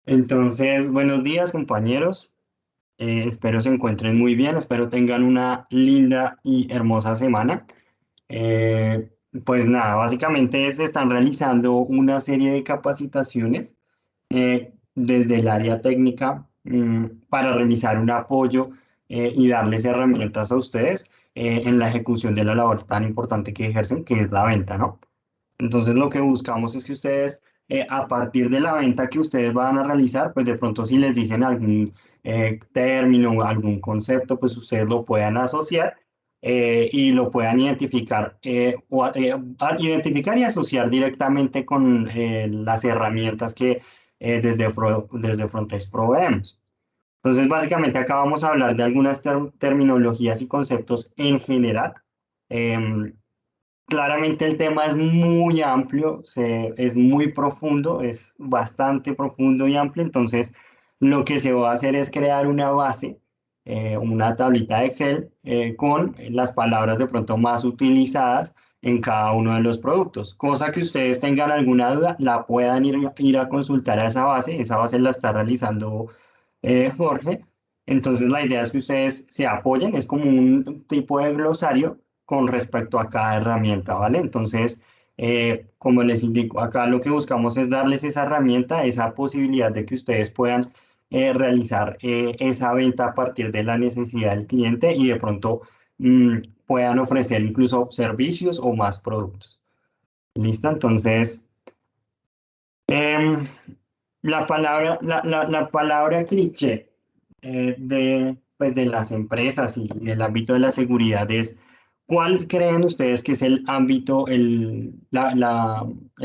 Entonces, buenos días, compañeros. Espero se encuentren muy bien, espero tengan una linda y hermosa semana. Eh, pues nada, básicamente se están realizando una serie de capacitaciones desde el área técnica para realizar un apoyo y darles herramientas a ustedes en la ejecución de la labor tan importante que ejercen, que es la venta, ¿no? Entonces lo que buscamos es que ustedes, a partir de la venta que ustedes van a realizar, pues de pronto si les dicen algún término o algún concepto, pues ustedes lo puedan asociar y lo puedan identificar, identificar y asociar directamente con las herramientas que desde Frontex proveemos. Entonces, básicamente acá vamos a hablar de algunas terminologías y conceptos en general. Em, Claramente el tema es muy amplio, es muy profundo, es bastante profundo y amplio, entonces lo que se va a hacer es crear una base, una tablita de Excel con las palabras de pronto más utilizadas en cada uno de los productos, cosa que ustedes tengan alguna duda, la puedan ir a consultar a esa base la está realizando Jorge. Entonces la idea es que ustedes se apoyen, es como un tipo de glosario con respecto a cada herramienta, ¿vale? Entonces, como les indico, acá lo que buscamos es darles esa herramienta, esa posibilidad de que ustedes puedan realizar esa venta a partir de la necesidad del cliente y de pronto mm, puedan ofrecer incluso servicios o más productos. ¿Listo? Entonces, em, la palabra cliché pues, de las empresas y del ámbito de la seguridad es, ¿cuál creen ustedes que es el ámbito, el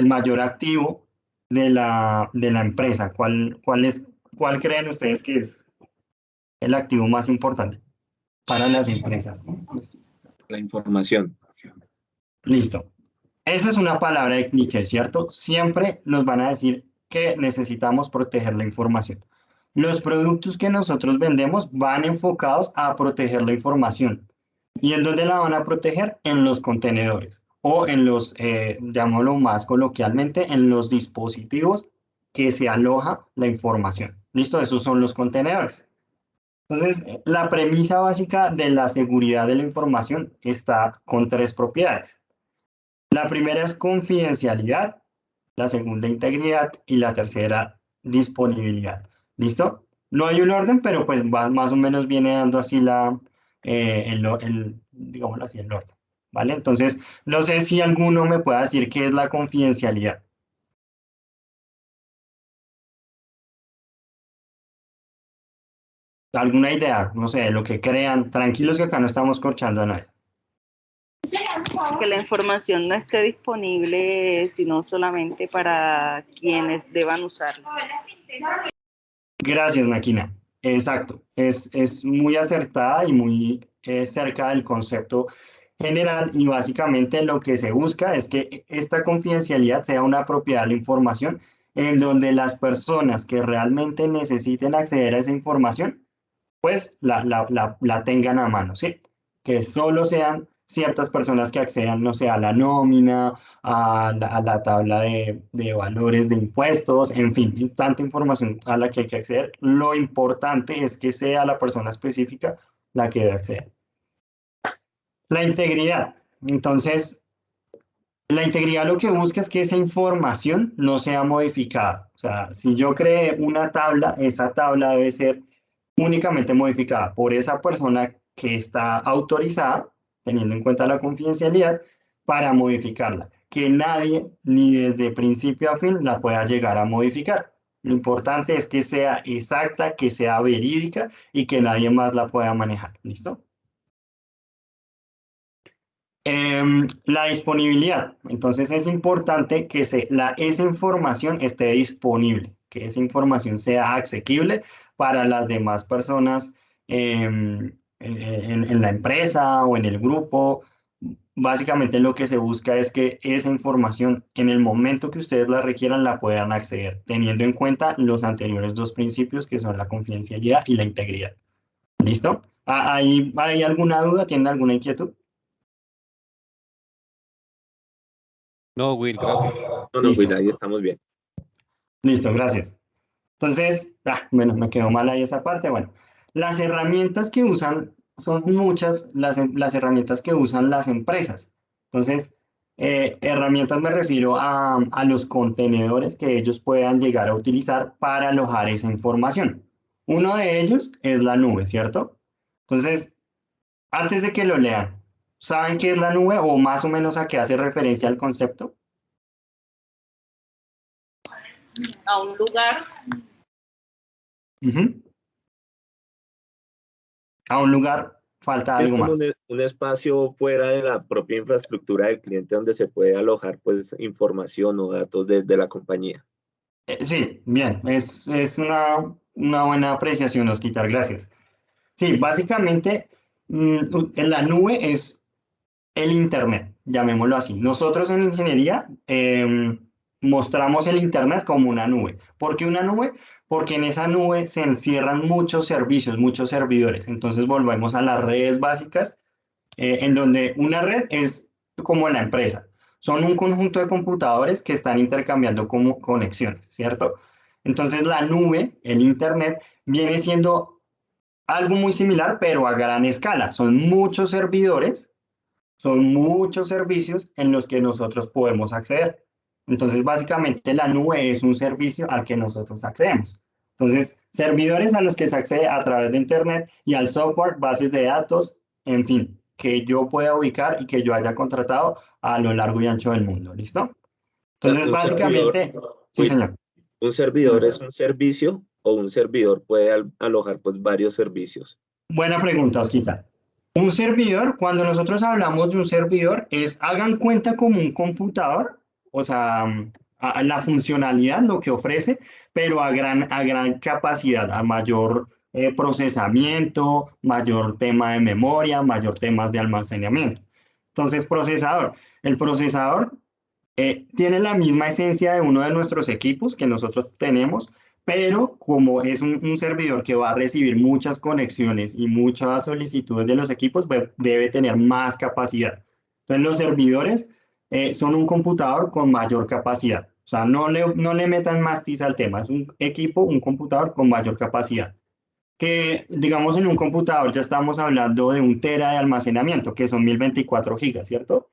mayor activo de la empresa? ¿Cuál creen ustedes que es el activo más importante para las empresas? La información. Listo. Esa es una palabra de cliché, ¿cierto? Siempre nos van a decir que necesitamos proteger la información. Los productos que nosotros vendemos van enfocados a proteger la información. ¿Y en dónde la van a proteger? En los contenedores o en los, llamémoslo más coloquialmente, en los dispositivos que se aloja la información. ¿Listo? Esos son los contenedores. Entonces, la premisa básica de la seguridad de la información está con tres propiedades. La primera es confidencialidad, la segunda integridad y la tercera disponibilidad. ¿Listo? No hay un orden, pero pues más o menos viene dando así digámoslo así, el orden. ¿Vale? Entonces, no sé si alguno me puede decir qué es la confidencialidad. ¿Alguna idea? No sé, lo que crean. Tranquilos que acá no estamos corchando a nadie. Que la información no esté disponible, sino solamente para quienes deban usarla. Gracias, Naquina. Exacto. Es muy acertada y muy cerca del concepto general y básicamente lo que se busca es que esta confidencialidad sea una propiedad de la información en donde las personas que realmente necesiten acceder a esa información pues la tengan a mano, ¿sí? Que solo sean ciertas personas que accedan, no sé, a la nómina, a la tabla de valores de impuestos, en fin, tanta información a la que hay que acceder. Lo importante es que sea la persona específica la que debe acceder. La integridad. Entonces, la integridad lo que busca es que esa información no sea modificada. O sea, si yo creé una tabla, esa tabla debe ser únicamente modificada por esa persona que está autorizada, teniendo en cuenta la confidencialidad, para modificarla. Que nadie, ni desde principio a fin, la pueda llegar a modificar. Lo importante es que sea exacta, que sea verídica y que nadie más la pueda manejar. ¿Listo? La disponibilidad. Entonces es importante que esa información esté disponible, que esa información sea asequible para las demás personas en la empresa o en el grupo. Básicamente lo que se busca es que esa información en el momento que ustedes la requieran la puedan acceder, teniendo en cuenta los anteriores dos principios que son la confidencialidad y la integridad. ¿Listo? ¿Hay alguna duda? ¿Tienen alguna inquietud? No, Will, gracias. No, no, Listo. Will, ahí estamos bien. Listo, gracias. Entonces, bueno, me quedó mal ahí esa parte. Bueno, las herramientas que usan son muchas las herramientas que usan las empresas. Entonces, herramientas me refiero a los contenedores que ellos puedan llegar a utilizar para alojar esa información. Uno de ellos es la nube, ¿cierto? Entonces, antes de que lo lean, ¿saben qué es la nube o más o menos a qué hace referencia el concepto? A un lugar. Ujú. A un lugar falta Es algo como más. un espacio fuera de la propia infraestructura del cliente donde se puede alojar pues información o datos de la compañía. Sí, bien, es una buena apreciación, Osquitar, gracias. Sí, básicamente en la nube es el Internet, llamémoslo así. Nosotros en ingeniería mostramos el Internet como una nube. ¿Por qué una nube? Porque en esa nube se encierran muchos servicios, muchos servidores. Entonces volvemos a las redes básicas en donde una red es como la empresa. Son un conjunto de computadores que están intercambiando como conexiones, ¿cierto? Entonces la nube, el Internet, viene siendo algo muy similar, pero a gran escala. Son muchos servidores, son muchos servicios en los que nosotros podemos acceder. Entonces, básicamente la nube es un servicio al que nosotros accedemos. Entonces, servidores a los que se accede a través de Internet y al software, bases de datos, en fin, que yo pueda ubicar y que yo haya contratado a lo largo y ancho del mundo. ¿Listo? O sea, Entonces, básicamente, sí, uy, señor. un Sí, servidor señor. es un servicio o un servidor puede alojar pues varios servicios. Buena pregunta, Osquita. Un servidor, cuando nosotros hablamos de un servidor, es hagan cuenta como un computador, o sea, a la funcionalidad, lo que ofrece, pero a gran capacidad, a mayor procesamiento, mayor tema de memoria, mayor temas de almacenamiento. Entonces, procesador. El procesador tiene la misma esencia de uno de nuestros equipos que nosotros tenemos, pero como es un servidor que va a recibir muchas conexiones y muchas solicitudes de los equipos, debe tener más capacidad. Entonces, los servidores son un computador con mayor capacidad. O sea, no le metan más tiza al tema. Es un equipo, un computador con mayor capacidad. Que, digamos, en un computador ya estamos hablando de 1 tera de almacenamiento, que son 1024 gigas, ¿cierto?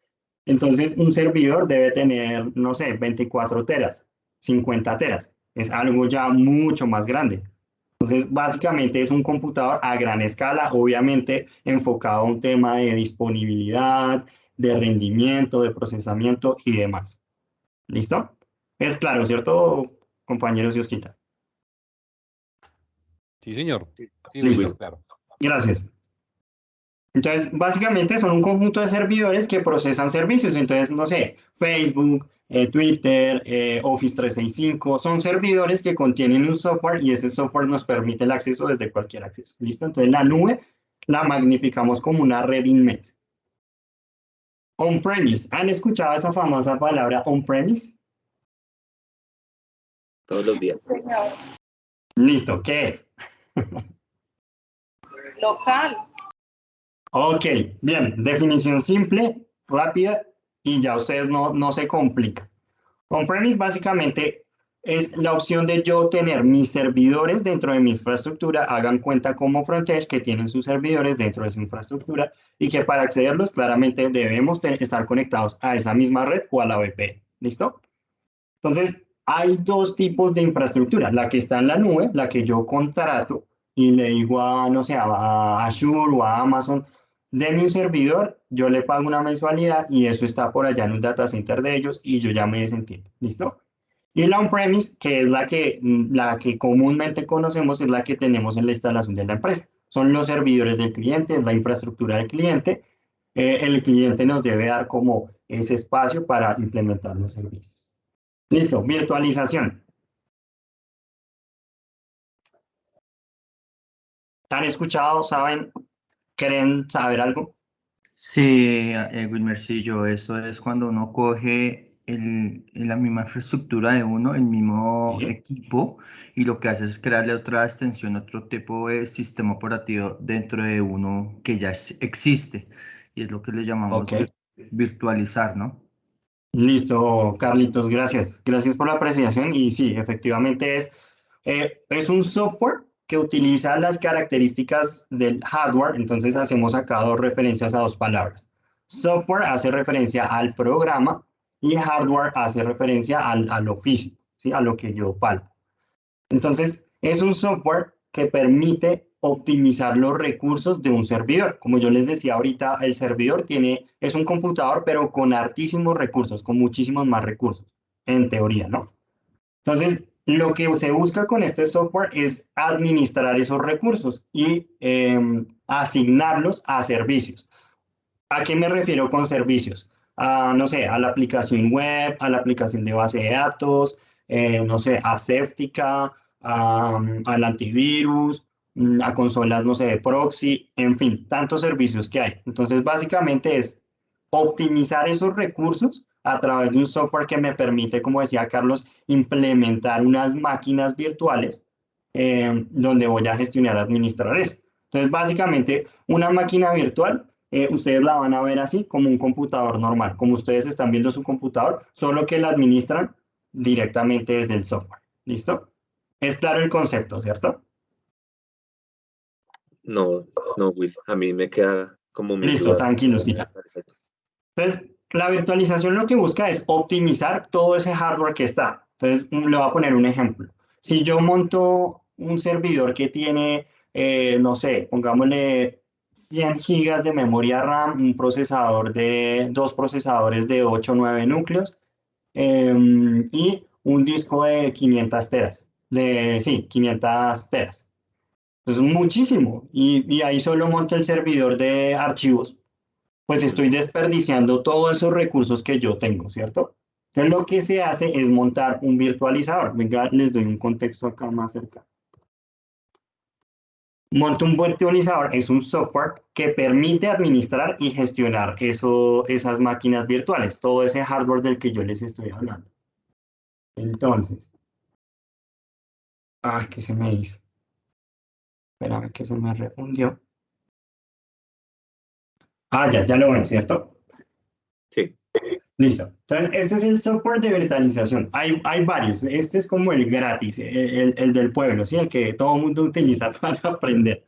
Entonces, un servidor debe tener, no sé, 24 teras, 50 teras. Es algo ya mucho más grande. Entonces, básicamente es un computador a gran escala, obviamente enfocado a un tema de disponibilidad, de rendimiento, de procesamiento y demás. ¿Listo? Es claro, ¿cierto, compañeros y Osquita? Sí, señor. Sí, muy Sí, Listo. claro. Gracias. Entonces, básicamente son un conjunto de servidores que procesan servicios. Entonces, no sé, Facebook, Twitter, Office 365, son servidores que contienen un software y ese software nos permite el acceso desde cualquier acceso. ¿Listo? Entonces, la nube la magnificamos como una red inmensa. On-premise. ¿Han escuchado esa famosa palabra on-premise? todos los días. Señor. Listo, ¿qué es? Local. Ok, bien, definición simple, rápida y ya ustedes no se complican. On-premise básicamente es la opción de yo tener mis servidores dentro de mi infraestructura, hagan cuenta como frontends que tienen sus servidores dentro de su infraestructura y que para accederlos claramente debemos estar conectados a esa misma red o a la VPN. ¿Listo? Entonces, hay dos tipos de infraestructura, la que está en la nube, la que yo contrato y le digo a, no sé, a Azure o a Amazon, denme un servidor, yo le pago una mensualidad y eso está por allá en un data center de ellos y yo ya me desentiendo. ¿Listo? Y la on-premise, que es la que comúnmente conocemos, es la que tenemos en la instalación de la empresa. Son los servidores del cliente, es la infraestructura del cliente. El cliente nos debe dar como ese espacio para implementar los servicios. Listo, virtualización. ¿Han escuchado? ¿Saben? ¿Creen saber algo? Sí, Wilmercillo, eso es cuando uno coge la misma infraestructura de uno, el mismo Sí. equipo, y lo que hace es crearle otra extensión, otro tipo de sistema operativo dentro de uno que ya existe, y es lo que le llamamos Ok. virtualizar, ¿no? Listo, Carlitos, gracias. Gracias por la apreciación y sí, efectivamente es Es un software que utiliza las características del hardware, entonces hacemos acá dos referencias a dos palabras. Software hace referencia al programa y hardware hace referencia a lo físico, ¿sí? A lo que yo palpo. Entonces, es un software que permite optimizar los recursos de un servidor. Como yo les decía ahorita, el servidor es un computador, pero con hartísimos recursos, con muchísimos más recursos, en teoría, ¿no? Entonces, lo que se busca con este software es administrar esos recursos y asignarlos a servicios. ¿A qué me refiero con servicios? No sé, a la aplicación web, a la aplicación de base de datos, no sé, a Safetica, al antivirus, a consolas, no sé, de proxy, en fin, tantos servicios que hay. Entonces, básicamente es optimizar esos recursos a través de un software que me permite, como decía Carlos, implementar unas máquinas virtuales donde voy a gestionar, administrar eso. Entonces, básicamente, una máquina virtual, ustedes la van a ver así, como un computador normal, como ustedes están viendo su computador, solo que la administran directamente desde el software. ¿Listo? Es claro el concepto, ¿cierto? No, no, Will, a mí me queda como mis Listo, dudas. tranquilos, Guita. Entonces, la virtualización lo que busca es optimizar todo ese hardware que está. Entonces, le voy a poner un ejemplo. Si yo monto un servidor que tiene, no sé, pongámosle 100 gigas de memoria RAM, dos procesadores de 8 o 9 núcleos y un disco de 500 teras, sí, 500 teras. Entonces, muchísimo. Y ahí solo monto el servidor de archivos, pues estoy desperdiciando todos esos recursos que yo tengo, ¿cierto? Entonces lo que se hace es montar un virtualizador. Venga, les doy un contexto acá más cerca. Monto un virtualizador, es un software que permite administrar y gestionar esas máquinas virtuales, todo ese hardware del que yo les estoy hablando. Entonces, ¿qué se me hizo? Espérame que se me refundió. Ya lo ven, ¿cierto? Sí. Listo. Entonces, este es el software de virtualización. Hay varios. Este es como el gratis, el del pueblo, ¿sí? El que todo el mundo utiliza para aprender.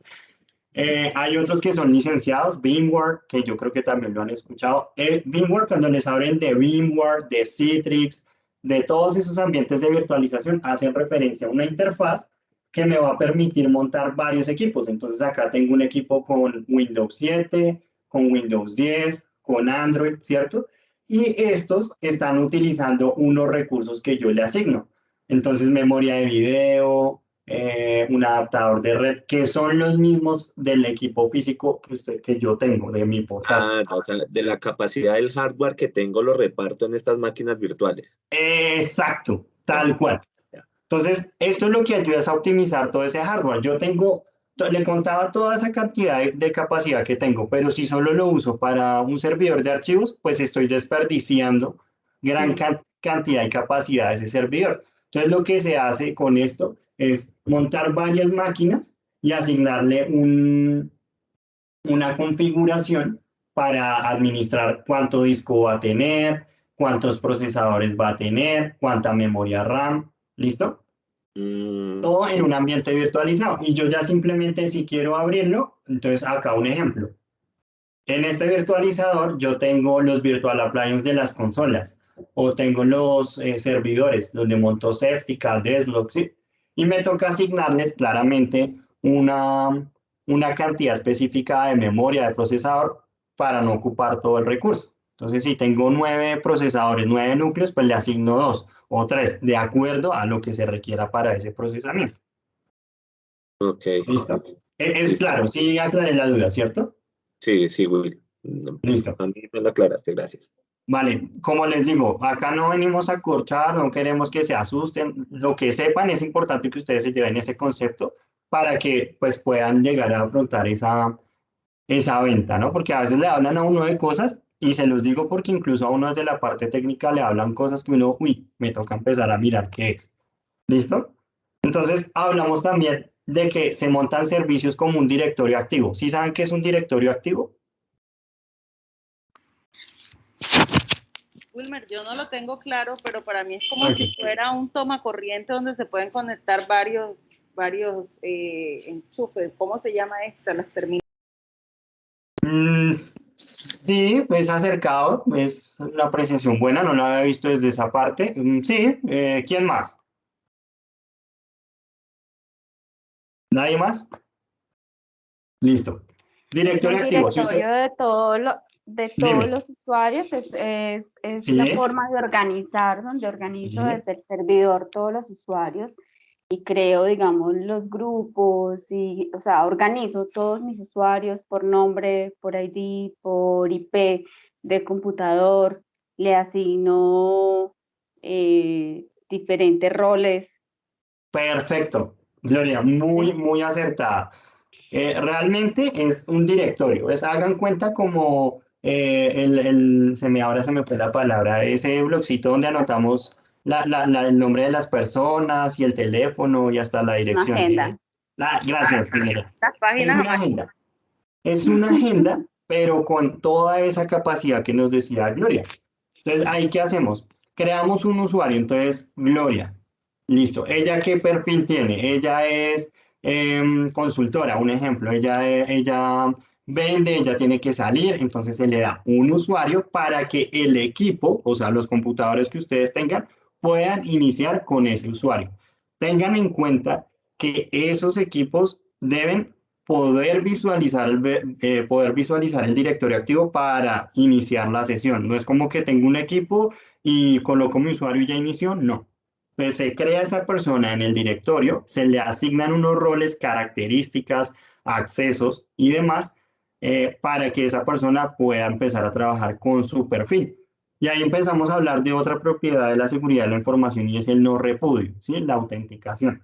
Hay otros que son licenciados, VMware, que yo creo que también lo han escuchado. VMware, cuando les hablen de VMware, de Citrix, de todos esos ambientes de virtualización, hacen referencia a una interfaz que me va a permitir montar varios equipos. Entonces, acá tengo un equipo con Windows 7, con Windows 10, con Android, ¿cierto? Y estos están utilizando unos recursos que yo le asigno. Entonces, memoria de video, un adaptador de red, que son los mismos del equipo físico que yo tengo, de mi portátil. No, o sea, de la capacidad del hardware que tengo lo reparto en estas máquinas virtuales. Exacto, Ya, tal cual. ya. Entonces, esto es lo que ayuda a optimizar todo ese hardware. Le contaba toda esa cantidad de capacidad que tengo, pero si solo lo uso para un servidor de archivos, pues estoy desperdiciando gran cantidad y capacidad de ese servidor. Entonces, lo que se hace con esto es montar varias máquinas y asignarle una configuración para administrar cuánto disco va a tener, cuántos procesadores va a tener, cuánta memoria RAM, ¿listo? Todo en un ambiente virtualizado. Y yo ya simplemente, si quiero abrirlo, entonces acá un ejemplo. En este virtualizador yo tengo los virtual appliances de las consolas o tengo los servidores donde monto Safetica, Deslog, ¿sí? Y me toca asignarles claramente una cantidad específica de memoria de procesador para no ocupar todo el recurso. Entonces, si tengo 9 procesadores, 9 núcleos, pues le asigno 2 o 3, de acuerdo a lo que se requiera para ese procesamiento. Ok. ¿Listo? Es Listo. claro, sí aclaré la duda, ¿cierto? Sí, sí, Will. Listo. A mí me lo aclaraste, gracias. Vale, como les digo, acá no venimos a corchar, no queremos que se asusten, lo que sepan es importante que ustedes se lleven ese concepto para que pues puedan llegar a afrontar esa venta, ¿no? Porque a veces le hablan a uno de cosas y se los digo porque incluso a uno desde la parte técnica le hablan cosas que uno, me toca empezar a mirar qué es. ¿Listo? Entonces hablamos también de que se montan servicios como un directorio activo. ¿Sí saben qué es un directorio activo? Wilmer, yo no lo tengo claro, pero para mí es como Ok. si fuera un tomacorriente donde se pueden conectar varios enchufes. ¿Cómo se llama esto? Las terminales. Mm, sí, es acercado, es una apreciación buena, no la había visto desde esa parte. Sí, ¿quién más? ¿Nadie más? Listo. Directorio Un activo, si usted... directorio de todos Dime. los usuarios es la Sí, forma de organizar, donde organizo sí. desde el servidor todos los usuarios y creo, digamos, los grupos y, o sea, organizo todos mis usuarios por nombre, por ID, por IP de computador, le asigno diferentes roles. Perfecto, Gloria, muy, ¿Sí? muy acertada. Realmente es un directorio, hagan cuenta como ahora se me fue la palabra, ese blocito donde anotamos el nombre de las personas y el teléfono y hasta la Una dirección. agenda. Gracias, Gloria. Las Es páginas una amarillas. agenda, es una agenda, pero con toda esa capacidad que nos decía Gloria. Entonces, ¿ahí qué hacemos? Creamos un usuario, entonces, Gloria, listo. ¿Ella qué perfil tiene? Ella es consultora, un ejemplo. Ella vende, ella tiene que salir, entonces se le da un usuario para que el equipo, o sea, los computadores que ustedes tengan, puedan iniciar con ese usuario. Tengan en cuenta que esos equipos deben poder visualizar el directorio activo para iniciar la sesión. No es como que tengo un equipo y coloco mi usuario y ya inició, no. Entonces se crea esa persona en el directorio, se le asignan unos roles, características, accesos y demás para que esa persona pueda empezar a trabajar con su perfil. Y ahí empezamos a hablar de otra propiedad de la seguridad de la información y es el no repudio, ¿sí? La autenticación.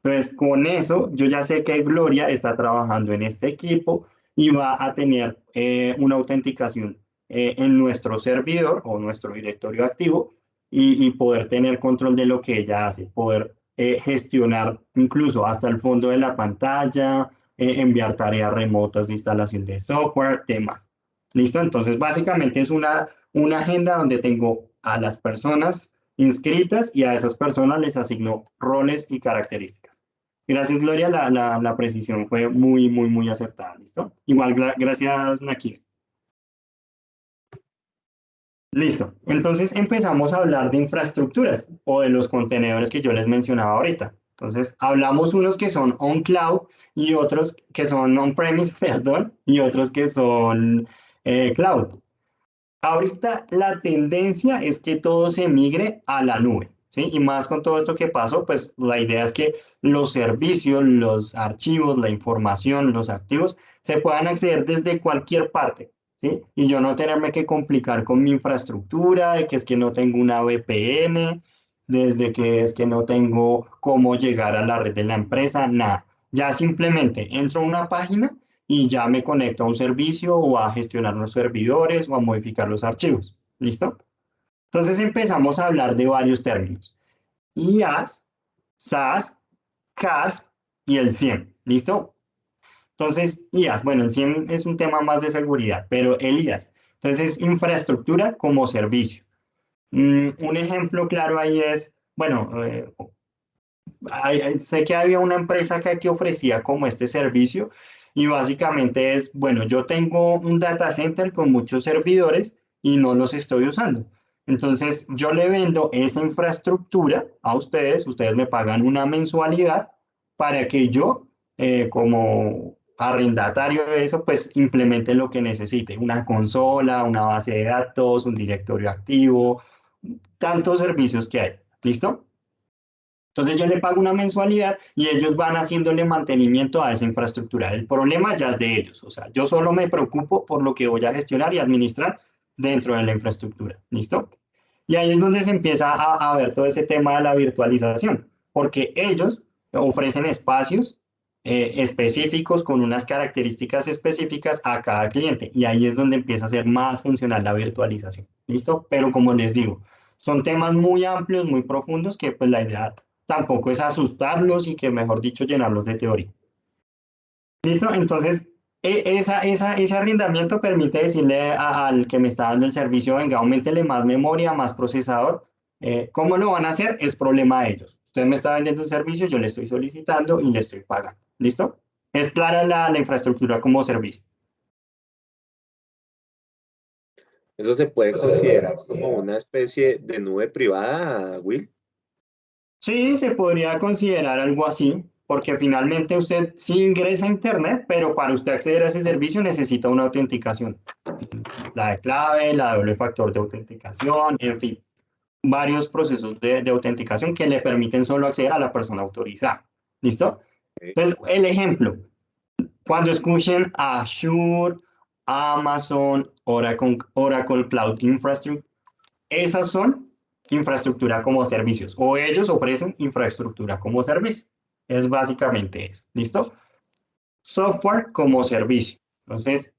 Entonces, con eso, yo ya sé que Gloria está trabajando en este equipo y va a tener una autenticación en nuestro servidor o nuestro directorio activo y poder tener control de lo que ella hace, poder gestionar incluso hasta el fondo de la pantalla, enviar tareas remotas de instalación de software, temas. ¿Listo? Entonces, básicamente es una agenda donde tengo a las personas inscritas y a esas personas les asigno roles y características. Gracias, Gloria, la precisión fue muy, muy, muy acertada, ¿listo? Igual, gracias, Naki. Listo, entonces empezamos a hablar de infraestructuras o de los contenedores que yo les mencionaba ahorita. Entonces, hablamos unos que son on-cloud y otros que son on-premise, perdón, y otros que son cloud. Ahorita la tendencia es que todo se migre a la nube, ¿sí? Y más con todo esto que pasó, pues la idea es que los servicios, los archivos, la información, los activos se puedan acceder desde cualquier parte, ¿sí? Y yo no tenerme que complicar con mi infraestructura, de que es que no tengo una VPN, desde que es que no tengo cómo llegar a la red de la empresa, nada. Ya simplemente entro a una página y ya me conecto a un servicio o a gestionar los servidores o a modificar los archivos. ¿Listo? Entonces empezamos a hablar de varios términos. IaaS, SaaS, CaaS y el SIEM. ¿Listo? Entonces, IaaS, bueno, el SIEM es un tema más de seguridad, pero el IaaS, entonces es infraestructura como servicio. Un ejemplo claro ahí es, bueno, sé que había una empresa que ofrecía como este servicio y básicamente es, bueno, yo tengo un data center con muchos servidores y no los estoy usando. Entonces, yo le vendo esa infraestructura a ustedes, ustedes me pagan una mensualidad para que yo, como arrendatario de eso, pues implemente lo que necesite, una consola, una base de datos, un directorio activo, tantos servicios que hay. ¿Listo? Entonces yo le pago una mensualidad y ellos van haciéndole mantenimiento a esa infraestructura. El problema ya es de ellos. O sea, yo solo me preocupo por lo que voy a gestionar y administrar dentro de la infraestructura. ¿Listo? Y ahí es donde se empieza a ver todo ese tema de la virtualización, porque ellos ofrecen espacios específicos con unas características específicas a cada cliente. Y ahí es donde empieza a ser más funcional la virtualización. ¿Listo? Pero como les digo, son temas muy amplios, muy profundos, que pues la idea tampoco es asustarlos y que, mejor dicho, llenarlos de teoría. ¿Listo? Entonces, Ese arrendamiento permite decirle al que me está dando el servicio, venga, auméntele más memoria, más procesador. ¿Cómo lo van a hacer? Es problema de ellos. Usted me está vendiendo un servicio, yo le estoy solicitando y le estoy pagando. ¿Listo? Es clara la infraestructura como servicio. Eso se puede considerar como una especie de nube privada, Will. Sí, se podría considerar algo así, porque finalmente usted sí ingresa a Internet, pero para usted acceder a ese servicio necesita una autenticación. La de clave, la doble factor de autenticación, en fin, varios procesos de autenticación que le permiten solo acceder a la persona autorizada. ¿Listo? Entonces, el ejemplo, cuando escuchen Azure, Amazon, Oracle Cloud Infrastructure, esas son infraestructura como servicios, o ellos ofrecen infraestructura como servicio. Es básicamente eso. ¿Listo? Software como servicio. Entonces,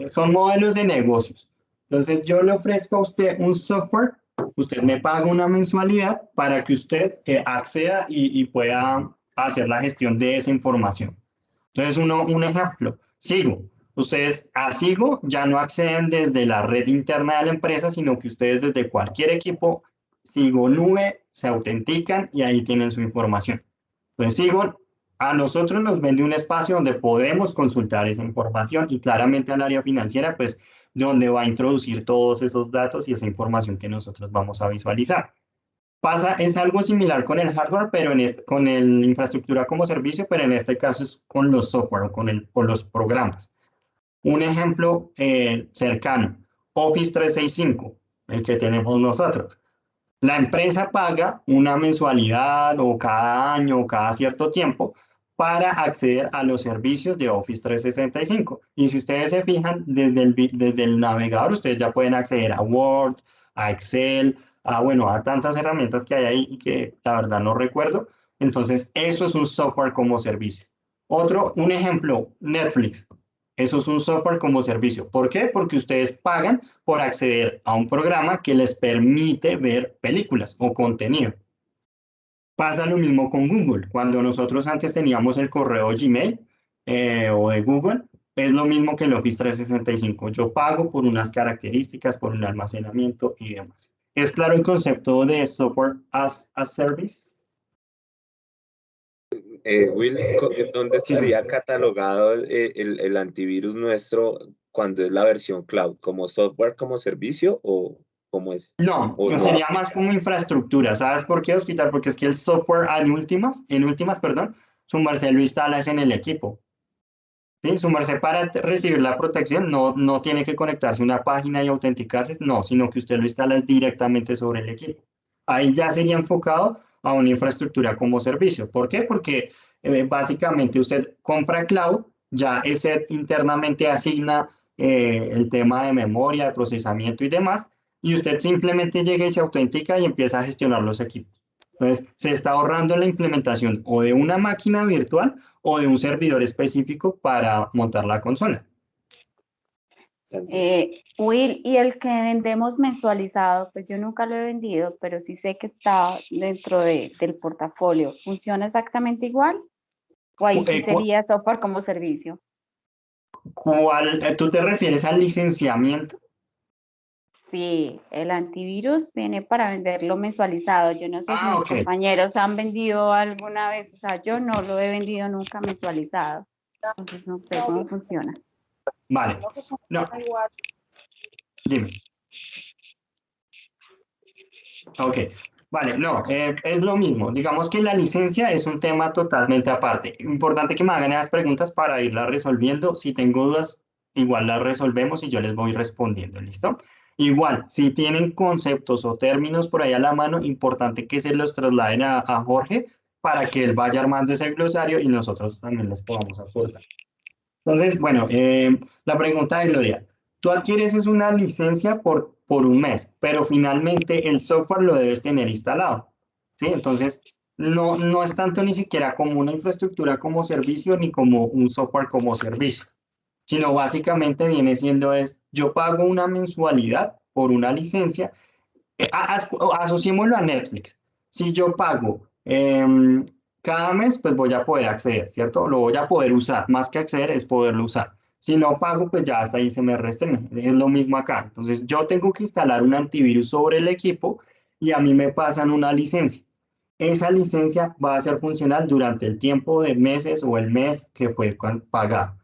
son modelos de negocios. Entonces, yo le ofrezco a usted un software, usted me paga una mensualidad para que usted acceda y pueda hacer la gestión de esa información. Entonces, un ejemplo, Sigo. Ustedes a Sigo ya no acceden desde la red interna de la empresa, sino que ustedes desde cualquier equipo Sigo Nube se autentican y ahí tienen su información. Entonces, Sigo a nosotros nos vende un espacio donde podemos consultar esa información y claramente al área financiera, pues, donde va a introducir todos esos datos y esa información que nosotros vamos a visualizar. Es algo similar con el hardware, pero con el infraestructura como servicio, pero en este caso es con los software o con los programas. Un ejemplo cercano, Office 365, el que tenemos nosotros. La empresa paga una mensualidad o cada año o cada cierto tiempo para acceder a los servicios de Office 365. Y si ustedes se fijan, desde el navegador, ustedes ya pueden acceder a Word, a Excel, bueno, a tantas herramientas que hay ahí y que la verdad no recuerdo. Entonces, eso es un software como servicio. Un ejemplo, Netflix. Eso es un software como servicio. ¿Por qué? Porque ustedes pagan por acceder a un programa que les permite ver películas o contenido. Pasa lo mismo con Google. Cuando nosotros antes teníamos el correo Gmail o de Google, es lo mismo que el Office 365. Yo pago por unas características, por un almacenamiento y demás. ¿Es claro el concepto de software as a service? Will, ¿dónde estaría catalogado el antivirus nuestro cuando es la versión cloud? ¿Como software como servicio o cómo es? No, ¿O no sería aplica? más como infraestructura. ¿Sabes por qué, Osquitar? Porque es que el software en últimas, perdón, su merced lo instalas en el equipo. ¿Sí? Su merced para recibir la protección no tiene que conectarse a una página y autenticarse, no, sino que usted lo instala directamente sobre el equipo. Ahí ya sería enfocado a una infraestructura como servicio. ¿Por qué? Porque básicamente usted compra cloud, ya ese internamente asigna el tema de memoria, de procesamiento y demás, y usted simplemente llega y se autentica y empieza a gestionar los equipos. Entonces, se está ahorrando la implementación o de una máquina virtual o de un servidor específico para montar la consola. Will, y el que vendemos mensualizado, pues yo nunca lo he vendido, pero sí sé que está dentro del portafolio. ¿Funciona exactamente igual? ¿O ahí sí sería software como servicio? ¿Tú te refieres al licenciamiento? Sí, el antivirus viene para venderlo mensualizado. Yo no sé si mis Ok. compañeros han vendido alguna vez, o sea, yo no lo he vendido nunca mensualizado. Entonces no sé cómo funciona. Vale. No. Dime. Ok. Vale, no, es lo mismo. Digamos que la licencia es un tema totalmente aparte. Importante que me hagan esas preguntas para irlas resolviendo. Si tengo dudas, igual las resolvemos y yo les voy respondiendo, ¿listo? Igual, si tienen conceptos o términos por ahí a la mano, importante que se los trasladen a Jorge para que él vaya armando ese glosario y nosotros también les podamos aportar. Entonces, bueno, la pregunta de Gloria. Tú adquieres es una licencia por un mes, pero finalmente el software lo debes tener instalado. ¿Sí? Entonces, no es tanto ni siquiera como una infraestructura como servicio ni como un software como servicio, sino básicamente viene siendo yo pago una mensualidad por una licencia, asociémoslo a Netflix. Si yo pago cada mes, pues voy a poder acceder, ¿cierto? Lo voy a poder usar, más que acceder es poderlo usar. Si no pago, pues ya hasta ahí se me restringe. Es lo mismo acá. Entonces, yo tengo que instalar un antivirus sobre el equipo y a mí me pasan una licencia. Esa licencia va a ser funcional durante el tiempo de meses o el mes que fue pagado.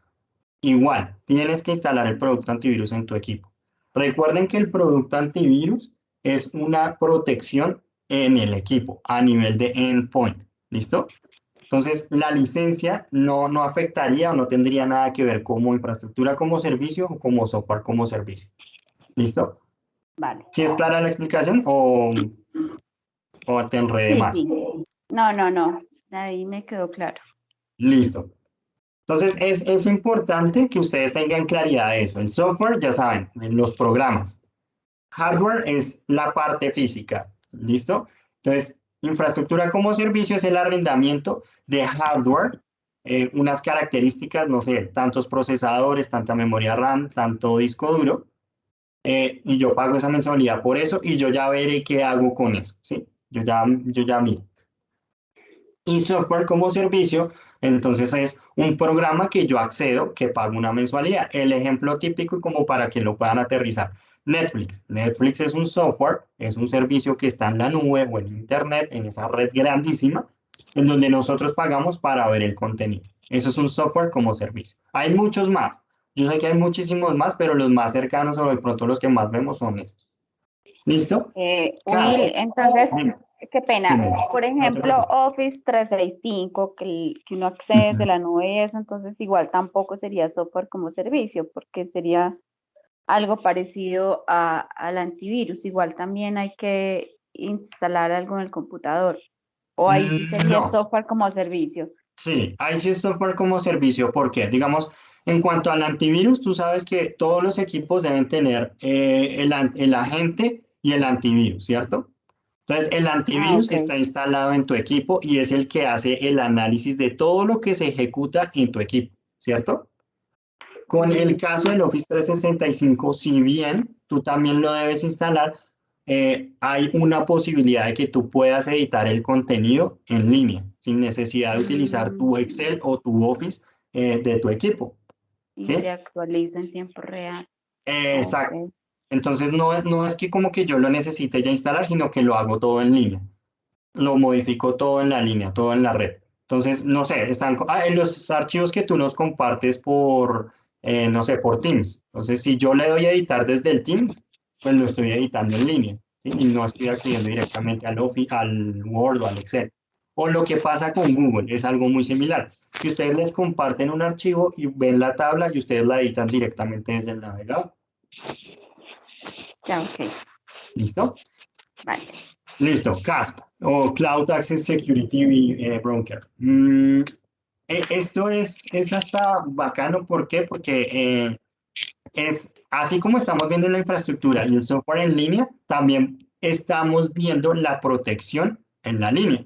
Igual, tienes que instalar el producto antivirus en tu equipo. Recuerden que el producto antivirus es una protección en el equipo a nivel de endpoint. ¿Listo? Entonces, la licencia no afectaría o no tendría nada que ver como infraestructura como servicio o como software como servicio. ¿Listo? Vale. ¿Sí es clara la explicación o te enredé Sí, más? sí. No. Ahí me quedó claro. Listo. Entonces, es importante que ustedes tengan claridad de eso. El software, ya saben, en los programas. Hardware es la parte física. ¿Listo? Entonces, infraestructura como servicio es el arrendamiento de hardware, unas características, no sé, tantos procesadores, tanta memoria RAM, tanto disco duro, y yo pago esa mensualidad por eso y yo ya veré qué hago con eso. ¿Sí? Yo ya miro. Y software como servicio, entonces es un programa que yo accedo, que pago una mensualidad. El ejemplo típico y como para que lo puedan aterrizar. Netflix. Netflix es un software, es un servicio que está en la nube o en internet, en esa red grandísima, en donde nosotros pagamos para ver el contenido. Eso es un software como servicio. Hay muchos más. Yo sé que hay muchísimos más, pero los más cercanos o de pronto los que más vemos son estos. ¿Listo? Caso. Will, entonces, Dime, qué pena. dime. Por No te ejemplo, preocupes. Office 365, que uno accede desde la nube y eso, entonces igual tampoco sería software como servicio, porque sería algo parecido al antivirus. Igual también hay que instalar algo en el computador. O ahí sí sería No. software como servicio. Sí, ahí sí es software como servicio, porque, digamos, en cuanto al antivirus, tú sabes que todos los equipos deben tener el agente y el antivirus, ¿cierto? Entonces, el Ah, antivirus ok. está instalado en tu equipo y es el que hace el análisis de todo lo que se ejecuta en tu equipo, ¿cierto? Con el caso Sí. del Office 365, si bien tú también lo debes instalar, hay una posibilidad de que tú puedas editar el contenido en línea, sin necesidad de utilizar tu Mm, Excel o tu Office de tu equipo. y ¿Sí? se actualiza en tiempo real. Exacto. Ok. Entonces no es que como que yo lo necesite ya instalar, sino que lo hago todo en línea. Lo modifico todo en la línea, todo en la red. Entonces, no sé, en los archivos que tú nos compartes por, no sé, por Teams. Entonces, si yo le doy a editar desde el Teams, pues lo estoy editando en línea, ¿sí? Y no estoy accediendo directamente al Office, al Word o al Excel. O lo que pasa con Google, es algo muy similar. Que ustedes les comparten un archivo y ven la tabla y ustedes la editan directamente desde el navegador. Ya, ok. ¿Listo? Vale. Listo, CASP o Cloud Access Security Broker. Esto es hasta bacano, ¿por qué? Porque es así como estamos viendo la infraestructura y el software en línea, también estamos viendo la protección en la línea.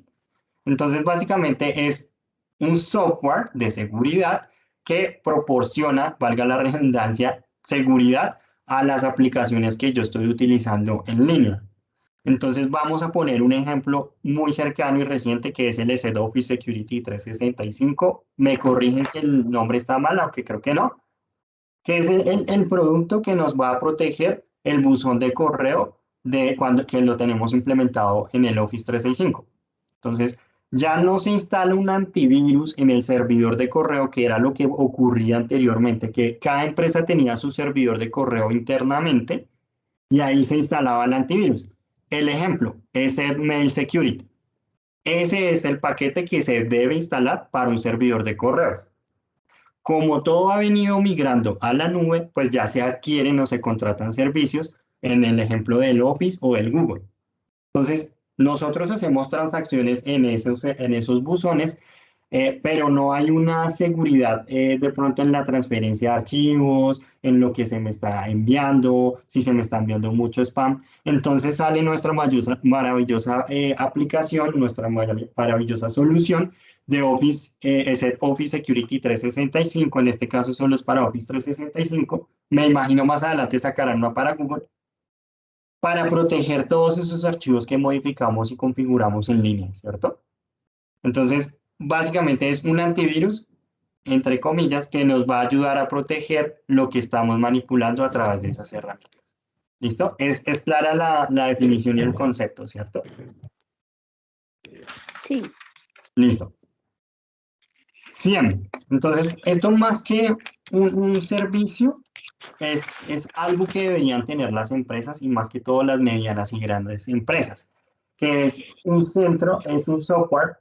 Entonces, básicamente es un software de seguridad que proporciona, valga la redundancia, seguridad a las aplicaciones que yo estoy utilizando en línea. Entonces vamos a poner un ejemplo muy cercano y reciente que es el ESET Office Security 365. Me corrigen si el nombre está mal, aunque creo que no. Que es el producto que nos va a proteger el buzón de correo de cuando que lo tenemos implementado en el Office 365. Entonces ya no se instala un antivirus en el servidor de correo, que era lo que ocurría anteriormente, que cada empresa tenía su servidor de correo internamente y ahí se instalaba el antivirus. El ejemplo es el Mail Security. Ese es el paquete que se debe instalar para un servidor de correos. Como todo ha venido migrando a la nube, pues ya se adquieren o se contratan servicios en el ejemplo del Office o del Google. Entonces, nosotros hacemos transacciones en esos buzones, pero no hay una seguridad de pronto en la transferencia de archivos, en lo que se me está enviando, si se me está enviando mucho spam. Entonces sale nuestra maravillosa aplicación, nuestra maravillosa solución de Office, es el Office Security 365, en este caso solo es para Office 365. Me imagino más adelante sacarán una para Google para proteger todos esos archivos que modificamos y configuramos en línea, ¿cierto? Entonces, básicamente es un antivirus entre comillas, que nos va a ayudar a proteger lo que estamos manipulando a través de esas herramientas. ¿Listo? Es clara la definición y el concepto, ¿cierto? Sí. Listo. 100. Entonces, esto más que un servicio, es algo que deberían tener las empresas y más que todo las medianas y grandes empresas, que es un centro, es un software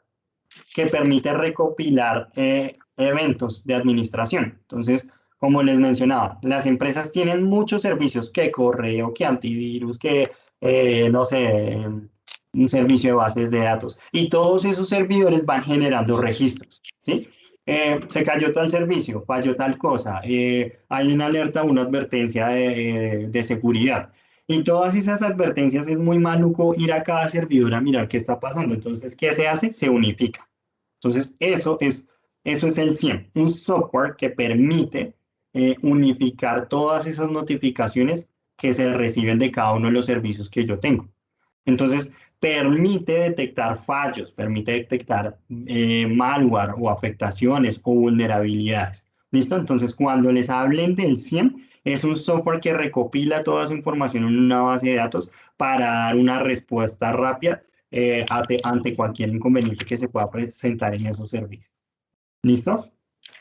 que permite recopilar eventos de administración. Entonces, como les mencionaba, las empresas tienen muchos servicios, que correo, que antivirus, que, no sé, un servicio de bases de datos. Y todos esos servidores van generando registros, ¿sí? Se cayó tal servicio, falló tal cosa, hay una alerta, una advertencia de seguridad. Y todas esas advertencias es muy maluco ir a cada servidor a mirar qué está pasando. Entonces, ¿qué se hace? Se unifica. Entonces, eso es el SIEM, un software que permite unificar todas esas notificaciones que se reciben de cada uno de los servicios que yo tengo. Entonces, permite detectar fallos, permite detectar malware o afectaciones o vulnerabilidades. ¿Listo? Entonces, cuando les hablen del SIEM, es un software que recopila toda esa información en una base de datos para dar una respuesta rápida ante cualquier inconveniente que se pueda presentar en esos servicios. ¿Listo?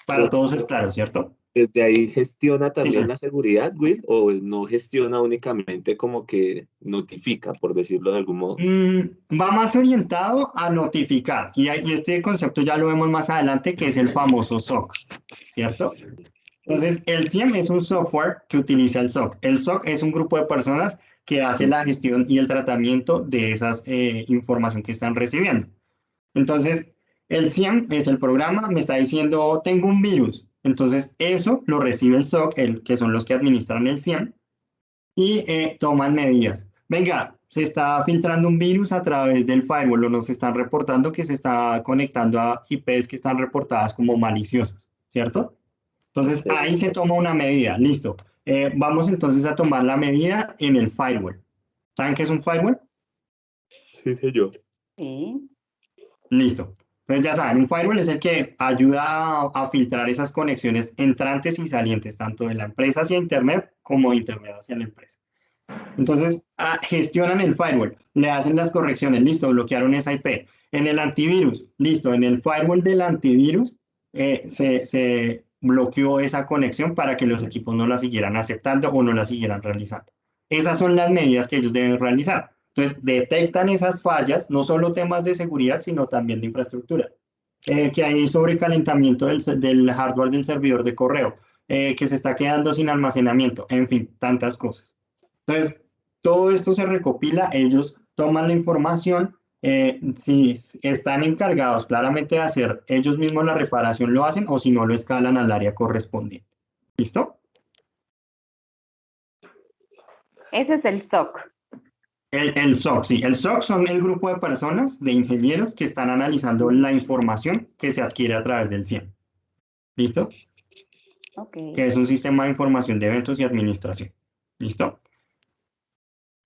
Para todos es claro, ¿cierto? ¿Desde ahí gestiona Sí, también sí. la seguridad, Will? ¿O no gestiona únicamente como que notifica, por decirlo de algún modo? Va más orientado a notificar y este concepto ya lo vemos más adelante que es el famoso SOC, ¿cierto? Entonces, el SIEM es un software que utiliza el SOC. El SOC es un grupo de personas que hace la gestión y el tratamiento de esas información que están recibiendo. Entonces, el SIEM es el programa, me está diciendo, tengo un virus. Entonces, eso lo recibe el SOC, que son los que administran el SIEM, y toman medidas. Venga, se está filtrando un virus a través del firewall o nos están reportando que se está conectando a IPs que están reportadas como maliciosas, ¿cierto? Entonces, ahí se toma una medida, listo. Vamos entonces a tomar la medida en el firewall. ¿Saben qué es un firewall? Sí, señor. Sí. Listo. Entonces ya saben, un firewall es el que ayuda a filtrar esas conexiones entrantes y salientes, tanto de la empresa hacia Internet como de Internet hacia la empresa. Entonces, gestionan el firewall, le hacen las correcciones, listo, bloquearon esa IP. En el antivirus, listo, en el firewall del antivirus se bloqueó esa conexión para que los equipos no la siguieran aceptando o no la siguieran realizando. Esas son las medidas que ellos deben realizar. Entonces, detectan esas fallas, no solo temas de seguridad, sino también de infraestructura. Que hay sobrecalentamiento del hardware del servidor de correo, que se está quedando sin almacenamiento, en fin, tantas cosas. Entonces, todo esto se recopila, ellos toman la información, si están encargados claramente de hacer ellos mismos la reparación, lo hacen, o si no, lo escalan al área correspondiente. ¿Listo? Ese es el SOC. El SOC, sí. El SOC son el grupo de personas, de ingenieros, que están analizando la información que se adquiere a través del SIEM. ¿Listo? Ok. Que es un sistema de información de eventos y administración. ¿Listo?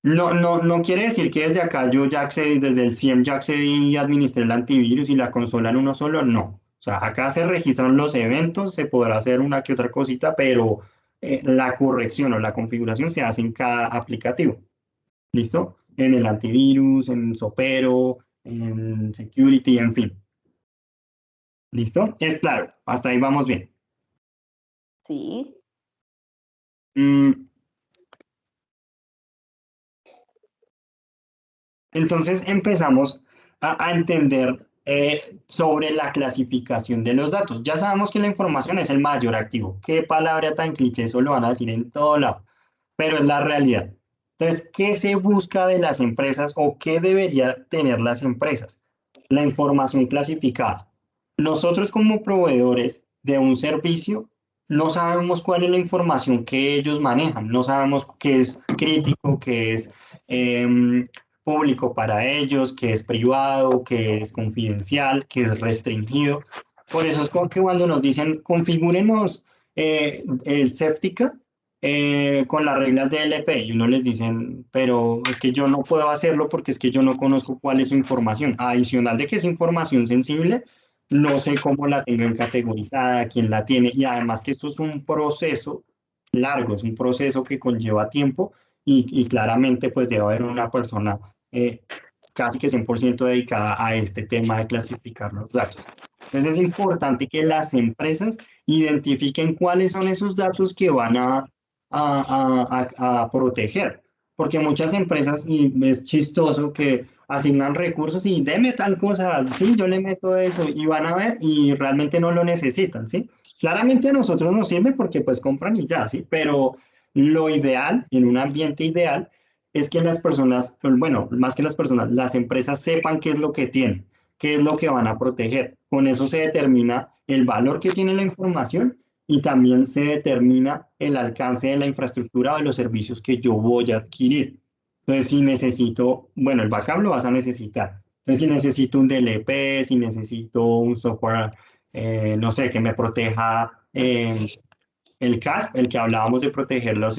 No quiere decir que desde acá yo ya accedí, desde el SIEM ya accedí y administré el antivirus y la consola en uno solo, no. O sea, acá se registran los eventos, se podrá hacer una que otra cosita, pero la corrección o la configuración se hace en cada aplicativo. ¿Listo? En el antivirus, en Sopero, en Security, en fin. ¿Listo? Es claro, hasta ahí vamos bien. Sí. Entonces empezamos a entender sobre la clasificación de los datos. Ya sabemos que la información es el mayor activo. Qué palabra tan cliché, eso lo van a decir en todo lado, pero es la realidad. Entonces, ¿qué se busca de las empresas o qué debería tener las empresas? La información clasificada. Nosotros como proveedores de un servicio no sabemos cuál es la información que ellos manejan, no sabemos qué es crítico, qué es público para ellos, qué es privado, qué es confidencial, qué es restringido. Por eso es como que cuando nos dicen configúrenos el Safetica con las reglas de LP y uno les dicen, pero es que yo no puedo hacerlo porque es que yo no conozco cuál es su información. Adicional de que es información sensible, no sé cómo la tengan categorizada, quién la tiene, y además que esto es un proceso largo, es un proceso que conlleva tiempo y claramente pues debe haber una persona casi que 100% dedicada a este tema de clasificar los datos. Entonces es importante que las empresas identifiquen cuáles son esos datos que van a proteger, porque muchas empresas, y es chistoso que asignan recursos y deme tal cosa, sí, yo le meto eso y van a ver y realmente no lo necesitan, ¿sí? Claramente a nosotros nos sirve porque pues compran y ya, ¿sí? Pero lo ideal, en un ambiente ideal, es que las personas, bueno, más que las personas, las empresas sepan qué es lo que tienen, qué es lo que van a proteger. Con eso se determina el valor que tiene la información y también se determina el alcance de la infraestructura o de los servicios que yo voy a adquirir. Entonces, si necesito, bueno, el backup lo vas a necesitar. Entonces, si necesito un DLP, si necesito un software, no sé, que me proteja el CASP, el que hablábamos de proteger los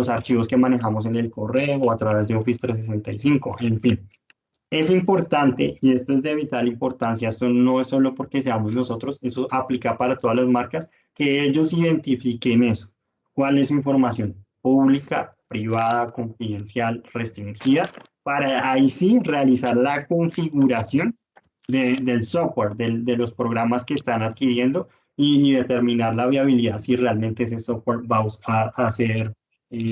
archivos que manejamos en el correo o a través de Office 365, en fin. Es importante, y esto es de vital importancia, esto no es solo porque seamos nosotros, eso aplica para todas las marcas, que ellos identifiquen eso. ¿Cuál es su información? Pública, privada, confidencial, restringida, para ahí sí realizar la configuración del software, de los programas que están adquiriendo y determinar la viabilidad si realmente ese software va a ser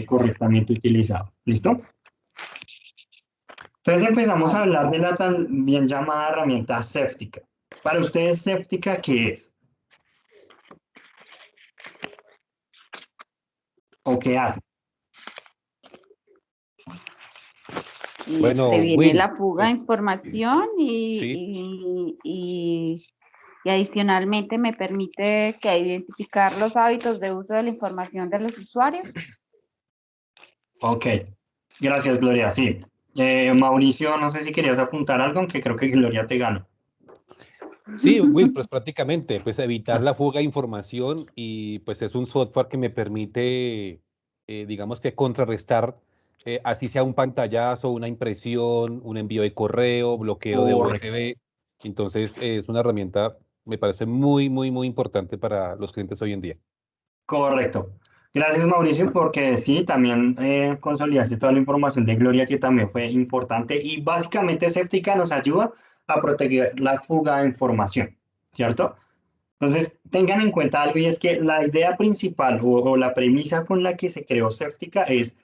correctamente utilizado. ¿Listo? Entonces empezamos a hablar de la tan bien llamada herramienta Séptica. Para ustedes, Séptica, ¿qué es? ¿O qué hace? Y Bueno, previene Will, la fuga de pues, información sí, y adicionalmente me permite que identificar los hábitos de uso de la información de los usuarios. Ok, gracias, Gloria. Sí. Mauricio, no sé si querías apuntar algo, aunque creo que Gloria te ganó. sí, Will, pues prácticamente, pues evitar la fuga de información y pues es un software que me permite, digamos que contrarrestar, así sea un pantallazo, una impresión, un envío de correo, bloqueo de Correcto. USB. Entonces, es una herramienta, me parece muy, muy, muy importante para los clientes hoy en día. Correcto. Gracias, Mauricio, porque sí, también consolidaste toda la información de Gloria, que también fue importante. Y básicamente, Séptica nos ayuda a proteger la fuga de información, ¿cierto? Entonces, tengan en cuenta algo y es que la idea principal o la premisa con la que se creó Séptica es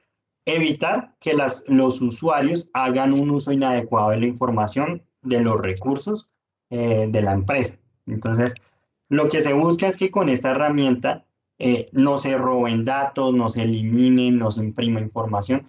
evitar que los usuarios hagan un uso inadecuado de la información, de los recursos de la empresa. Entonces, lo que se busca es que con esta herramienta no se roben datos, no se eliminen, no se imprima información,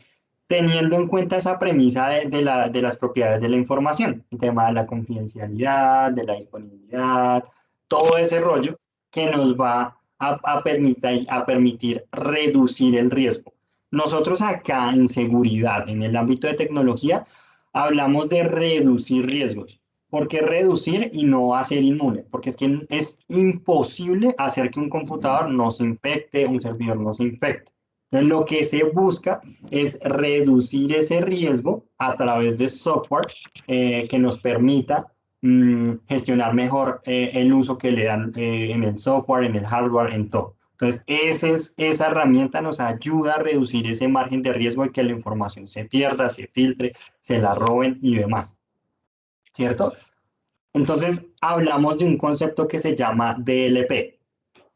teniendo en cuenta esa premisa de las propiedades de la información, el tema de la confidencialidad, de la disponibilidad, todo ese rollo que nos va a permitir reducir el riesgo. Nosotros acá en seguridad, en el ámbito de tecnología, hablamos de reducir riesgos. ¿Por qué reducir y no hacer inmune? Porque es que es imposible hacer que un computador no se infecte, un servidor no se infecte. Entonces, lo que se busca es reducir ese riesgo a través de software que nos permita gestionar mejor el uso que le dan en el software, en el hardware, en todo. Entonces, esa herramienta nos ayuda a reducir ese margen de riesgo de que la información se pierda, se filtre, se la roben y demás. ¿Cierto? Entonces, hablamos de un concepto que se llama DLP.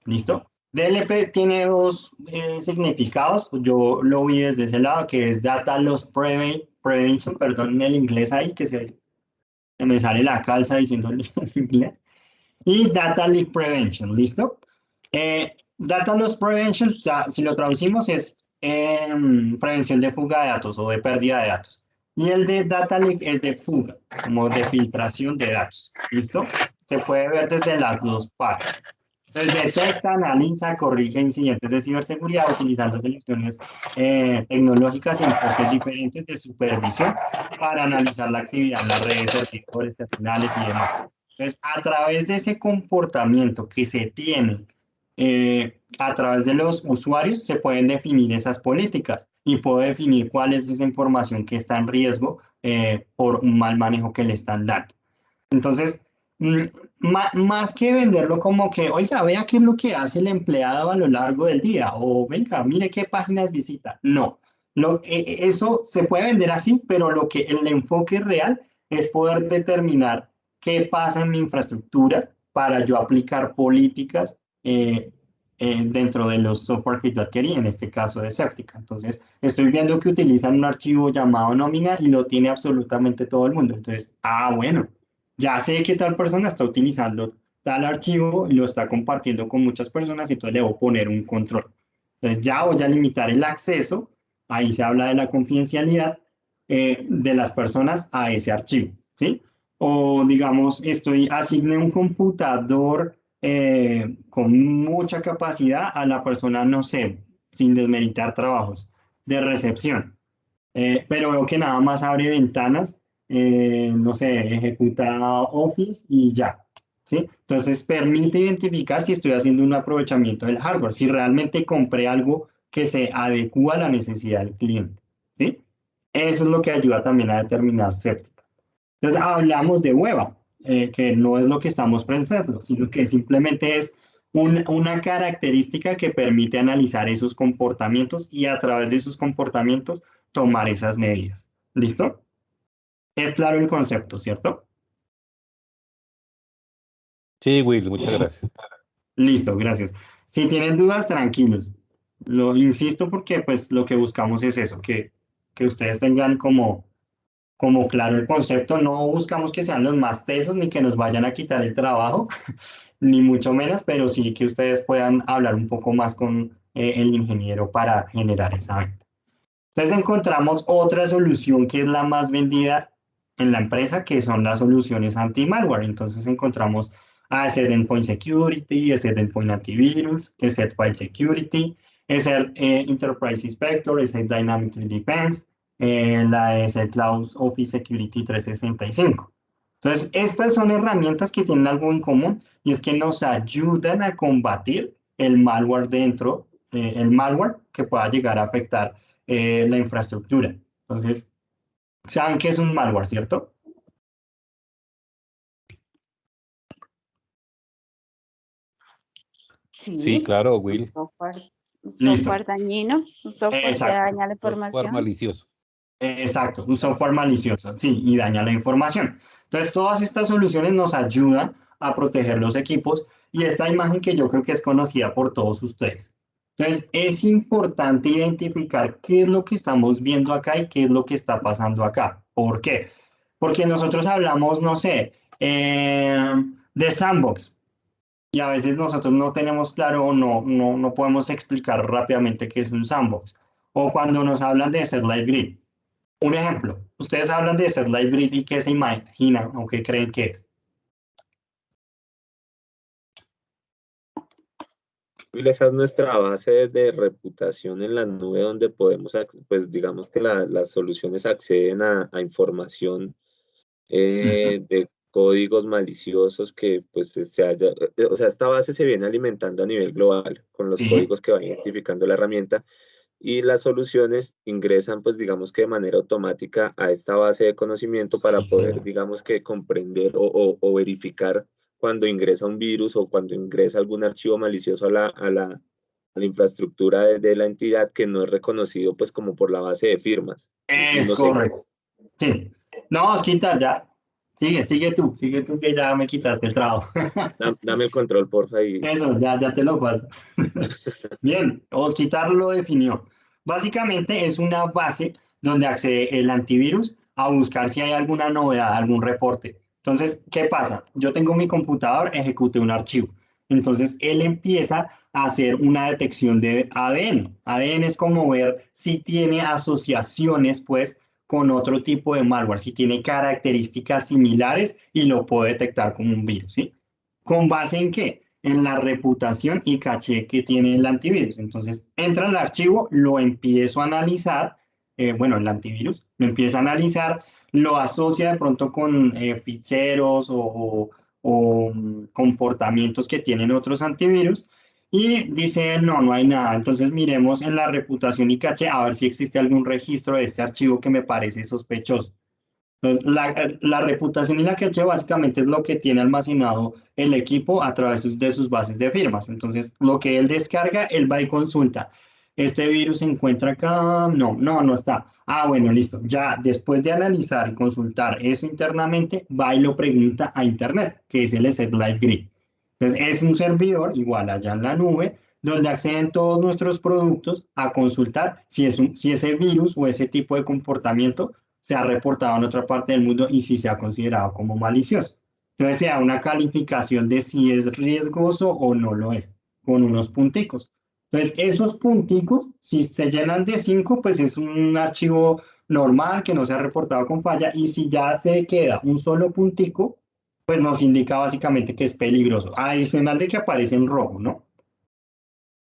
¿Listo? DLP tiene dos significados. Yo lo vi desde ese lado, que es Data Loss Prevention, perdón, en el inglés ahí, que me sale la calza diciendo en inglés. Y Data Leak Prevention, ¿listo? Data Loss Prevention, ya, si lo traducimos, es prevención de fuga de datos o de pérdida de datos. Y el de Data Leak es de fuga, como de filtración de datos, ¿listo? Se puede ver desde las dos partes. Entonces, detecta, analiza, corrige incidentes de ciberseguridad utilizando soluciones tecnológicas y enfoques diferentes de supervisión para analizar la actividad en las redes, servidores, terminales y demás. Entonces, a través de ese comportamiento que se tiene a través de los usuarios, se pueden definir esas políticas y puedo definir cuál es esa información que está en riesgo por un mal manejo que le están dando. Entonces, mm, más que venderlo como que, oiga, vea qué es lo que hace el empleado a lo largo del día, o venga, mire qué páginas visita. No, eso se puede vender así, pero el enfoque real es poder determinar qué pasa en mi infraestructura para yo aplicar políticas dentro de los software que yo adquirí, en este caso de Certica. Entonces, estoy viendo que utilizan un archivo llamado nómina y lo tiene absolutamente todo el mundo. Entonces, bueno, ya sé que tal persona está utilizando tal archivo y lo está compartiendo con muchas personas, y entonces le voy a poner un control. Entonces, ya voy a limitar el acceso, ahí se habla de la confidencialidad de las personas a ese archivo, ¿sí? O digamos, asigné un computador con mucha capacidad a la persona, no sé, sin desmeritar trabajos, de recepción. Pero veo que nada más abre ventanas, no sé, ejecuta Office y ya, ¿sí? Entonces permite identificar si estoy haciendo un aprovechamiento del hardware, si realmente compré algo que se adecua a la necesidad del cliente, ¿sí? Eso es lo que ayuda también a determinar séptica. Entonces hablamos de hueva, que no es lo que estamos pensando, sino que simplemente es una característica que permite analizar esos comportamientos y a través de esos comportamientos tomar esas medidas. ¿Listo? Es claro el concepto, ¿cierto? Sí, Will, muchas gracias. Listo, gracias. Si tienen dudas, tranquilos. Lo insisto porque pues lo que buscamos es eso, que ustedes tengan como claro el concepto. No buscamos que sean los más tesos ni que nos vayan a quitar el trabajo, ni mucho menos, pero sí que ustedes puedan hablar un poco más con el ingeniero para generar esa venta. Entonces encontramos otra solución que es la más vendida en la empresa, que son las soluciones anti-malware. Entonces encontramos Asset Endpoint Security, Asset Endpoint Antivirus, Asset File Security, Asset Enterprise Inspector, Asset Dynamic Defense, la Asset Cloud Office Security 365. Entonces, estas son herramientas que tienen algo en común, y es que nos ayudan a combatir el malware el malware que pueda llegar a afectar la infraestructura. Entonces, saben que es un malware, ¿cierto? Sí, Sí, claro, un Will. software, un Listo. software dañino, un software que Exacto. daña la Software información. malicioso. Exacto, un software malicioso, sí, y daña la información. Entonces, todas estas soluciones nos ayudan a proteger los equipos, y esta imagen que yo creo que es conocida por todos ustedes. Entonces, es importante identificar qué es lo que estamos viendo acá y qué es lo que está pasando acá. ¿Por qué? Porque nosotros hablamos, no sé, de sandbox, y a veces nosotros no tenemos claro o no podemos explicar rápidamente qué es un sandbox. O cuando nos hablan de hacer live grid. Un ejemplo, ustedes hablan de hacer live grid y qué se imaginan o qué creen que es. Y esa es nuestra base de reputación en la nube, donde podemos, pues digamos que las soluciones acceden a información de códigos maliciosos que pues o sea, esta base se viene alimentando a nivel global con los Sí, códigos que va identificando la herramienta, y las soluciones ingresan pues digamos que de manera automática a esta base de conocimiento para sí, poder señor. digamos que comprender o verificar cuando ingresa un virus o cuando ingresa algún archivo malicioso a la infraestructura de la entidad que no es reconocido pues como por la base de firmas. Y Es no sé, correcto. Sí. No, Osquitar, ya. Sigue tú que ya me quitaste el trabajo. dame el control, porfa, y Eso, ya te lo paso. Bien, Osquitar lo definió. Básicamente es una base donde accede el antivirus a buscar si hay alguna novedad, algún reporte. Entonces, ¿qué pasa? Yo tengo mi computador, ejecuté un archivo. Entonces, él empieza a hacer una detección de ADN. ADN es como ver si tiene asociaciones, pues, con otro tipo de malware, si tiene características similares, y lo puede detectar como un virus, ¿sí? ¿Con base en qué? En la reputación y caché que tiene el antivirus. Entonces, entra el archivo, lo empiezo a analizar, bueno, el antivirus, lo empieza a analizar, lo asocia de pronto con ficheros o comportamientos que tienen otros antivirus, y dice, no hay nada. Entonces, miremos en la reputación y caché a ver si existe algún registro de este archivo que me parece sospechoso. Entonces, la reputación y la caché básicamente es lo que tiene almacenado el equipo a través de sus bases de firmas. Entonces, lo que él descarga, él va y consulta. ¿Este virus se encuentra acá? No está. Ah, bueno, listo. Ya después de analizar y consultar eso internamente, va y lo pregunta a Internet, que es el SET Live. Entonces, es un servidor igual allá en la nube, donde acceden todos nuestros productos a consultar si ese virus o ese tipo de comportamiento se ha reportado en otra parte del mundo y si se ha considerado como malicioso. Entonces se da una calificación de si es riesgoso o no lo es, con unos punticos. Entonces esos punticos, si se llenan de 5, pues es un archivo normal que no se ha reportado con falla, y si ya se queda un solo puntico, pues nos indica básicamente que es peligroso, adicional de que aparece en rojo, ¿no?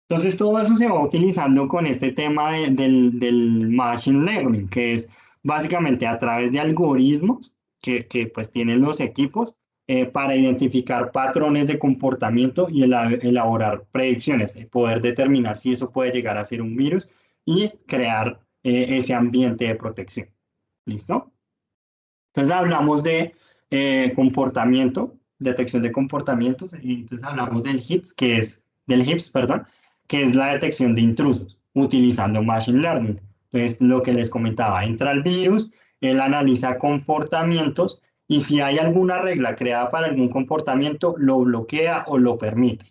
Entonces todo eso se va utilizando con este tema del Machine Learning, que es básicamente a través de algoritmos que pues tienen los equipos para identificar patrones de comportamiento y elaborar predicciones, poder determinar si eso puede llegar a ser un virus y crear ese ambiente de protección. ¿Listo? Entonces hablamos de comportamiento, detección de comportamientos, y entonces hablamos del HIPS, perdón, que es la detección de intrusos, utilizando Machine Learning. Entonces, lo que les comentaba, entra el virus, él analiza comportamientos, y si hay alguna regla creada para algún comportamiento, lo bloquea o lo permite.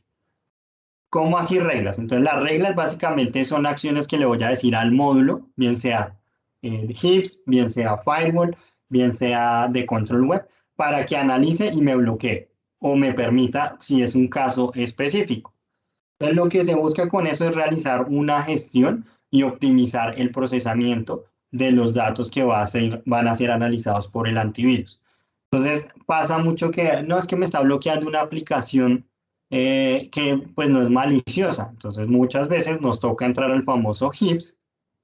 ¿Cómo así reglas? Entonces, las reglas básicamente son acciones que le voy a decir al módulo, bien sea HIPS, bien sea Firewall, bien sea de control web, para que analice y me bloquee o me permita si es un caso específico. Entonces, lo que se busca con eso es realizar una gestión y optimizar el procesamiento de los datos que van a ser analizados por el antivirus. Entonces, pasa mucho que no es que me está bloqueando una aplicación que pues no es maliciosa. Entonces, muchas veces nos toca entrar al famoso HIPS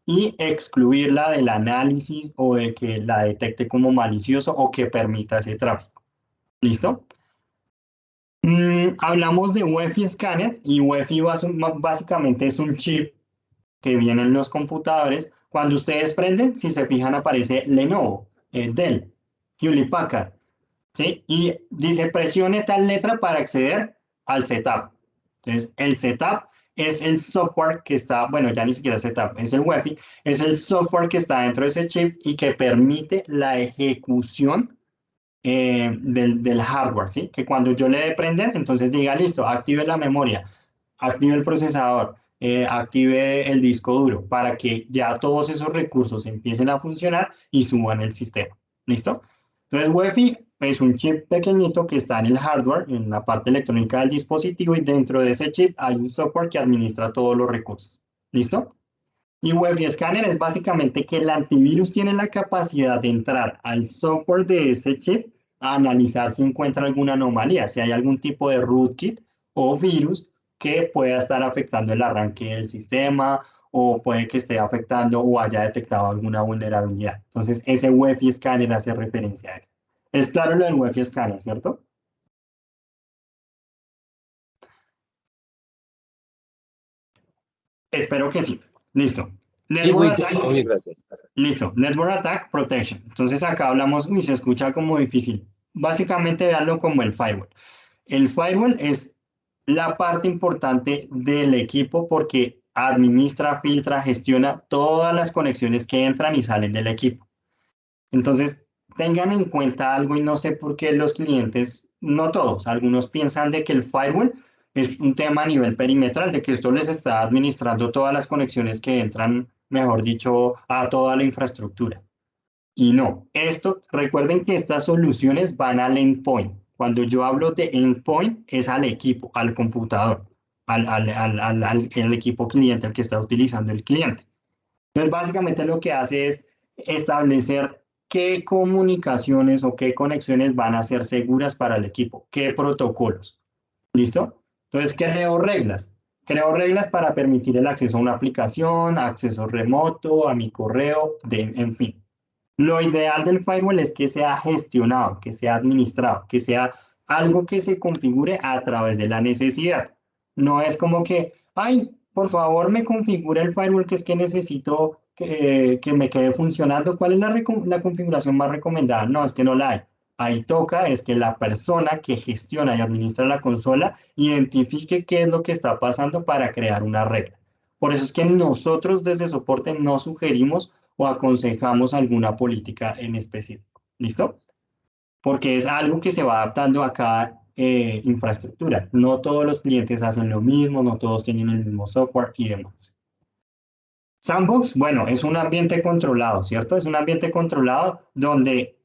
y excluirla del análisis o de que la detecte como malicioso o que permita ese tráfico. ¿Listo? Hablamos de UEFI Scanner, y UEFI básicamente es un chip que viene en los computadores. Cuando ustedes prenden, si se fijan, aparece Lenovo, Dell, Hewlett Packard, ¿sí? Y dice presione tal letra para acceder al setup. Entonces, el setup es el software que está, bueno, ya ni siquiera setup, es el UEFI, es el software que está dentro de ese chip y que permite la ejecución del hardware, ¿sí? Que cuando yo le dé prender, entonces diga, listo, active la memoria, active el procesador, active el disco duro, para que ya todos esos recursos empiecen a funcionar y suban el sistema. ¿Listo? Entonces, UEFI es un chip pequeñito que está en el hardware, en la parte electrónica del dispositivo, y dentro de ese chip hay un software que administra todos los recursos. ¿Listo? Y UEFI Scanner es básicamente que el antivirus tiene la capacidad de entrar al software de ese chip a analizar si encuentra alguna anomalía, si hay algún tipo de rootkit o virus que pueda estar afectando el arranque del sistema, o puede que esté afectando o haya detectado alguna vulnerabilidad. Entonces, ese UEFI Scanner hace referencia a eso. Es claro lo del UEFI Scanner, ¿cierto? Espero que sí. Listo. Sí, Network güey, Attack. oye, Gracias. Listo, Network Attack Protection. Entonces acá hablamos, uy, se escucha como difícil. Básicamente véanlo como el firewall. El firewall es la parte importante del equipo porque administra, filtra, gestiona todas las conexiones que entran y salen del equipo. Entonces, tengan en cuenta algo, y no sé por qué los clientes, no todos, algunos piensan de que el firewall es un tema a nivel perimetral, de que esto les está administrando todas las conexiones que entran, mejor dicho, a toda la infraestructura. Y no, recuerden que estas soluciones van al endpoint. Cuando yo hablo de endpoint, es al equipo, al computador, al equipo cliente, al que está utilizando el cliente. Entonces, básicamente lo que hace es establecer qué comunicaciones o qué conexiones van a ser seguras para el equipo, qué protocolos. ¿Listo? Entonces, creo reglas. Creo reglas para permitir el acceso a una aplicación, acceso remoto, a mi correo, en fin. Lo ideal del firewall es que sea gestionado, que sea administrado, que sea algo que se configure a través de la necesidad. No es como que, ay, por favor me configura el firewall, que es que necesito que me quede funcionando. ¿Cuál es la configuración más recomendada? No, es que no la hay. Ahí toca es que la persona que gestiona y administra la consola identifique qué es lo que está pasando para crear una regla. Por eso es que nosotros desde soporte no sugerimos o aconsejamos alguna política en específico. ¿Listo? Porque es algo que se va adaptando a cada infraestructura. No todos los clientes hacen lo mismo, no todos tienen el mismo software y demás. Sandbox, bueno, es un ambiente controlado, ¿cierto? Es un ambiente controlado donde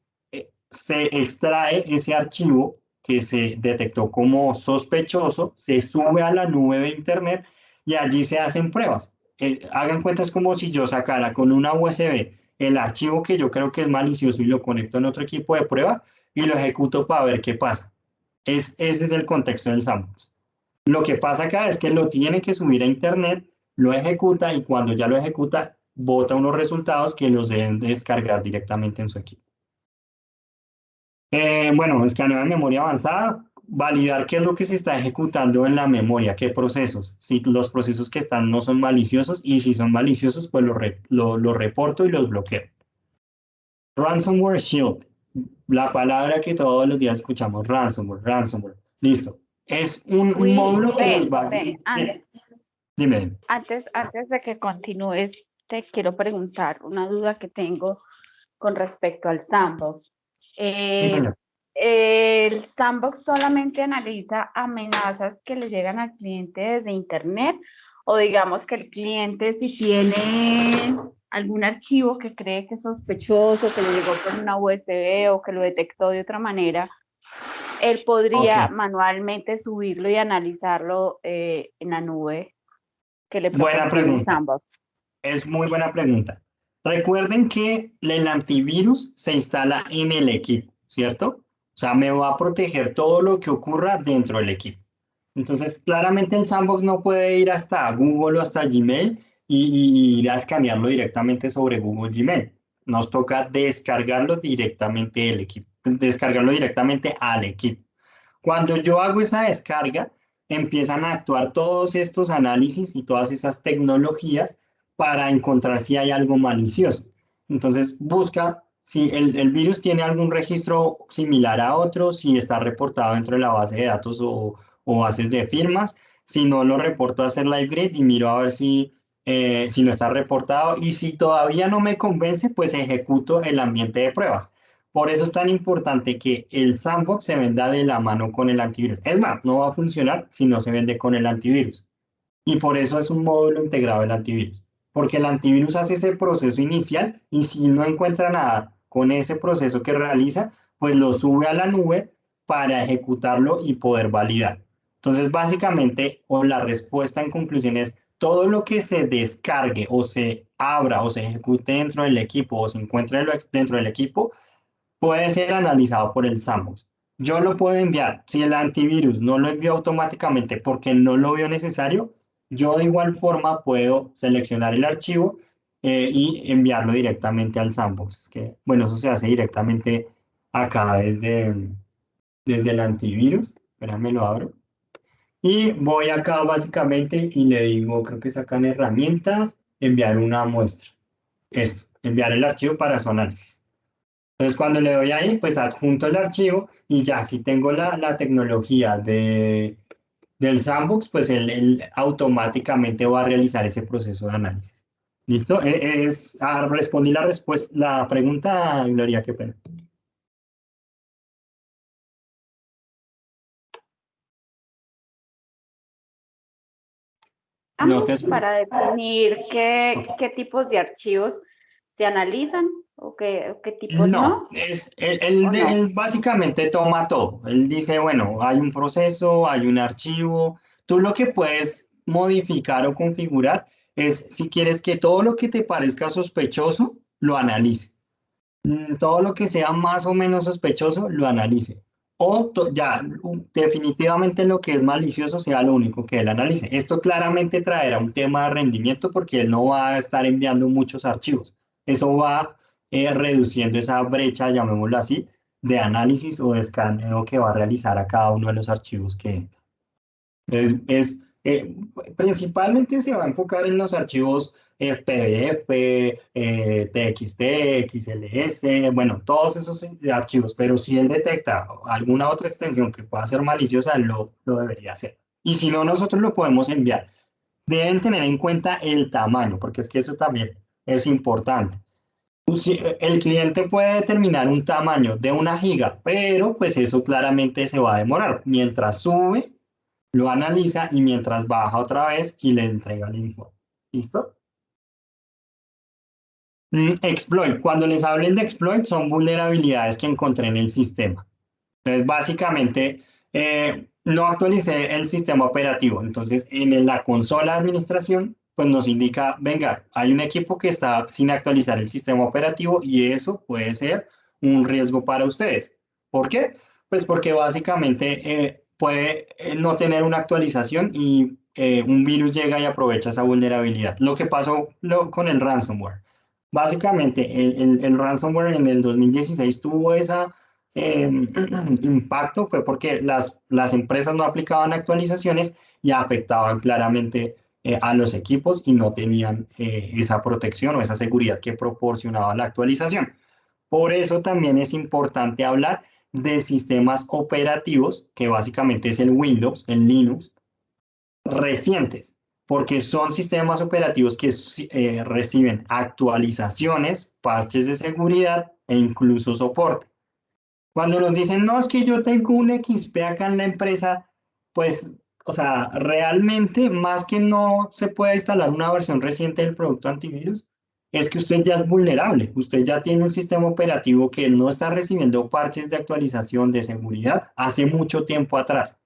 se extrae ese archivo que se detectó como sospechoso, se sube a la nube de Internet y allí se hacen pruebas. Hagan cuenta, es como si yo sacara con una USB el archivo que yo creo que es malicioso y lo conecto en otro equipo de prueba y lo ejecuto para ver qué pasa. Ese es el contexto del sandbox. Lo que pasa acá es que lo tiene que subir a Internet, lo ejecuta y cuando ya lo ejecuta, bota unos resultados que los deben descargar directamente en su equipo. Bueno, escaneo de memoria avanzada, validar qué es lo que se está ejecutando en la memoria, qué procesos, si los procesos que están no son maliciosos y si son maliciosos, pues los reporto y los bloqueo. Ransomware Shield, la palabra que todos los días escuchamos, ransomware, listo. Es un módulo que nos va a... Dime. Antes de que continúes, te quiero preguntar una duda que tengo con respecto al sandbox. Sí, señor. ¿El sandbox solamente analiza amenazas que le llegan al cliente desde Internet? O digamos que el cliente si tiene algún archivo que cree que es sospechoso, que le llegó por una USB o que lo detectó de otra manera, él podría manualmente subirlo y analizarlo en la nube que le Buena proporciona el pregunta. sandbox. Es muy buena pregunta. Recuerden que el antivirus se instala en el equipo, ¿cierto? O sea, me va a proteger todo lo que ocurra dentro del equipo. Entonces, claramente el sandbox no puede ir hasta Google o hasta Gmail y ir a escanearlo directamente sobre Google Gmail. Nos toca descargarlo directamente del equipo, descargarlo directamente al equipo. Cuando yo hago esa descarga, empiezan a actuar todos estos análisis y todas esas tecnologías para encontrar si hay algo malicioso. Entonces busca si el virus tiene algún registro similar a otro, si está reportado dentro de la base de datos o bases de firmas. Si no, lo reporto a hacer LiveGrid y miro a ver si no está reportado. Y si todavía no me convence, pues ejecuto el ambiente de pruebas. Por eso es tan importante que el sandbox se venda de la mano con el antivirus. Es más, no va a funcionar si no se vende con el antivirus. Y por eso es un módulo integrado del antivirus. Porque el antivirus hace ese proceso inicial y si no encuentra nada con ese proceso que realiza, pues lo sube a la nube para ejecutarlo y poder validar. Entonces, básicamente, o la respuesta en conclusión es, todo lo que se descargue o se abra o se ejecute dentro del equipo o se encuentre dentro del equipo, puede ser analizado por el sandbox. Yo lo puedo enviar. Si el antivirus no lo envió automáticamente porque no lo vio necesario, yo de igual forma puedo seleccionar el archivo y enviarlo directamente al sandbox. Es que, bueno, eso se hace directamente acá desde el antivirus. Espérame, lo abro. Y voy acá básicamente y le digo, creo que sacan herramientas, enviar una muestra. Esto, enviar el archivo para su análisis. Entonces, cuando le doy ahí, pues adjunto el archivo y ya si tengo la tecnología del sandbox, pues él automáticamente va a realizar ese proceso de análisis. ¿Listo? Respondí la pregunta, Gloria, qué pena. No te Para definir qué tipos de archivos se analizan o qué tipos no. Él básicamente toma todo. Él dice, bueno, hay un proceso, hay un archivo. Tú lo que puedes modificar o configurar es si quieres que todo lo que te parezca sospechoso, lo analice. Todo lo que sea más o menos sospechoso, lo analice. O definitivamente lo que es malicioso sea lo único que él analice. Esto claramente traerá un tema de rendimiento porque él no va a estar enviando muchos archivos. Eso va reduciendo esa brecha, llamémoslo así, de análisis o de escaneo que va a realizar a cada uno de los archivos que entra. Es Principalmente se va a enfocar en los archivos PDF, TXT, XLS, bueno, todos esos archivos, pero si él detecta alguna otra extensión que pueda ser maliciosa, lo debería hacer. Y si no, nosotros lo podemos enviar. Deben tener en cuenta el tamaño, porque es que eso también es importante. El cliente puede determinar un tamaño de 1 giga, pero pues eso claramente se va a demorar. Mientras sube, lo analiza y mientras baja otra vez y le entrega el informe. ¿Listo? Exploit. Cuando les hablen de exploit, son vulnerabilidades que encontré en el sistema. Entonces, básicamente, no actualicé el sistema operativo. Entonces, en la consola de administración, pues nos indica, venga, hay un equipo que está sin actualizar el sistema operativo y eso puede ser un riesgo para ustedes. ¿Por qué? Pues porque básicamente puede no tener una actualización y un virus llega y aprovecha esa vulnerabilidad. Lo que pasó con el ransomware. Básicamente, el ransomware en el 2016 tuvo esa impacto fue porque las empresas no aplicaban actualizaciones y afectaban claramente a los equipos y no tenían esa protección o esa seguridad que proporcionaba la actualización. Por eso también es importante hablar de sistemas operativos, que básicamente es el Windows, el Linux, recientes, porque son sistemas operativos que reciben actualizaciones, parches de seguridad e incluso soporte. Cuando nos dicen, no, es que yo tengo un XP acá en la empresa, pues, o sea, realmente, más que no se pueda instalar una versión reciente del producto antivirus, es que usted ya es vulnerable. Usted ya tiene un sistema operativo que no está recibiendo parches de actualización de seguridad hace mucho tiempo atrás.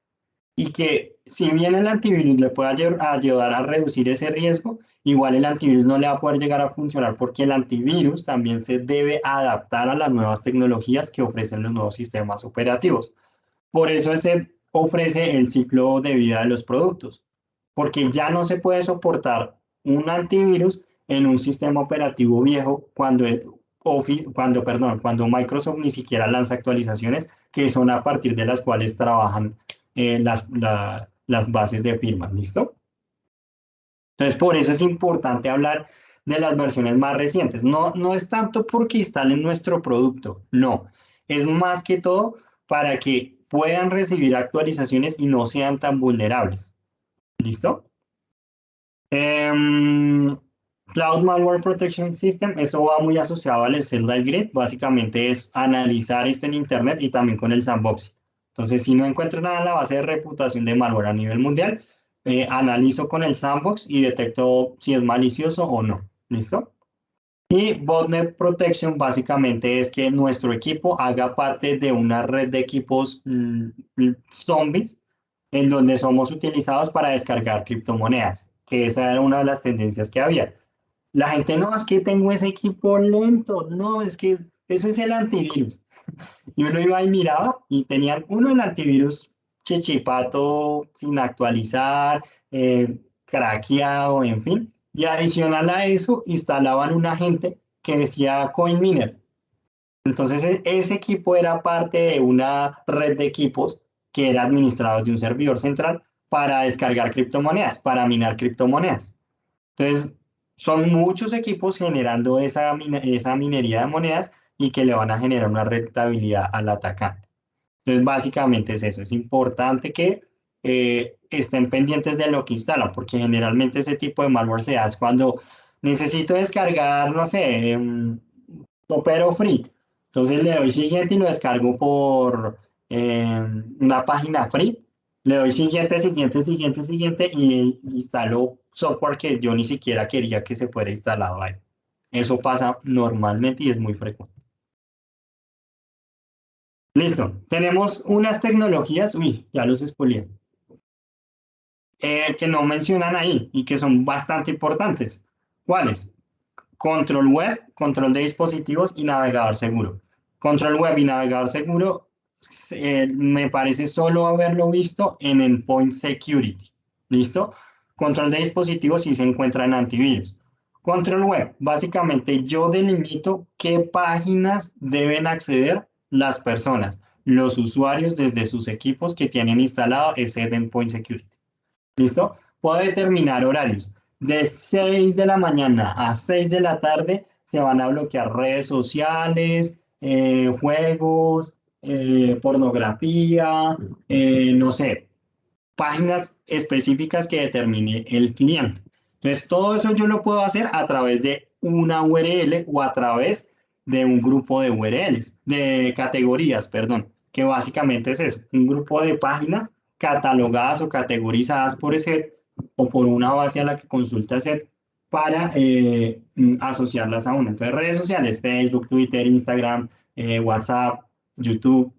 Y que si bien el antivirus le puede ayudar a reducir ese riesgo, igual el antivirus no le va a poder llegar a funcionar porque el antivirus también se debe adaptar a las nuevas tecnologías que ofrecen los nuevos sistemas operativos. Por eso se ofrece el ciclo de vida de los productos, porque ya no se puede soportar un antivirus en un sistema operativo viejo cuando Microsoft ni siquiera lanza actualizaciones que son a partir de las cuales trabajan las bases de firmas, ¿listo? Entonces, por eso es importante hablar de las versiones más recientes. No es tanto porque instalen nuestro producto, no. Es más que todo para que puedan recibir actualizaciones y no sean tan vulnerables. ¿Listo? Cloud Malware Protection System, eso va muy asociado al Zelda Grid. Básicamente es analizar esto en Internet y también con el sandboxing. Entonces, si no encuentro nada en la base de reputación de malware a nivel mundial, analizo con el sandbox y detecto si es malicioso o no. ¿Listo? Y Botnet Protection básicamente es que nuestro equipo haga parte de una red de equipos zombies en donde somos utilizados para descargar criptomonedas, que esa era una de las tendencias que había. La gente, no, es que tengo ese equipo lento, no, es que eso es el antivirus. Y uno iba y miraba y tenían uno el antivirus chichipato, sin actualizar, craqueado, en fin. Y adicional a eso, instalaban un agente que decía CoinMiner. Entonces, ese equipo era parte de una red de equipos que era administrado de un servidor central para descargar criptomonedas, para minar criptomonedas. Entonces, son muchos equipos generando esa minería de monedas y que le van a generar una rentabilidad al atacante. Entonces, básicamente es eso. Es importante que estén pendientes de lo que instalan, porque generalmente ese tipo de malware se hace cuando necesito descargar, no sé, Opero Free. Entonces le doy siguiente y lo descargo por una página free. Le doy siguiente, siguiente, siguiente, siguiente y instalo software que yo ni siquiera quería que se fuera instalado ahí. Eso pasa normalmente y es muy frecuente. Listo. Tenemos unas tecnologías, uy, ya los spoileé, que no mencionan ahí y que son bastante importantes. ¿Cuáles? Control web, control de dispositivos y navegador seguro. Control web y navegador seguro, me parece solo haberlo visto en Endpoint Security. ¿Listo? Control de dispositivos sí se encuentra en antivirus. Control web, básicamente yo delimito qué páginas deben acceder las personas, los usuarios desde sus equipos que tienen instalado ese Endpoint Security. ¿Listo? puedo determinar horarios. De 6 de la mañana a 6 de la tarde se van a bloquear redes sociales, juegos, pornografía, no sé, páginas específicas que determine el cliente. Entonces, todo eso yo lo puedo hacer a través de una URL o a través de un grupo de URLs, de categorías, perdón, que básicamente es eso, un grupo de páginas catalogadas o categorizadas por ese o por una base a la que consulta SET para asociarlas a una. Entonces, redes sociales, Facebook, Twitter, Instagram, WhatsApp, YouTube,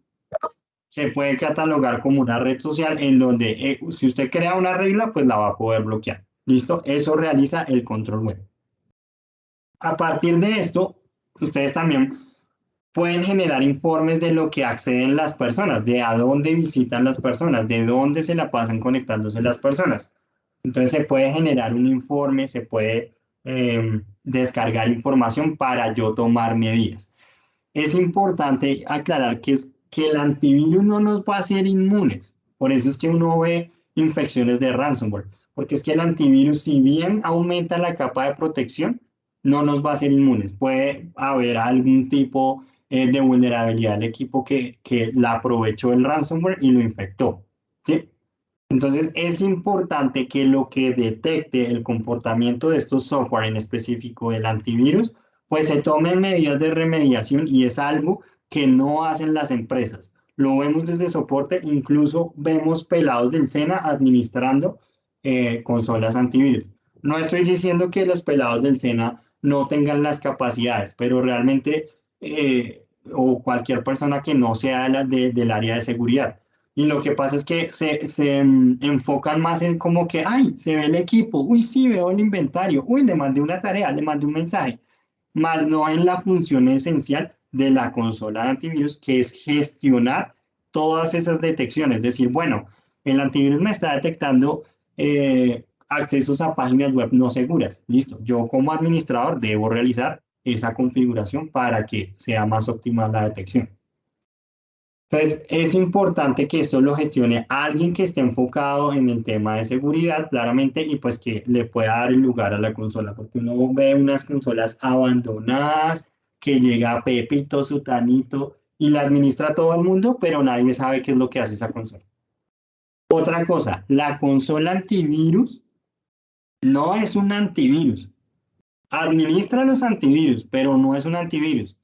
se puede catalogar como una red social en donde si usted crea una regla, pues la va a poder bloquear. ¿Listo? Eso realiza el control web. A partir de esto, ustedes también pueden generar informes de lo que acceden las personas, de a dónde visitan las personas, de dónde se la pasan conectándose las personas. Entonces se puede generar un informe, se puede descargar información para yo tomar medidas. Es importante aclarar que el antivirus no nos va a hacer inmunes. Por eso es que uno ve infecciones de ransomware. Porque es que el antivirus, si bien aumenta la capa de protección, no nos va a hacer inmunes. Puede haber algún tipo de vulnerabilidad del equipo que la aprovechó el ransomware y lo infectó. ¿Sí? Entonces es importante que lo que detecte el comportamiento de estos software, en específico el antivirus, pues se tomen medidas de remediación y es algo que no hacen las empresas. Lo vemos desde soporte, incluso vemos pelados del SENA administrando consolas antivirus. No estoy diciendo que los pelados del SENA no tengan las capacidades, pero realmente, o cualquier persona que no sea del área de seguridad. Y lo que pasa es que se enfocan más en como que, ay, se ve el equipo, uy, sí, veo el inventario, uy, le mandé una tarea, le mandé un mensaje, más no en la función esencial de la consola de antivirus, que es gestionar todas esas detecciones. Es decir, bueno, el antivirus me está detectando accesos a páginas web no seguras. Listo, yo como administrador debo realizar esa configuración para que sea más óptima la detección. Entonces, es importante que esto lo gestione alguien que esté enfocado en el tema de seguridad, claramente, y pues que le pueda dar el lugar a la consola, porque uno ve unas consolas abandonadas, que llega Pepito, Sutanito, y la administra todo el mundo, pero nadie sabe qué es lo que hace esa consola. Otra cosa, la consola antivirus no es un antivirus. Administra los antivirus, pero no es un antivirus.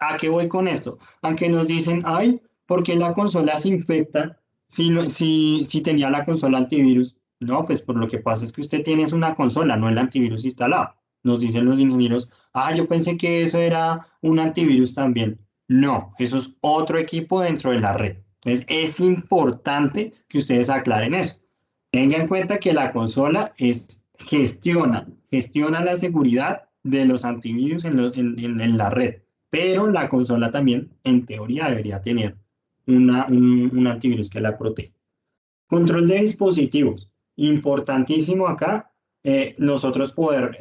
¿A qué voy con esto? Aunque nos dicen, ay, ¿por qué la consola se infecta si tenía la consola antivirus? No, pues por lo que pasa es que usted tiene una consola, no el antivirus instalado. Nos dicen los ingenieros, ah, yo pensé que eso era un antivirus también. No, eso es otro equipo dentro de la red. Entonces, es importante que ustedes aclaren eso. Tengan en cuenta que la consola gestiona la seguridad de los antivirus en la red, pero la consola también, en teoría, debería tener un antivirus que la proteja. Control de dispositivos. Importantísimo acá, nosotros poder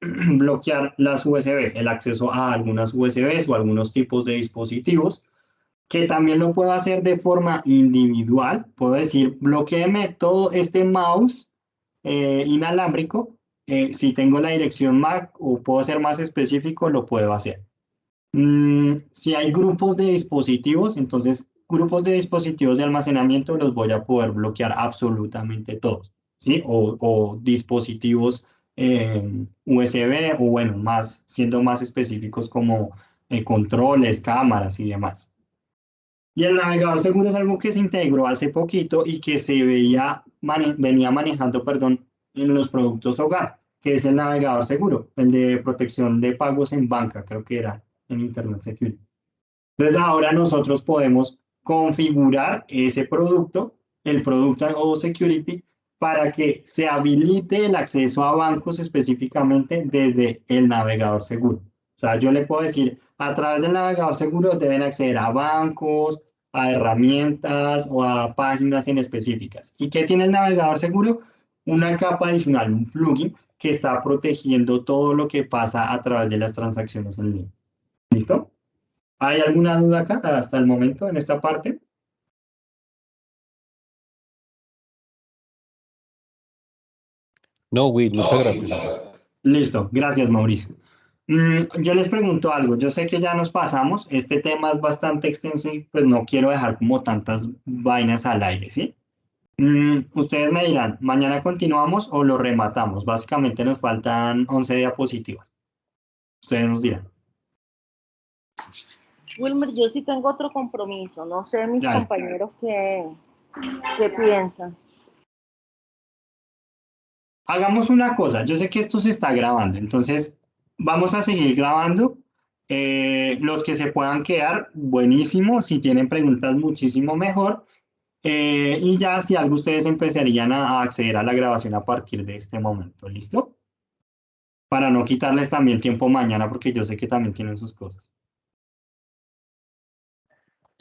bloquear las USBs, el acceso a algunas USBs o algunos tipos de dispositivos, que también lo puedo hacer de forma individual. Puedo decir, bloqueeme todo este mouse inalámbrico. Si tengo la dirección MAC o puedo ser más específico, lo puedo hacer. Si hay grupos de dispositivos, entonces grupos de dispositivos de almacenamiento los voy a poder bloquear absolutamente todos, ¿sí? O dispositivos USB o bueno, siendo más específicos como controles, cámaras y demás. Y el navegador seguro es algo que se integró hace poquito y que se venía manejando, perdón, en los productos hogar, que es el navegador seguro, el de protección de pagos en banca, creo que era en Internet Security. Entonces ahora nosotros podemos configurar ese producto, el producto o security, para que se habilite el acceso a bancos específicamente desde el navegador seguro. O sea, yo le puedo decir, a través del navegador seguro deben acceder a bancos, a herramientas o a páginas en específicas. ¿Y qué tiene el navegador seguro? Una capa adicional, un plugin que está protegiendo todo lo que pasa a través de las transacciones en línea. ¿Listo? ¿Hay alguna duda acá hasta el momento en esta parte? No, Will, muchas gracias. Listo, gracias Mauricio. Yo les pregunto algo, yo sé que ya nos pasamos, este tema es bastante extenso y pues no quiero dejar como tantas vainas al aire, ¿sí? Ustedes me dirán, ¿mañana continuamos o lo rematamos? Básicamente nos faltan 11 diapositivas. Ustedes nos dirán. Wilmer, yo sí tengo otro compromiso. No sé mis Dale. compañeros qué piensan. Hagamos una cosa, yo sé que esto se está grabando, entonces vamos a seguir grabando. Los que se puedan quedar, buenísimo. Si tienen preguntas, muchísimo mejor. Y ya si algo ustedes empezarían a acceder a la grabación a partir de este momento, ¿listo? Para no quitarles también tiempo mañana, porque yo sé que también tienen sus cosas.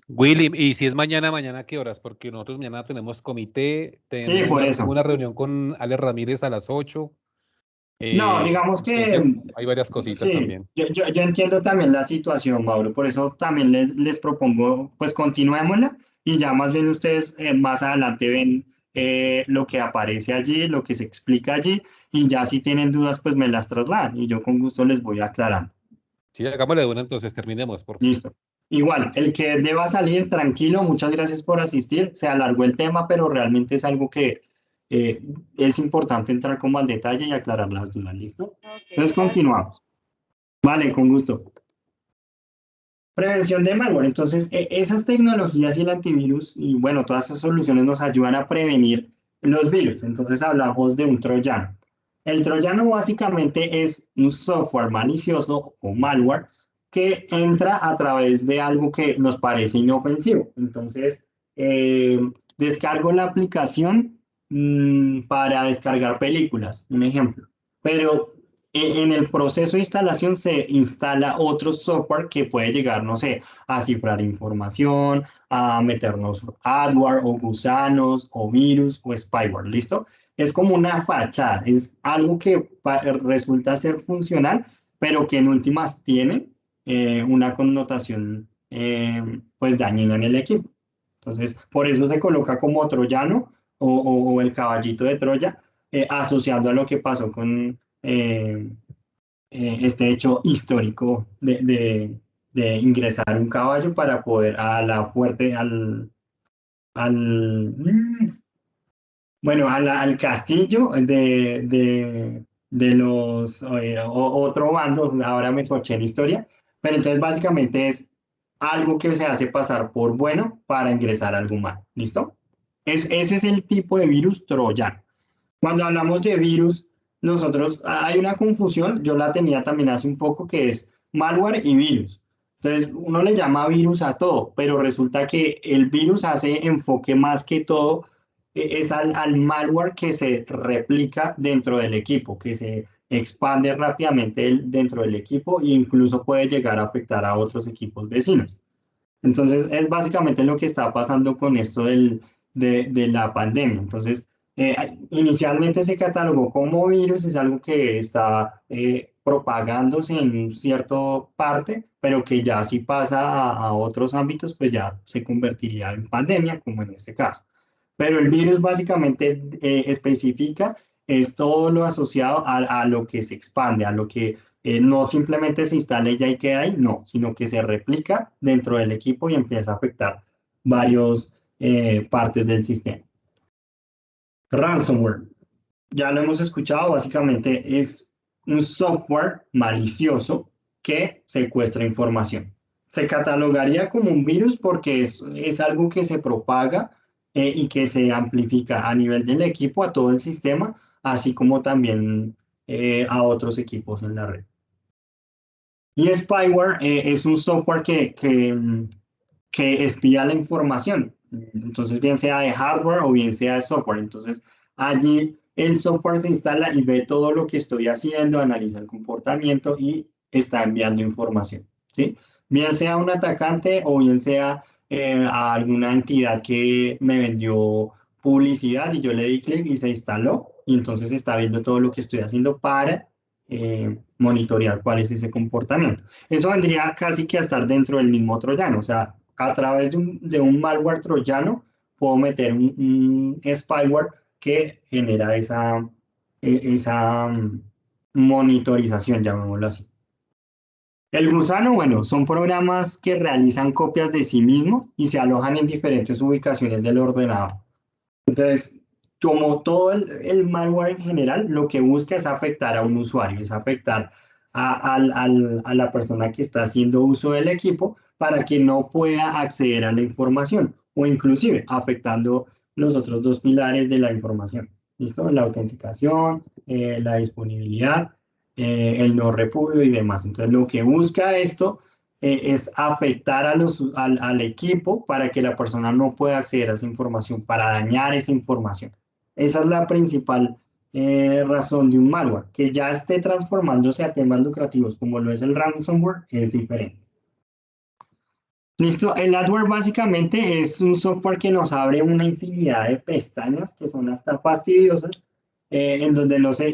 Willy, y si es mañana, ¿mañana qué horas? Porque nosotros mañana tenemos comité, Sí, tenemos por tengo eso. una reunión con Ale Ramírez a las 8. No, digamos que Entonces, hay varias cositas sí, también. yo entiendo también la situación, Mauro, por eso también les propongo, pues continuémosla y ya más bien ustedes más adelante ven lo que aparece allí, lo que se explica allí y ya si tienen dudas, pues me las trasladan y yo con gusto les voy aclarando. Sí, hagámosle de una, entonces terminemos, por favor. Listo. Igual, el que deba salir, tranquilo, muchas gracias por asistir. Se alargó el tema, pero realmente es algo que eh, es importante entrar como al detalle y aclarar las dudas. ¿Listo? Entonces continuamos. Vale, con gusto. Prevención de malware. Entonces, esas tecnologías y el antivirus y bueno, todas esas soluciones nos ayudan a prevenir los virus. Entonces, hablamos de un troyano. El troyano básicamente es un software malicioso o malware que entra a través de algo que nos parece inofensivo. Entonces, descargo la aplicación para descargar películas, un ejemplo. Pero en el proceso de instalación se instala otro software que puede llegar, no sé, a cifrar información, a meternos adware o gusanos o virus o spyware, ¿listo? Es como una fachada, es algo que resulta ser funcional, pero que en últimas tiene una connotación pues dañina en el equipo. Entonces, por eso se coloca como troyano o el caballito de Troya, asociando a lo que pasó con este hecho histórico de ingresar un caballo para poder a la fuerte, al, bueno, al castillo de los otro bando, ahora me corché la historia, pero entonces básicamente es algo que se hace pasar por bueno para ingresar algo mal, ¿listo? Ese es el tipo de virus troyano. Cuando hablamos de virus, nosotros hay una confusión, yo la tenía también hace un poco, que es malware y virus. Entonces, uno le llama virus a todo, pero resulta que el virus hace enfoque más que todo es al malware que se replica dentro del equipo, que se expande rápidamente dentro del equipo e incluso puede llegar a afectar a otros equipos vecinos. Entonces, es básicamente lo que está pasando con esto de la pandemia. Entonces, inicialmente se catalogó como virus, es algo que está propagándose en cierta parte, pero que ya si pasa a otros ámbitos, pues ya se convertiría en pandemia, como en este caso. Pero el virus básicamente especifica es todo lo asociado a lo que se expande, a lo que no simplemente se instala y ya y queda ahí, no, sino que se replica dentro del equipo y empieza a afectar varias partes del sistema. Ransomware, ya lo hemos escuchado, básicamente es un software malicioso que secuestra información. Se catalogaría como un virus porque es algo que se propaga y que se amplifica a nivel del equipo, a todo el sistema, así como también a otros equipos en la red. Y spyware es un software que espía la información. Entonces, bien sea de hardware o bien sea de software. Entonces, allí el software se instala y ve todo lo que estoy haciendo, analiza el comportamiento y está enviando información, ¿sí? Bien sea un atacante o bien sea a alguna entidad que me vendió publicidad y yo le di clic y se instaló y entonces está viendo todo lo que estoy haciendo para monitorear cuál es ese comportamiento. Eso vendría casi que a estar dentro del mismo troyano, o sea, a través de un malware troyano puedo meter un spyware que genera esa monitorización, llamémoslo así. El gusano, bueno, son programas que realizan copias de sí mismos y se alojan en diferentes ubicaciones del ordenador. Entonces, como todo el malware en general, lo que busca es afectar a un usuario, es afectar a la persona que está haciendo uso del equipo para que no pueda acceder a la información o inclusive afectando los otros dos pilares de la información. ¿Listo? La autenticación, la disponibilidad, el no repudio y demás. Entonces, lo que busca esto es afectar al equipo para que la persona no pueda acceder a esa información, para dañar esa información. Esa es la principal razón de un malware. Que ya esté transformándose a temas lucrativos como lo es el ransomware es diferente. Listo, el adware básicamente es un software que nos abre una infinidad de pestañas que son hasta fastidiosas, en donde no sé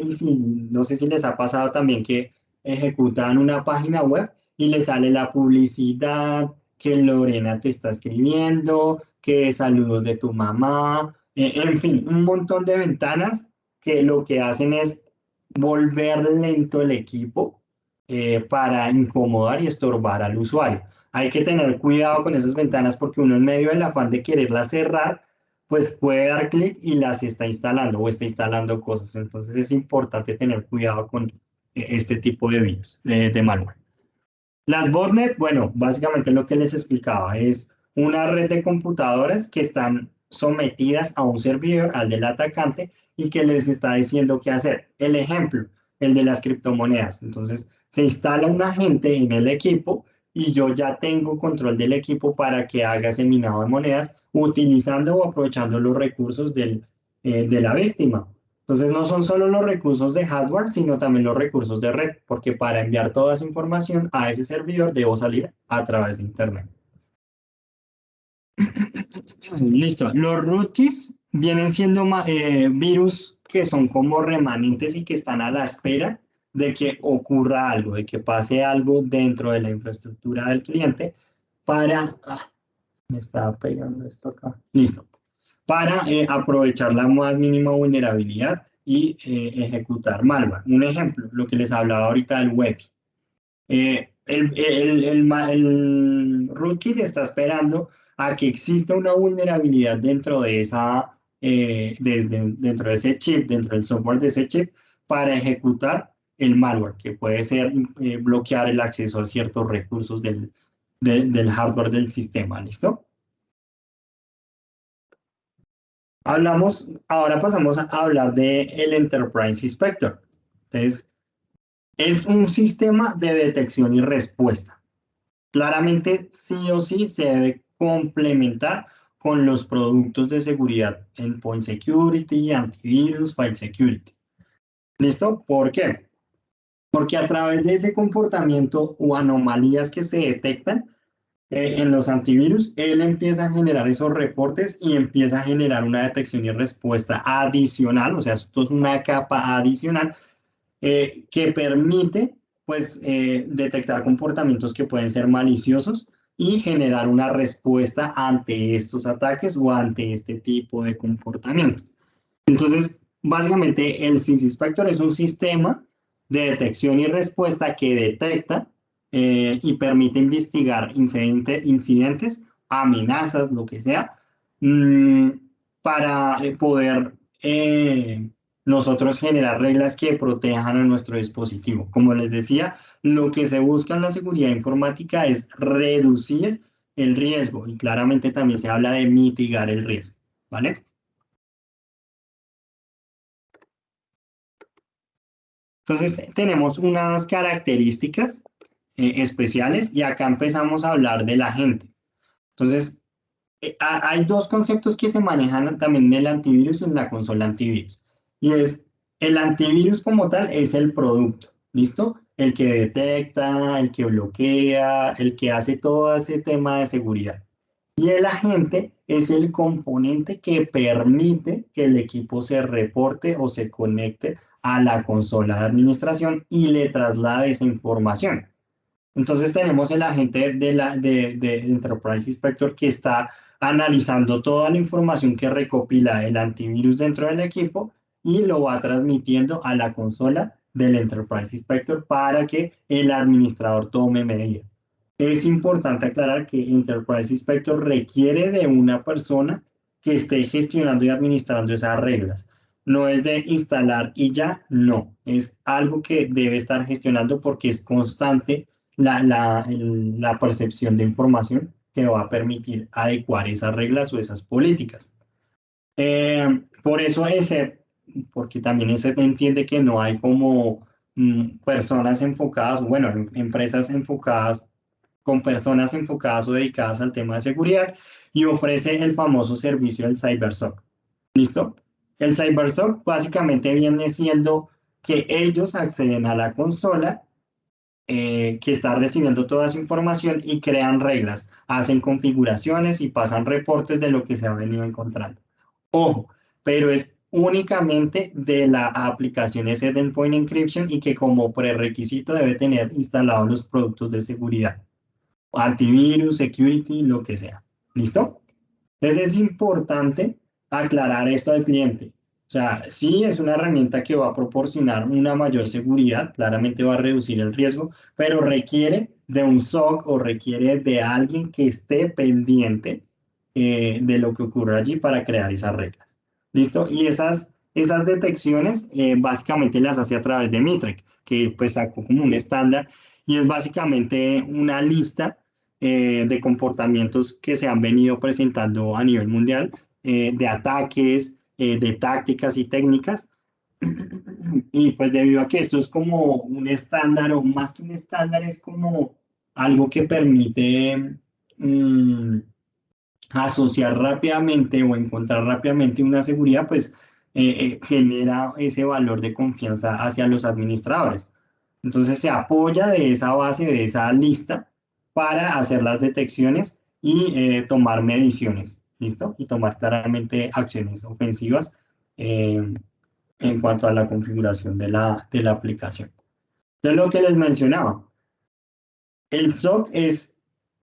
si les ha pasado también que ejecutan una página web y le sale la publicidad, que Lorena te está escribiendo, que saludos de tu mamá, en fin, un montón de ventanas que lo que hacen es volver lento el equipo para incomodar y estorbar al usuario. Hay que tener cuidado con esas ventanas porque uno en medio del afán de quererlas cerrar, pues puede dar clic y las está instalando o está instalando cosas. Entonces es importante tener cuidado con este tipo de virus, de malware. Las botnet, bueno, básicamente lo que les explicaba es una red de computadoras que están sometidas a un servidor, al del atacante, y que les está diciendo qué hacer. El ejemplo, el de las criptomonedas. Entonces, se instala un agente en el equipo y yo ya tengo control del equipo para que haga ese minado de monedas utilizando o aprovechando los recursos de la víctima. Entonces no son solo los recursos de hardware, sino también los recursos de red, porque para enviar toda esa información a ese servidor debo salir a través de Internet. Listo. Los rootkits vienen siendo virus que son como remanentes y que están a la espera de que ocurra algo, de que pase algo dentro de la infraestructura del cliente para... me estaba pegando esto acá. Listo. Para aprovechar la más mínima vulnerabilidad y ejecutar malware. Un ejemplo, lo que les hablaba ahorita del web. El rootkit está esperando a que exista una vulnerabilidad dentro de dentro de ese chip, dentro del software de ese chip, para ejecutar el malware, que puede ser bloquear el acceso a ciertos recursos del hardware del sistema. ¿Listo? Ahora pasamos a hablar del Enterprise Inspector. Entonces, es un sistema de detección y respuesta. Claramente, sí o sí, se debe complementar con los productos de seguridad, Endpoint Security, antivirus, File Security. ¿Listo? ¿Por qué? Porque a través de ese comportamiento o anomalías que se detectan, en los antivirus, él empieza a generar esos reportes y empieza a generar una detección y respuesta adicional, o sea, esto es una capa adicional que permite, pues, detectar comportamientos que pueden ser maliciosos y generar una respuesta ante estos ataques o ante este tipo de comportamientos. Entonces, básicamente, el Inspector es un sistema de detección y respuesta que detecta y permite investigar incidentes, amenazas, lo que sea, para poder nosotros generar reglas que protejan a nuestro dispositivo. Como les decía, lo que se busca en la seguridad informática es reducir el riesgo y claramente también se habla de mitigar el riesgo, ¿vale? Entonces, tenemos unas características especiales y acá empezamos a hablar de la gente. Entonces, hay dos conceptos que se manejan también en el antivirus y en la consola antivirus. Y es, el antivirus como tal es el producto, ¿listo? El que detecta, el que bloquea, el que hace todo ese tema de seguridad. Y el agente es el componente que permite que el equipo se reporte o se conecte a la consola de administración y le traslade esa información. Entonces tenemos el agente de Enterprise Inspector que está analizando toda la información que recopila el antivirus dentro del equipo y lo va transmitiendo a la consola del Enterprise Inspector para que el administrador tome medidas. Es importante aclarar que Enterprise Inspector requiere de una persona que esté gestionando y administrando esas reglas. No es de instalar y ya, no. Es algo que debe estar gestionando porque es constante la percepción de información que va a permitir adecuar esas reglas o esas políticas. Por eso porque también ese entiende que no hay como personas enfocadas, bueno, empresas enfocadas con personas enfocadas o dedicadas al tema de seguridad y ofrece el famoso servicio del CyberSOC. ¿Listo? El CyberSOC básicamente viene siendo que ellos acceden a la consola que está recibiendo toda esa información y crean reglas, hacen configuraciones y pasan reportes de lo que se ha venido encontrando. Ojo, pero es únicamente de la aplicación ese de Endpoint Encryption y que como prerequisito debe tener instalados los productos de seguridad, antivirus, security, lo que sea. ¿Listo? Entonces es importante aclarar esto al cliente. O sea, sí es una herramienta que va a proporcionar una mayor seguridad, claramente va a reducir el riesgo, pero requiere de un SOC o requiere de alguien que esté pendiente de lo que ocurre allí para crear esas reglas. ¿Listo? Y esas detecciones básicamente las hace a través de Mitrec, que pues sacó como un estándar y es básicamente una lista de comportamientos que se han venido presentando a nivel mundial, de ataques, de tácticas y técnicas. Y pues debido a que esto es como un estándar, o más que un estándar, es como algo que permite asociar rápidamente o encontrar rápidamente una seguridad, pues genera ese valor de confianza hacia los administradores. Entonces se apoya de esa base, de esa lista, para hacer las detecciones y tomar mediciones, ¿listo? Y tomar claramente acciones ofensivas en cuanto a la configuración de la aplicación. Entonces, lo que les mencionaba, el SOC es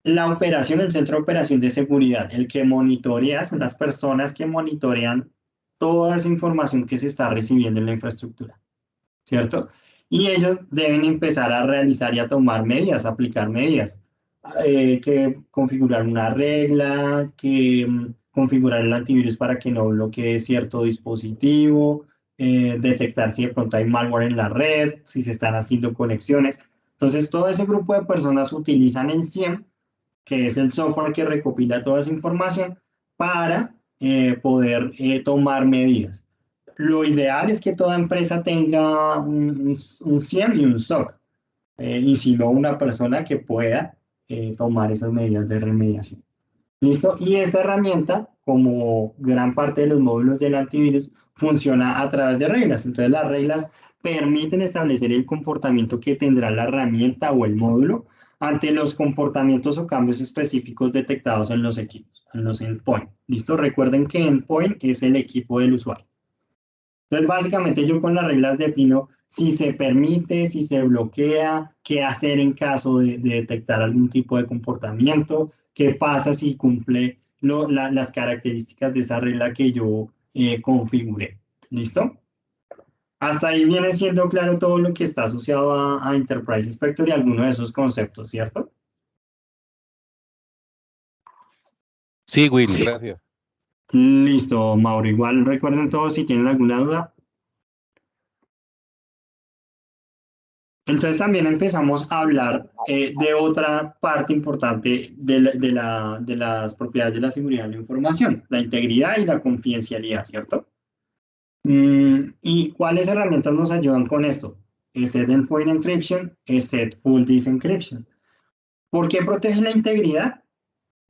la operación, el centro de operación de seguridad, el que monitorea, son las personas que monitorean toda esa información que se está recibiendo en la infraestructura, ¿cierto? Y ellos deben empezar a realizar y a tomar medidas, aplicar medidas, que configurar una regla, que configurar el antivirus para que no bloquee cierto dispositivo, detectar si de pronto hay malware en la red, si se están haciendo conexiones. Entonces, todo ese grupo de personas utilizan el SIEM, que es el software que recopila toda esa información para poder tomar medidas. Lo ideal es que toda empresa tenga un SIEM y un SOC, y si no, una persona que pueda tomar esas medidas de remediación. ¿Listo? Y esta herramienta, como gran parte de los módulos del antivirus, funciona a través de reglas. Entonces, las reglas permiten establecer el comportamiento que tendrá la herramienta o el módulo ante los comportamientos o cambios específicos detectados en los equipos, en los endpoint. ¿Listo? Recuerden que endpoint es el equipo del usuario. Entonces, básicamente yo con las reglas defino si se permite, si se bloquea, qué hacer en caso de detectar algún tipo de comportamiento, qué pasa si cumple las características de esa regla que yo configuré. ¿Listo? Hasta ahí viene siendo claro todo lo que está asociado a Enterprise Inspector y alguno de esos conceptos, ¿cierto? Sí, Will, gracias. Listo, Mauro. Igual recuerden todos si tienen alguna duda. Entonces también empezamos a hablar de otra parte importante de las propiedades de la seguridad de la información, la integridad y la confidencialidad, ¿cierto? ¿Y cuáles herramientas nos ayudan con esto? Set Endpoint Encryption, Set Full Disk Encryption. ¿Por qué protege la integridad?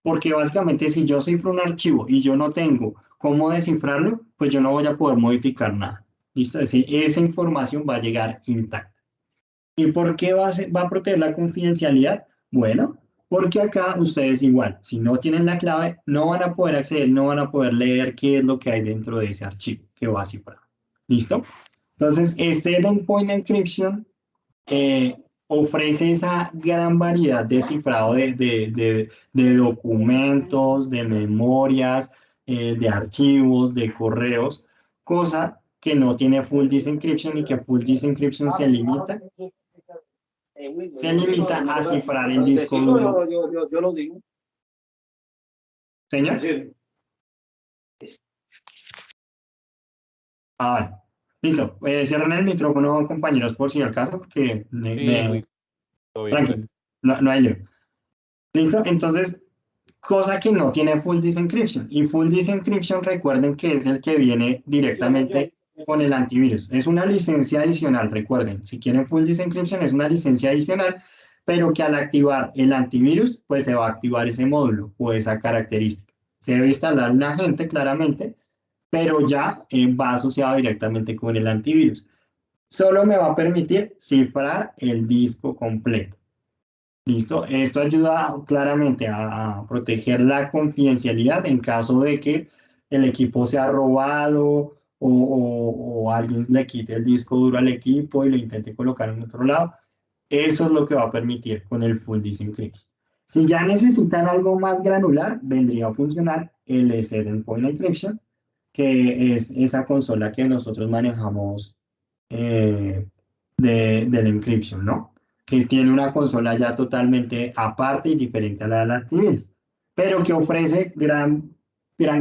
Porque básicamente si yo cifro un archivo y yo no tengo cómo descifrarlo, pues yo no voy a poder modificar nada. ¿Listo? Es decir, esa información va a llegar intacta. ¿Y por qué va a proteger la confidencialidad? Bueno, porque acá ustedes igual, si no tienen la clave, no van a poder acceder, no van a poder leer qué es lo que hay dentro de ese archivo que va a cifrar. ¿Listo? Entonces, este Endpoint Encryption ofrece esa gran variedad de cifrado de documentos, de memorias, de archivos, de correos, cosa que no tiene full disk encryption y que full disk encryption se limita a cifrar el disco duro. Yo lo digo. ¿Señor? Vale. Listo. Cierren el micrófono, compañeros, por si acaso, porque Todo bien, tranquilos, no hay lío. ¿Listo? Entonces, cosa que no tiene full disk encryption. Y full disk encryption, recuerden que es el que viene directamente con el antivirus. Es una licencia adicional, recuerden. Si quieren full disk encryption, es una licencia adicional, pero que al activar el antivirus, pues se va a activar ese módulo o esa característica. Se debe instalar un agente, claramente, pero ya va asociado directamente con el antivirus. Solo me va a permitir cifrar el disco completo. ¿Listo? Esto ayuda claramente a proteger la confidencialidad en caso de que el equipo sea robado o alguien le quite el disco duro al equipo y lo intente colocar en otro lado. Eso es lo que va a permitir con el Full Disk Encryption. Si ya necesitan algo más granular, vendría a funcionar el SSD Endpoint Encryption, que es esa consola que nosotros manejamos del encryption, ¿no? Que tiene una consola ya totalmente aparte y diferente a la del antivirus, pero que ofrece gran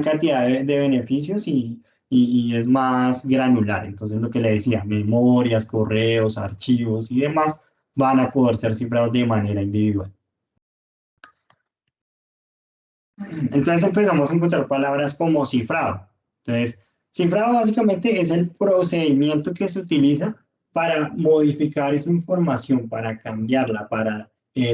cantidad de beneficios y es más granular. Entonces, lo que le decía, memorias, correos, archivos y demás van a poder ser cifrados de manera individual. Entonces empezamos a encontrar palabras como cifrado. Entonces, cifrado básicamente es el procedimiento que se utiliza para modificar esa información, para cambiarla, para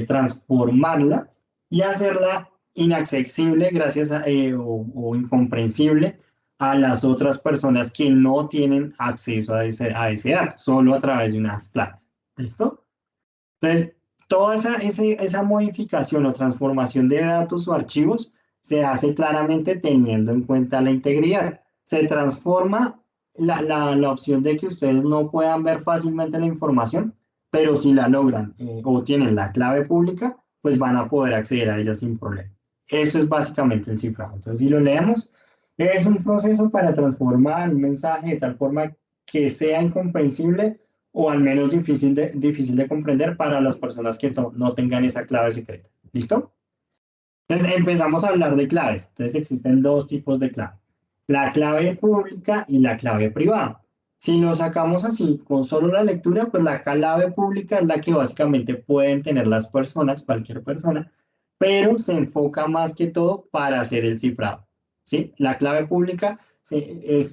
transformarla y hacerla inaccesible gracias o incomprensible a las otras personas que no tienen acceso a ese dato, solo a través de unas claves. ¿Listo? Entonces, toda esa modificación o transformación de datos o archivos se hace claramente teniendo en cuenta la integridad. Se transforma la opción de que ustedes no puedan ver fácilmente la información, pero si la logran o tienen la clave pública, pues van a poder acceder a ella sin problema. Eso es básicamente el cifrado. Entonces, si lo leemos, es un proceso para transformar un mensaje de tal forma que sea incomprensible o al menos difícil de comprender para las personas que no tengan esa clave secreta. ¿Listo? Entonces empezamos a hablar de claves. Entonces existen dos tipos de clave. La clave pública y la clave privada. Si lo sacamos así, con solo la lectura, pues la clave pública es la que básicamente pueden tener las personas, cualquier persona, pero se enfoca más que todo para hacer el cifrado. ¿Sí? La clave pública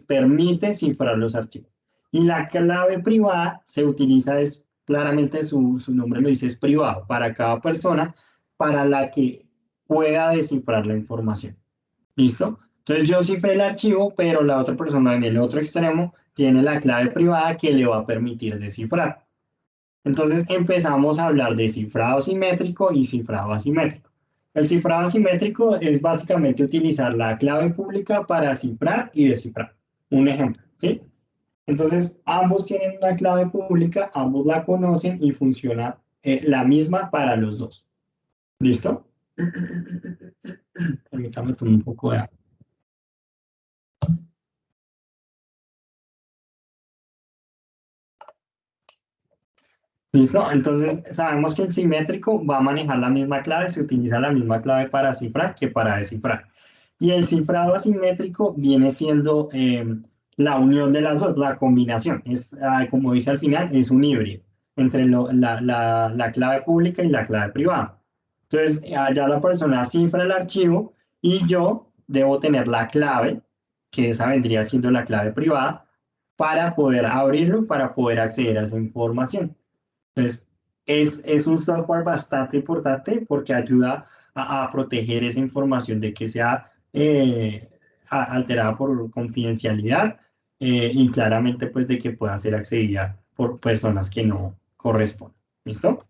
permite cifrar los archivos. Y la clave privada se utiliza, claramente su nombre lo dice, es privado para cada persona, para la que pueda descifrar la información. ¿Listo? Entonces yo cifré el archivo, pero la otra persona en el otro extremo tiene la clave privada que le va a permitir descifrar. Entonces empezamos a hablar de cifrado simétrico y cifrado asimétrico. El cifrado asimétrico es básicamente utilizar la clave pública para cifrar y descifrar. Un ejemplo, ¿sí? Entonces, ambos tienen una clave pública, ambos la conocen y funciona la misma para los dos. ¿Listo? Permítame tomar un poco de agua. ¿Listo? Entonces, sabemos que el simétrico va a manejar la misma clave, se utiliza la misma clave para cifrar que para descifrar. Y el cifrado asimétrico viene siendo la unión de las dos, la combinación. Es, como dice al final, es un híbrido entre la clave pública y la clave privada. Entonces, allá la persona cifra el archivo y yo debo tener la clave, que esa vendría siendo la clave privada, para poder abrirlo, para poder acceder a esa información. Entonces, es un software bastante importante porque ayuda a proteger esa información de que sea alterada por confidencialidad y claramente pues de que pueda ser accedida por personas que no corresponden. ¿Listo?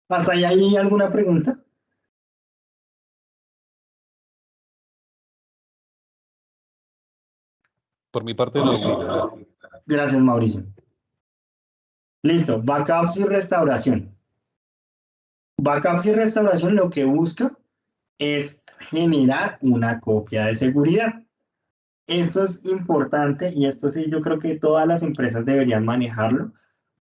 ¿Hasta ahí hay alguna pregunta? Por mi parte no, Will, gracias. Gracias, Mauricio. Listo, backups y restauración. Backups y restauración lo que busca es generar una copia de seguridad. Esto es importante y esto sí yo creo que todas las empresas deberían manejarlo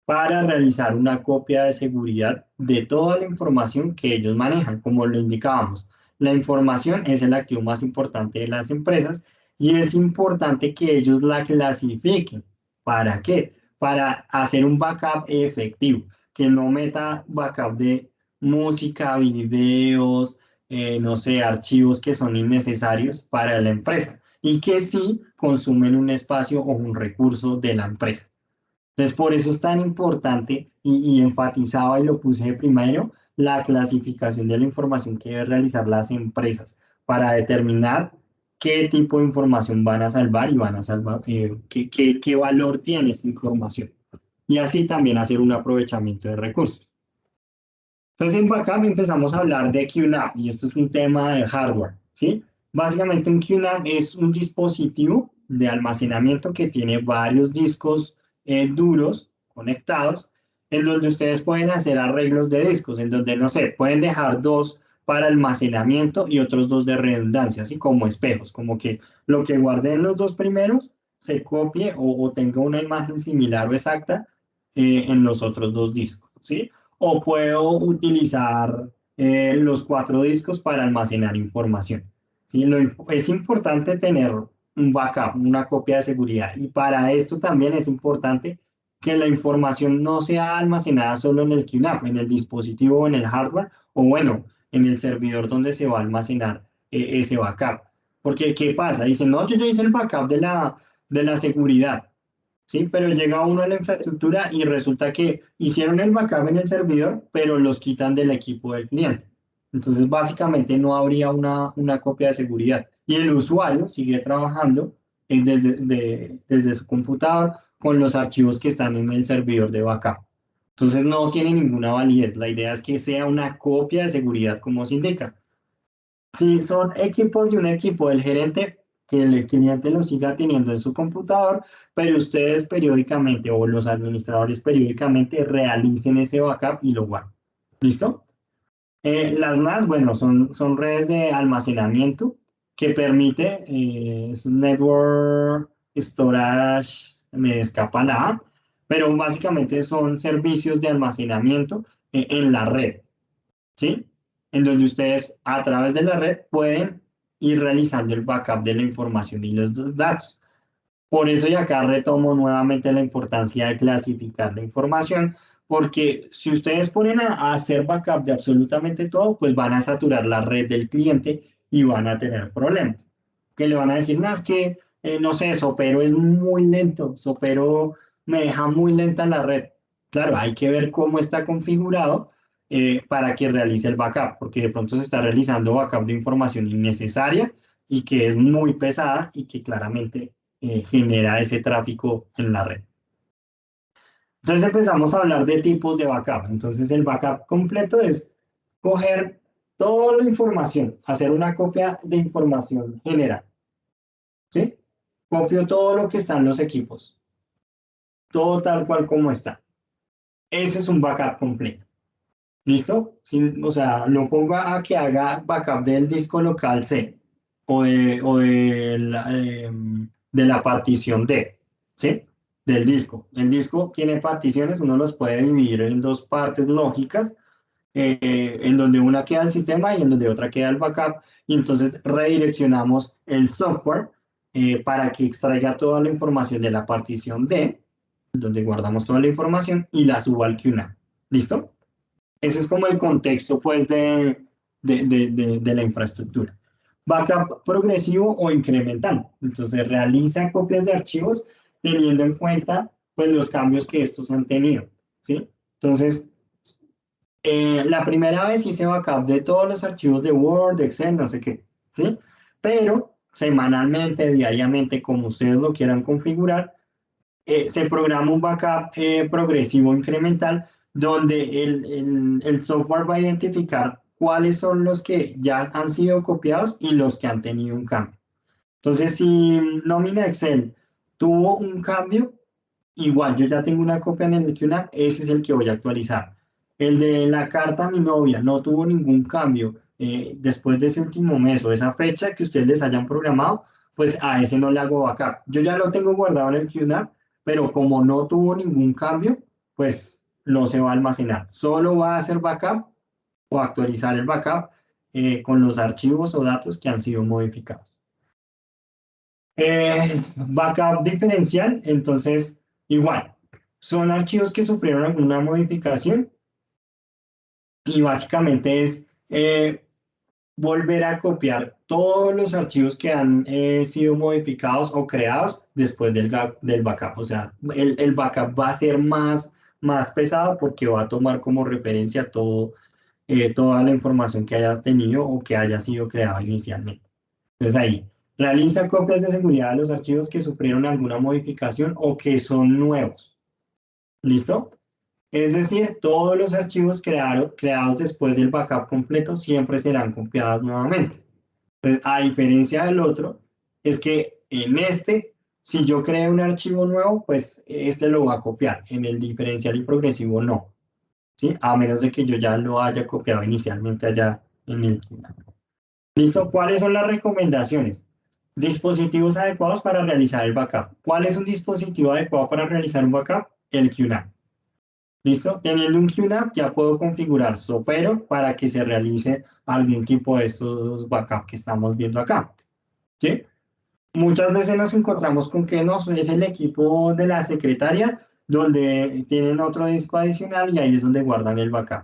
para realizar una copia de seguridad de toda la información que ellos manejan, como lo indicábamos. La información es el activo más importante de las empresas y es importante que ellos la clasifiquen. ¿Para qué? Para hacer un backup efectivo, que no meta backup de música, videos, no sé, archivos que son innecesarios para la empresa y que sí consumen un espacio o un recurso de la empresa. Entonces, por eso es tan importante y enfatizaba y lo puse de primero, la clasificación de la información que deben realizar las empresas para determinar qué tipo de información van a salvar y van a salvar, qué valor tiene esta información. Y así también hacer un aprovechamiento de recursos. Entonces, en backup empezamos a hablar de QNAP y esto es un tema de hardware, ¿sí? Básicamente un QNAP es un dispositivo de almacenamiento que tiene varios discos duros conectados, en donde ustedes pueden hacer arreglos de discos, en donde, no sé, pueden dejar dos para almacenamiento y otros dos de redundancia, así como espejos, como que lo que guardé en los dos primeros se copie o tenga una imagen similar o exacta en los otros dos discos, ¿sí? O puedo utilizar los 4 discos para almacenar información. ¿Sí? Es importante tener un backup, una copia de seguridad. Y para esto también es importante que la información no sea almacenada solo en el QNAP, en el dispositivo o en el hardware, o bueno, en el servidor donde se va a almacenar ese backup. Porque, ¿qué pasa? Dicen, no, yo ya hice el backup de la seguridad. ¿Sí? Pero llega uno a la infraestructura y resulta que hicieron el backup en el servidor, pero los quitan del equipo del cliente. Entonces, básicamente no habría una copia de seguridad. Y el usuario sigue trabajando desde su computador con los archivos que están en el servidor de backup. Entonces, no tiene ninguna validez. La idea es que sea una copia de seguridad, como se indica. Si son equipos de un equipo del gerente, que el cliente lo siga teniendo en su computador, pero ustedes periódicamente o los administradores periódicamente realicen ese backup y lo guarden. ¿Listo? Las NAS, bueno, son redes de almacenamiento que permite, es Network Storage, me escapa la A, pero básicamente son servicios de almacenamiento en la red. ¿Sí? En donde ustedes a través de la red pueden ir realizando el backup de la información y los dos datos. Por eso y acá retomo nuevamente la importancia de clasificar la información, porque si ustedes ponen a hacer backup de absolutamente todo, pues van a saturar la red del cliente y van a tener problemas. Que le van a decir, no, es que, no sé, Sopero es muy lento, Sopero me deja muy lenta la red. Claro, hay que ver cómo está configurado para que realice el backup, porque de pronto se está realizando backup de información innecesaria y que es muy pesada y que claramente genera ese tráfico en la red. Entonces empezamos a hablar de tipos de backup. Entonces el backup completo es coger toda la información, hacer una copia de información general. ¿Sí? Copio todo lo que está en los equipos, todo tal cual como está. Ese es un backup completo. ¿Listo? O sea, lo pongo a que haga backup del disco local C de la partición D, ¿sí? Del disco. El disco tiene particiones, uno los puede dividir en dos partes lógicas, en donde una queda el sistema y en donde otra queda el backup, y entonces redireccionamos el software para que extraiga toda la información de la partición D, donde guardamos toda la información, y la suba al QNAP. ¿Listo? Ese es como el contexto, pues, de la infraestructura. Backup progresivo o incremental. Entonces, realiza copias de archivos teniendo en cuenta, pues, los cambios que estos han tenido, ¿sí? Entonces, la primera vez hice backup de todos los archivos de Word, Excel, no sé qué, ¿sí? Pero semanalmente, diariamente, como ustedes lo quieran configurar, se programa un backup progresivo incremental donde el software va a identificar cuáles son los que ya han sido copiados y los que han tenido un cambio. Entonces, si nómina Excel tuvo un cambio, igual yo ya tengo una copia en el QNAP, ese es el que voy a actualizar. El de la carta a mi novia no tuvo ningún cambio después de ese último mes o esa fecha que ustedes les hayan programado, pues a ese no le hago backup. Yo ya lo tengo guardado en el QNAP, pero como no tuvo ningún cambio, pues no se va a almacenar. Solo va a hacer backup o actualizar el backup con los archivos o datos que han sido modificados. Backup diferencial, entonces, igual, son archivos que sufrieron alguna modificación y básicamente es volver a copiar todos los archivos que han sido modificados o creados después del backup. O sea, el backup va a ser más pesado porque va a tomar como referencia toda la información que hayas tenido o que haya sido creada inicialmente. Entonces ahí, realiza copias de seguridad de los archivos que sufrieron alguna modificación o que son nuevos. ¿Listo? Es decir, todos los archivos creados después del backup completo siempre serán copiados nuevamente. Entonces, a diferencia del otro, es que en este, si yo creo un archivo nuevo, pues este lo va a copiar. En el diferencial y progresivo no. ¿Sí? A menos de que yo ya lo haya copiado inicialmente allá en el QNAP. ¿Listo? ¿Cuáles son las recomendaciones? Dispositivos adecuados para realizar el backup. ¿Cuál es un dispositivo adecuado para realizar un backup? El QNAP. ¿Listo? Teniendo un QNAP ya puedo configurar Sopero para que se realice algún tipo de estos backups que estamos viendo acá. ¿Sí? Muchas veces nos encontramos con que no, es el equipo de la secretaria donde tienen otro disco adicional y ahí es donde guardan el backup.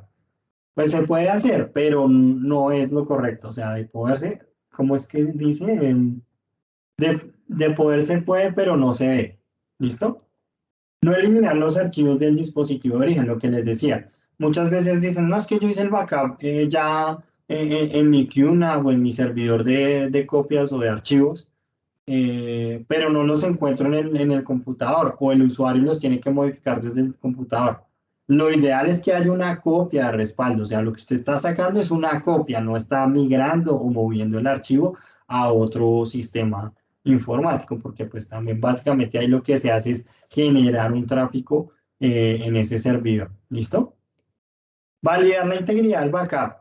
Pues se puede hacer, pero no es lo correcto. O sea, de poderse, ¿cómo es que dice? De poder se puede, pero no se ve. ¿Listo? No eliminar los archivos del dispositivo de origen, lo que les decía. Muchas veces dicen, no, es que yo hice el backup ya en mi QNAP o en mi servidor de copias o de archivos, pero no los encuentro en el computador o el usuario los tiene que modificar desde el computador. Lo ideal es que haya una copia de respaldo, o sea, lo que usted está sacando es una copia, no está migrando o moviendo el archivo a otro sistema informático, porque pues también básicamente ahí lo que se hace es generar un tráfico en ese servidor. ¿Listo? Validar la integridad del backup.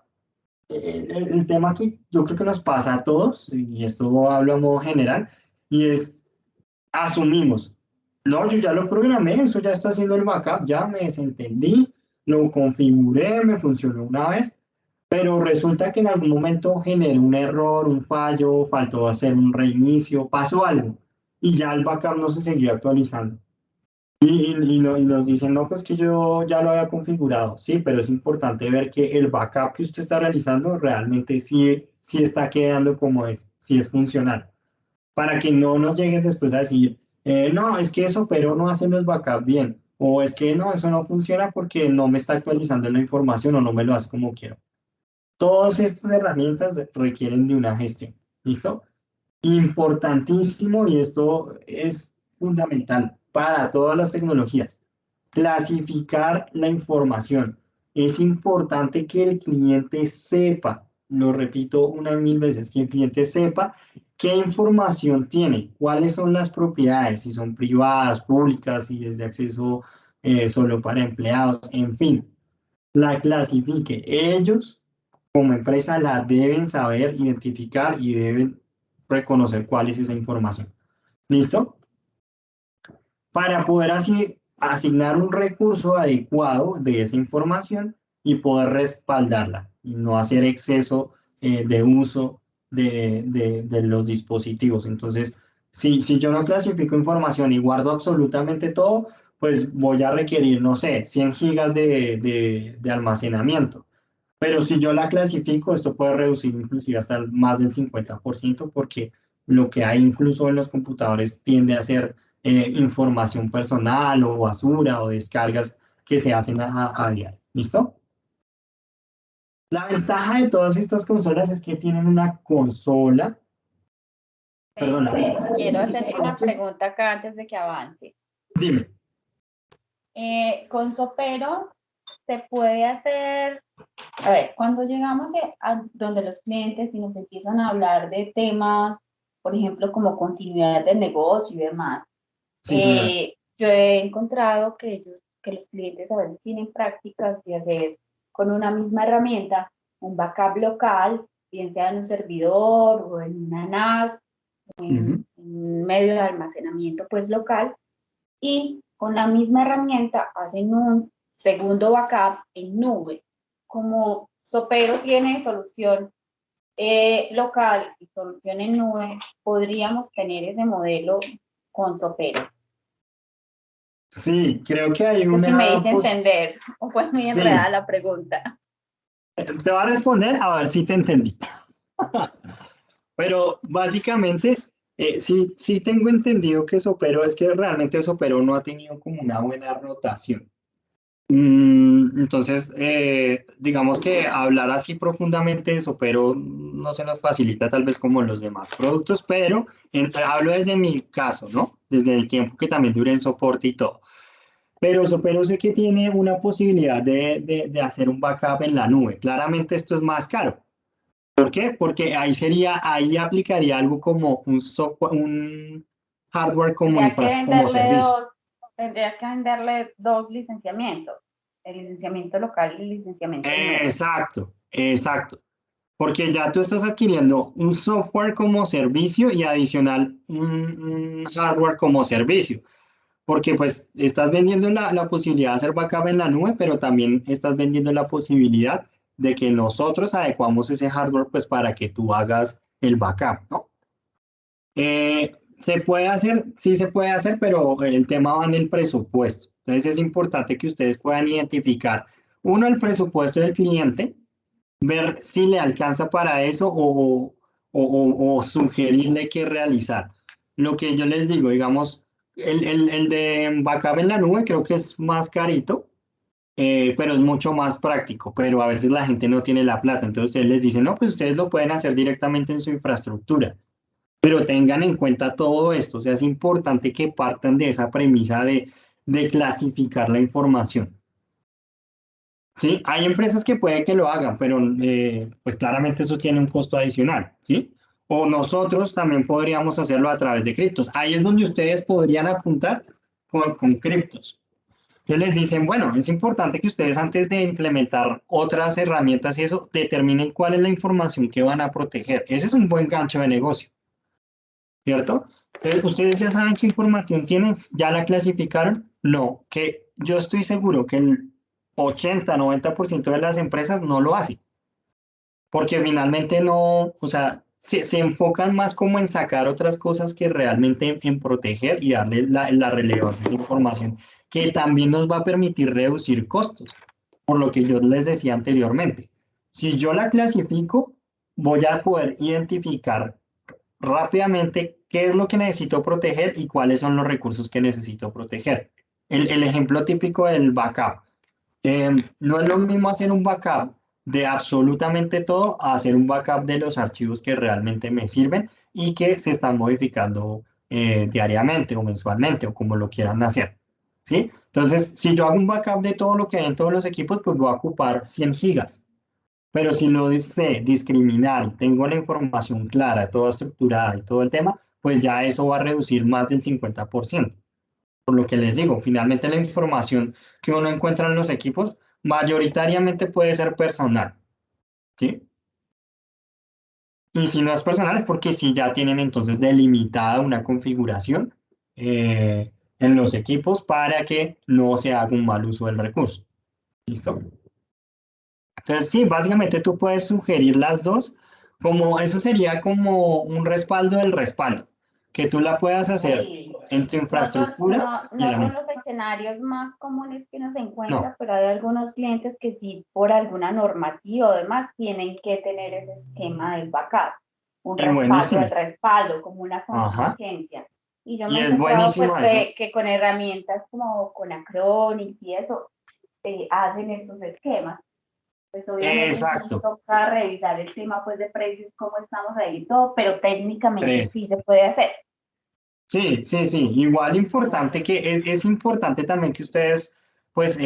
El tema que yo creo que nos pasa a todos, y esto hablo a modo general, y es, asumimos, no, yo ya lo programé, eso ya está haciendo el backup, ya me desentendí, lo configuré, me funcionó una vez, pero resulta que en algún momento generó un error, un fallo, faltó hacer un reinicio, pasó algo, y ya el backup no se siguió actualizando. Y nos dicen, no, pues que yo ya lo había configurado, sí, pero es importante ver que el backup que usted está realizando realmente sí está quedando como es, sí es funcional, para que no nos lleguen después a decir, no, es que eso, pero no hace los backups bien, o es que no, eso no funciona porque no me está actualizando la información o no me lo hace como quiero. Todas estas herramientas requieren de una gestión, ¿listo? Importantísimo, y esto es fundamental para todas las tecnologías, clasificar la información. Es importante que el cliente sepa, lo repito unas mil veces, que el cliente sepa qué información tiene, cuáles son las propiedades, si son privadas, públicas, si es de acceso solo para empleados, en fin, la clasifique. Ellos como empresa la deben saber identificar y deben reconocer cuál es esa información. ¿Listo? Para poder así asignar un recurso adecuado de esa información y poder respaldarla y no hacer exceso de uso de los dispositivos. Entonces, si yo no clasifico información y guardo absolutamente todo, pues voy a requerir, no sé, 100 gigas de almacenamiento. Pero si yo la clasifico, esto puede reducir inclusive hasta más del 50% porque lo que hay incluso en los computadores tiende a ser información personal o basura o descargas que se hacen a diario. ¿Listo? La ventaja de todas estas consolas es que tienen una consola. Perdona. Quiero hacerte una pregunta acá antes de que avance. Dime. Con Sopero se puede hacer, a ver, cuando llegamos a donde los clientes y nos empiezan a hablar de temas, por ejemplo, como continuidad del negocio y demás, Sí, señora. yo he encontrado que los clientes a veces tienen prácticas de hacer con una misma herramienta un backup local, bien sea en un servidor o en una NAS, Ujú. en medio de almacenamiento pues local, y con la misma herramienta hacen un segundo backup en nube. Como Sopero tiene solución local y solución en nube, podríamos tener ese modelo con Sopero. Sí, creo que hay No sé si me una hice entender o fue muy enredada Sí, la pregunta. te voy a responder a ver si te entendí. Pero básicamente, sí tengo entendido que Sopero, es que realmente Sopero no ha tenido como una buena rotación. Entonces, digamos que hablar así profundamente de Sopero no se nos facilita tal vez como los demás productos, pero hablo desde mi caso, ¿no? Desde el tiempo que también duré en soporte y todo. Pero sé que tiene una posibilidad de hacer un backup en la nube. Claramente esto es más caro. ¿Por qué? Porque ahí aplicaría algo como un software, un hardware como servicio. Tendría que venderle dos licenciamientos, el licenciamiento local y el licenciamiento en nube. Exacto, exacto. Porque ya tú estás adquiriendo un software como servicio y adicional un hardware como servicio. Porque pues estás vendiendo la posibilidad de hacer backup en la nube, pero también estás vendiendo la posibilidad de que nosotros adecuamos ese hardware pues para que tú hagas el backup, ¿no? Se puede hacer, sí se puede hacer, pero el tema va en el presupuesto. Entonces es importante que ustedes puedan identificar, uno, el presupuesto del cliente, ver si le alcanza para eso o sugerirle qué realizar. Lo que yo les digo, digamos, el de backup en la nube creo que es más carito, pero es mucho más práctico, pero a veces la gente no tiene la plata, entonces ustedes les dicen, no, pues ustedes lo pueden hacer directamente en su infraestructura, pero tengan en cuenta todo esto, o sea, es importante que partan de esa premisa de clasificar la información. Sí, hay empresas que puede que lo hagan, pero pues claramente eso tiene un costo adicional, ¿sí? O nosotros también podríamos hacerlo a través de criptos. Ahí es donde ustedes podrían apuntar con criptos. Entonces les dicen, bueno, es importante que ustedes antes de implementar otras herramientas y eso, determinen cuál es la información que van a proteger. Ese es un buen gancho de negocio, ¿cierto? ¿Ustedes ya saben qué información tienen? ¿Ya la clasificaron? No, que yo estoy seguro que el 80-90% de las empresas no lo hacen, porque finalmente no, o sea, se enfocan más como en sacar otras cosas que realmente en proteger y darle la relevancia a esa información, que también nos va a permitir reducir costos, por lo que yo les decía anteriormente. Si yo la clasifico, voy a poder identificar rápidamente qué es lo que necesito proteger y cuáles son los recursos que necesito proteger. El ejemplo típico del backup. No es lo mismo hacer un backup de absolutamente todo a hacer un backup de los archivos que realmente me sirven y que se están modificando diariamente o mensualmente o como lo quieran hacer. ¿Sí? Entonces, si yo hago un backup de todo lo que hay en todos los equipos, pues voy a ocupar 100 gigas. Pero si lo sé discriminar y tengo la información clara, toda estructurada y todo el tema, pues ya eso va a reducir más del 50%. Por lo que les digo, finalmente la información que uno encuentra en los equipos mayoritariamente puede ser personal, ¿sí? Y si no es personal es porque si ya tienen entonces delimitada una configuración en los equipos para que no se haga un mal uso del recurso. ¿Listo? Entonces, sí, básicamente tú puedes sugerir las dos, como eso sería como un respaldo del respaldo, que tú la puedas hacer Sí, en tu infraestructura y en no la son nube. los escenarios más comunes que uno se No, encuentra, pero hay algunos clientes que sí, por alguna normativa o demás, tienen que tener ese esquema del backup, un y respaldo buenísimo. del respaldo, como una Ajá. contingencia. Y yo Y me he es encontrado pues buenísimo eso. que con herramientas como con Acronix y eso, hacen esos esquemas. Pues obviamente sí Exacto. toca revisar el tema pues de precios, cómo estamos ahí y todo, pero técnicamente sí Precios. se puede hacer. Sí, sí, sí. Igual importante que es importante también que ustedes pues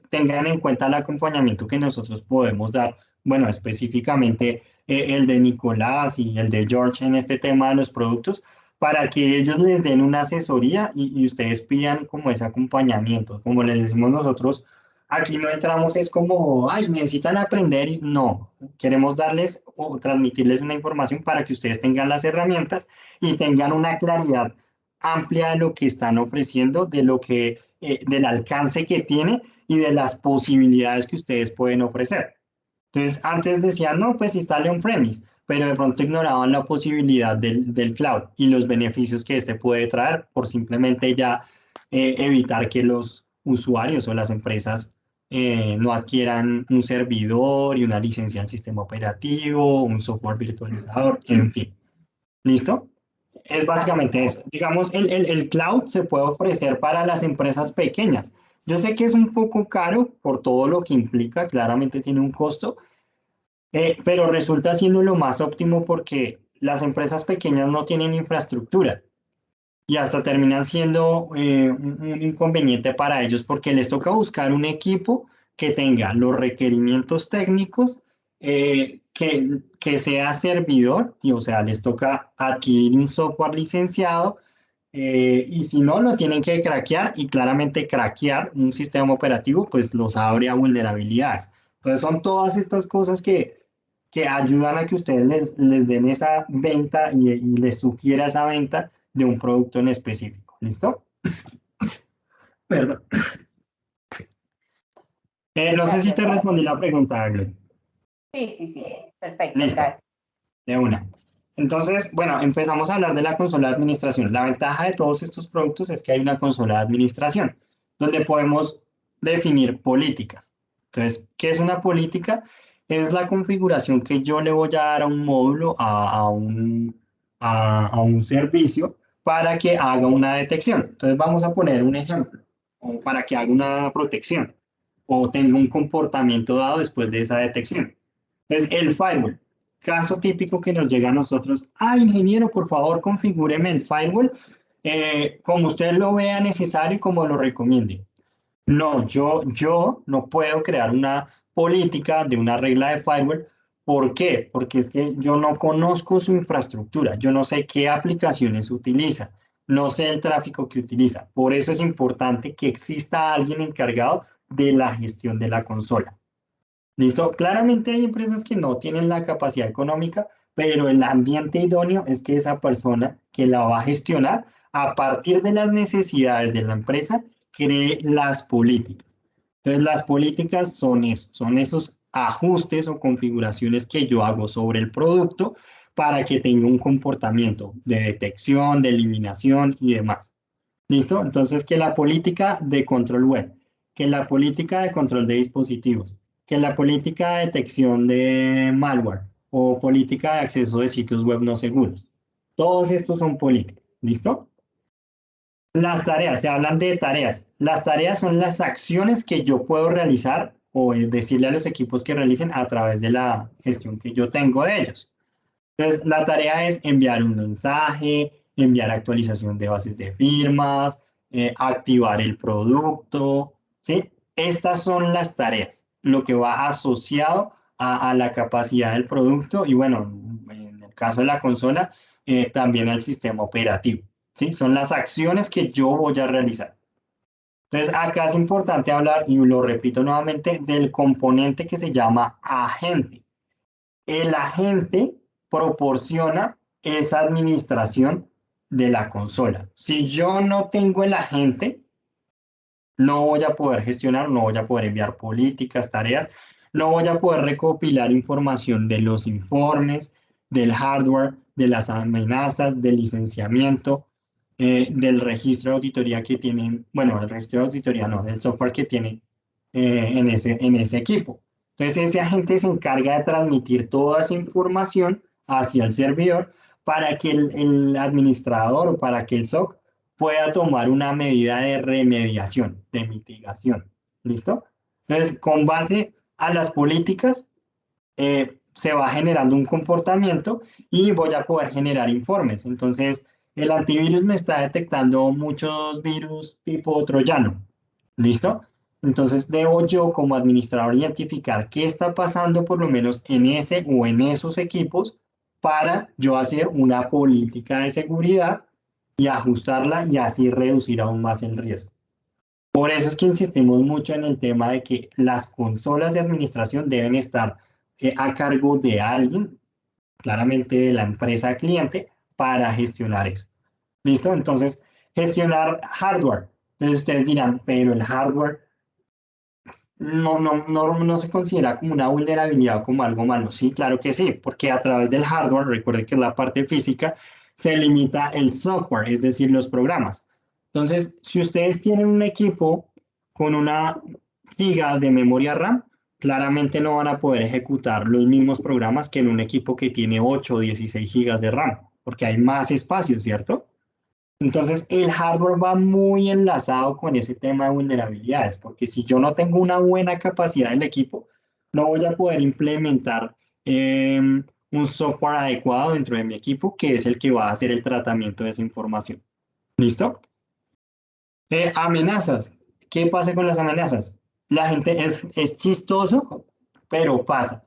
tengan en cuenta el acompañamiento que nosotros podemos dar. Bueno, específicamente el de Nicolás y el de George en este tema de los productos, para que ellos les den una asesoría y ustedes pidan como ese acompañamiento. Como les decimos nosotros, Aquí no entramos, es como, ay, necesitan aprender. No, queremos darles o transmitirles una información para que ustedes tengan las herramientas y tengan una claridad amplia de lo que están ofreciendo, de lo que, del alcance que tiene y de las posibilidades que ustedes pueden ofrecer. Entonces, antes decían, no, pues instale un premise, pero de pronto ignoraban la posibilidad del cloud y los beneficios que este puede traer por simplemente ya evitar que los usuarios o las empresas no adquieran un servidor y una licencia al sistema operativo, un software virtualizador, en fin. ¿Listo? Es básicamente eso. Digamos, el cloud se puede ofrecer para las empresas pequeñas. Yo sé que es un poco caro por todo lo que implica, claramente tiene un costo, pero resulta siendo lo más óptimo porque las empresas pequeñas no tienen infraestructura y hasta terminan siendo un inconveniente para ellos porque les toca buscar un equipo que tenga los requerimientos técnicos, que sea servidor, y o sea, les toca adquirir un software licenciado, y si no, lo tienen que craquear y claramente craquear un sistema operativo, pues los abre a vulnerabilidades. Entonces son todas estas cosas que ayudan a que ustedes les den esa venta y les sugiera esa venta de un producto en específico. ¿Listo? Perdón. No sé si te respondí la pregunta, Aglen. Sí, perfecto, Listo, gracias. de una. Entonces, bueno, empezamos a hablar de la consola de administración. La ventaja de todos estos productos es que hay una consola de administración donde podemos definir políticas. Entonces, ¿qué es una política? Es la configuración que yo le voy a dar a un módulo, a un servicio para que haga una detección. Entonces, vamos a poner un ejemplo, o para que haga una protección o tenga un comportamiento dado después de esa detección. Entonces, el firewall. Caso típico que nos llega a nosotros, ingeniero, por favor, configúreme el firewall como usted lo vea necesario y como lo recomiende. No, yo no puedo crear una política de una regla de firewall. ¿Por qué? Porque es que yo no conozco su infraestructura, yo no sé qué aplicaciones utiliza, no sé el tráfico que utiliza. Por eso es importante que exista alguien encargado de la gestión de la consola. ¿Listo? Claramente hay empresas que no tienen la capacidad económica, pero el ambiente idóneo es que esa persona que la va a gestionar, a partir de las necesidades de la empresa, cree las políticas. Entonces, las políticas son eso, son esos ajustes o configuraciones que yo hago sobre el producto para que tenga un comportamiento de detección, de eliminación y demás. ¿Listo? Entonces, que la política de control web, que la política de control de dispositivos, que la política de detección de malware o política de acceso de sitios web no seguros. Todos estos son políticas. ¿Listo? Las tareas, se hablan de tareas. Las tareas son las acciones que yo puedo realizar o decirle a los equipos que realicen a través de la gestión que yo tengo de ellos. Entonces, la tarea es enviar un mensaje, enviar actualización de bases de firmas, activar el producto, ¿sí? Estas son las tareas, lo que va asociado a la capacidad del producto y bueno, en el caso de la consola, también al sistema operativo, ¿sí? Son las acciones que yo voy a realizar. Entonces, acá es importante hablar, y lo repito nuevamente, del componente que se llama agente. El agente proporciona esa administración de la consola. Si yo no tengo el agente, no voy a poder gestionar, no voy a poder enviar políticas, tareas, no voy a poder recopilar información de los informes, del hardware, de las amenazas, del licenciamiento, del registro de auditoría que tienen, bueno, el registro de auditoría no, del software que tiene en ese equipo. Entonces, ese agente se encarga de transmitir toda esa información hacia el servidor para que el administrador o para que el SOC pueda tomar una medida de remediación, de mitigación. ¿Listo? Entonces, con base a las políticas, se va generando un comportamiento y voy a poder generar informes. Entonces, el antivirus me está detectando muchos virus tipo troyano. ¿Listo? Entonces, debo yo como administrador identificar qué está pasando por lo menos en ese o en esos equipos para yo hacer una política de seguridad y ajustarla y así reducir aún más el riesgo. Por eso es que insistimos mucho en el tema de que las consolas de administración deben estar a cargo de alguien, claramente de la empresa cliente, para gestionar eso. ¿Listo? Entonces, gestionar hardware. Entonces ustedes dirán, pero el hardware no se considera como una vulnerabilidad o como algo malo. Sí, claro que sí, porque a través del hardware, recuerden que es la parte física, se limita el software, es decir, los programas. Entonces, si ustedes tienen un equipo con una giga de memoria RAM, claramente no van a poder ejecutar los mismos programas que en un equipo que tiene 8 o 16 gigas de RAM, porque hay más espacio, ¿cierto? Entonces, el hardware va muy enlazado con ese tema de vulnerabilidades, porque si yo no tengo una buena capacidad del equipo, no voy a poder implementar un software adecuado dentro de mi equipo, que es el que va a hacer el tratamiento de esa información. ¿Listo? Amenazas. ¿Qué pasa con las amenazas? La gente es chistoso, pero pasa.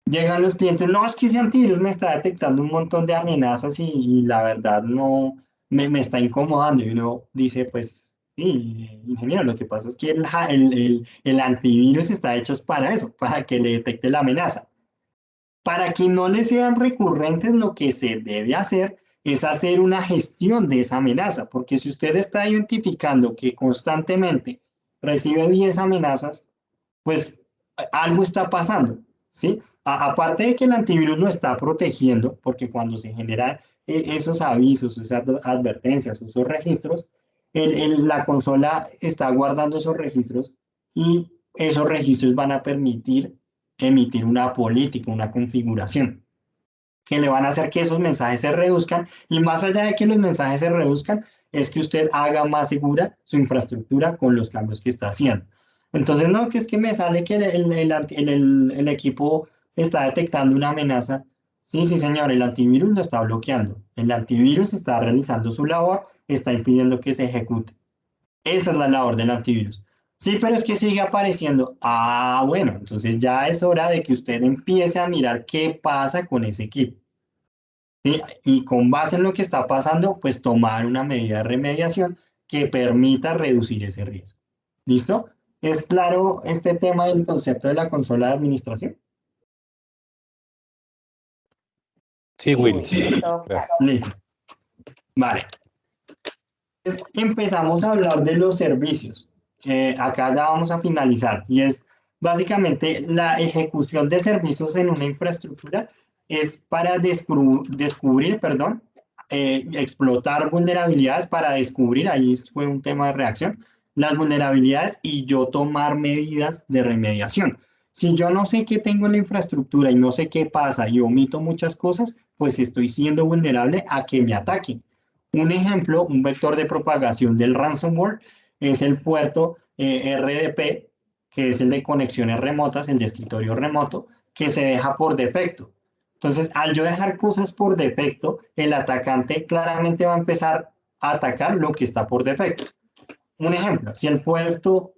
Llegan los clientes, no, es que ese antivirus me está detectando un montón de amenazas y la verdad no me está incomodando. Y uno dice, pues sí, ingeniero, lo que pasa es que el antivirus está hecho para eso, para que le detecte la amenaza. Para que no le sean recurrentes, lo que se debe hacer es hacer una gestión de esa amenaza, porque si usted está identificando que constantemente recibe 10 amenazas, pues algo está pasando, ¿sí? Aparte de que el antivirus lo está protegiendo, porque cuando se generan esos avisos, esas advertencias, esos registros, la consola está guardando esos registros y esos registros van a permitir emitir una política, una configuración, que le van a hacer que esos mensajes se reduzcan y más allá de que los mensajes se reduzcan, es que usted haga más segura su infraestructura con los cambios que está haciendo. Entonces, no, que es que me sale que el equipo está detectando una amenaza. Sí, sí, señor, el antivirus lo está bloqueando. El antivirus está realizando su labor, está impidiendo que se ejecute. Esa es la labor del antivirus. Sí, pero es que sigue apareciendo. Ah, bueno, entonces ya es hora de que usted empiece a mirar qué pasa con ese equipo. ¿Sí? Y con base en lo que está pasando, pues tomar una medida de remediación que permita reducir ese riesgo. ¿Listo? ¿Es claro este tema del concepto de la consola de administración? Sí, Will. Listo, claro. Listo. Vale. Entonces, empezamos a hablar de los servicios. Acá ya vamos a finalizar y es básicamente la ejecución de servicios en una infraestructura es para descubrir, perdón, explotar vulnerabilidades para descubrir, ahí fue un tema de reacción, las vulnerabilidades y yo tomar medidas de remediación. Si yo no sé qué tengo en la infraestructura y no sé qué pasa y omito muchas cosas, pues estoy siendo vulnerable a que me ataquen. Un ejemplo, un vector de propagación del ransomware es el puerto RDP, que es el de conexiones remotas, el de escritorio remoto, que se deja por defecto. Entonces, al yo dejar cosas por defecto, el atacante claramente va a empezar a atacar lo que está por defecto. Un ejemplo, si el puerto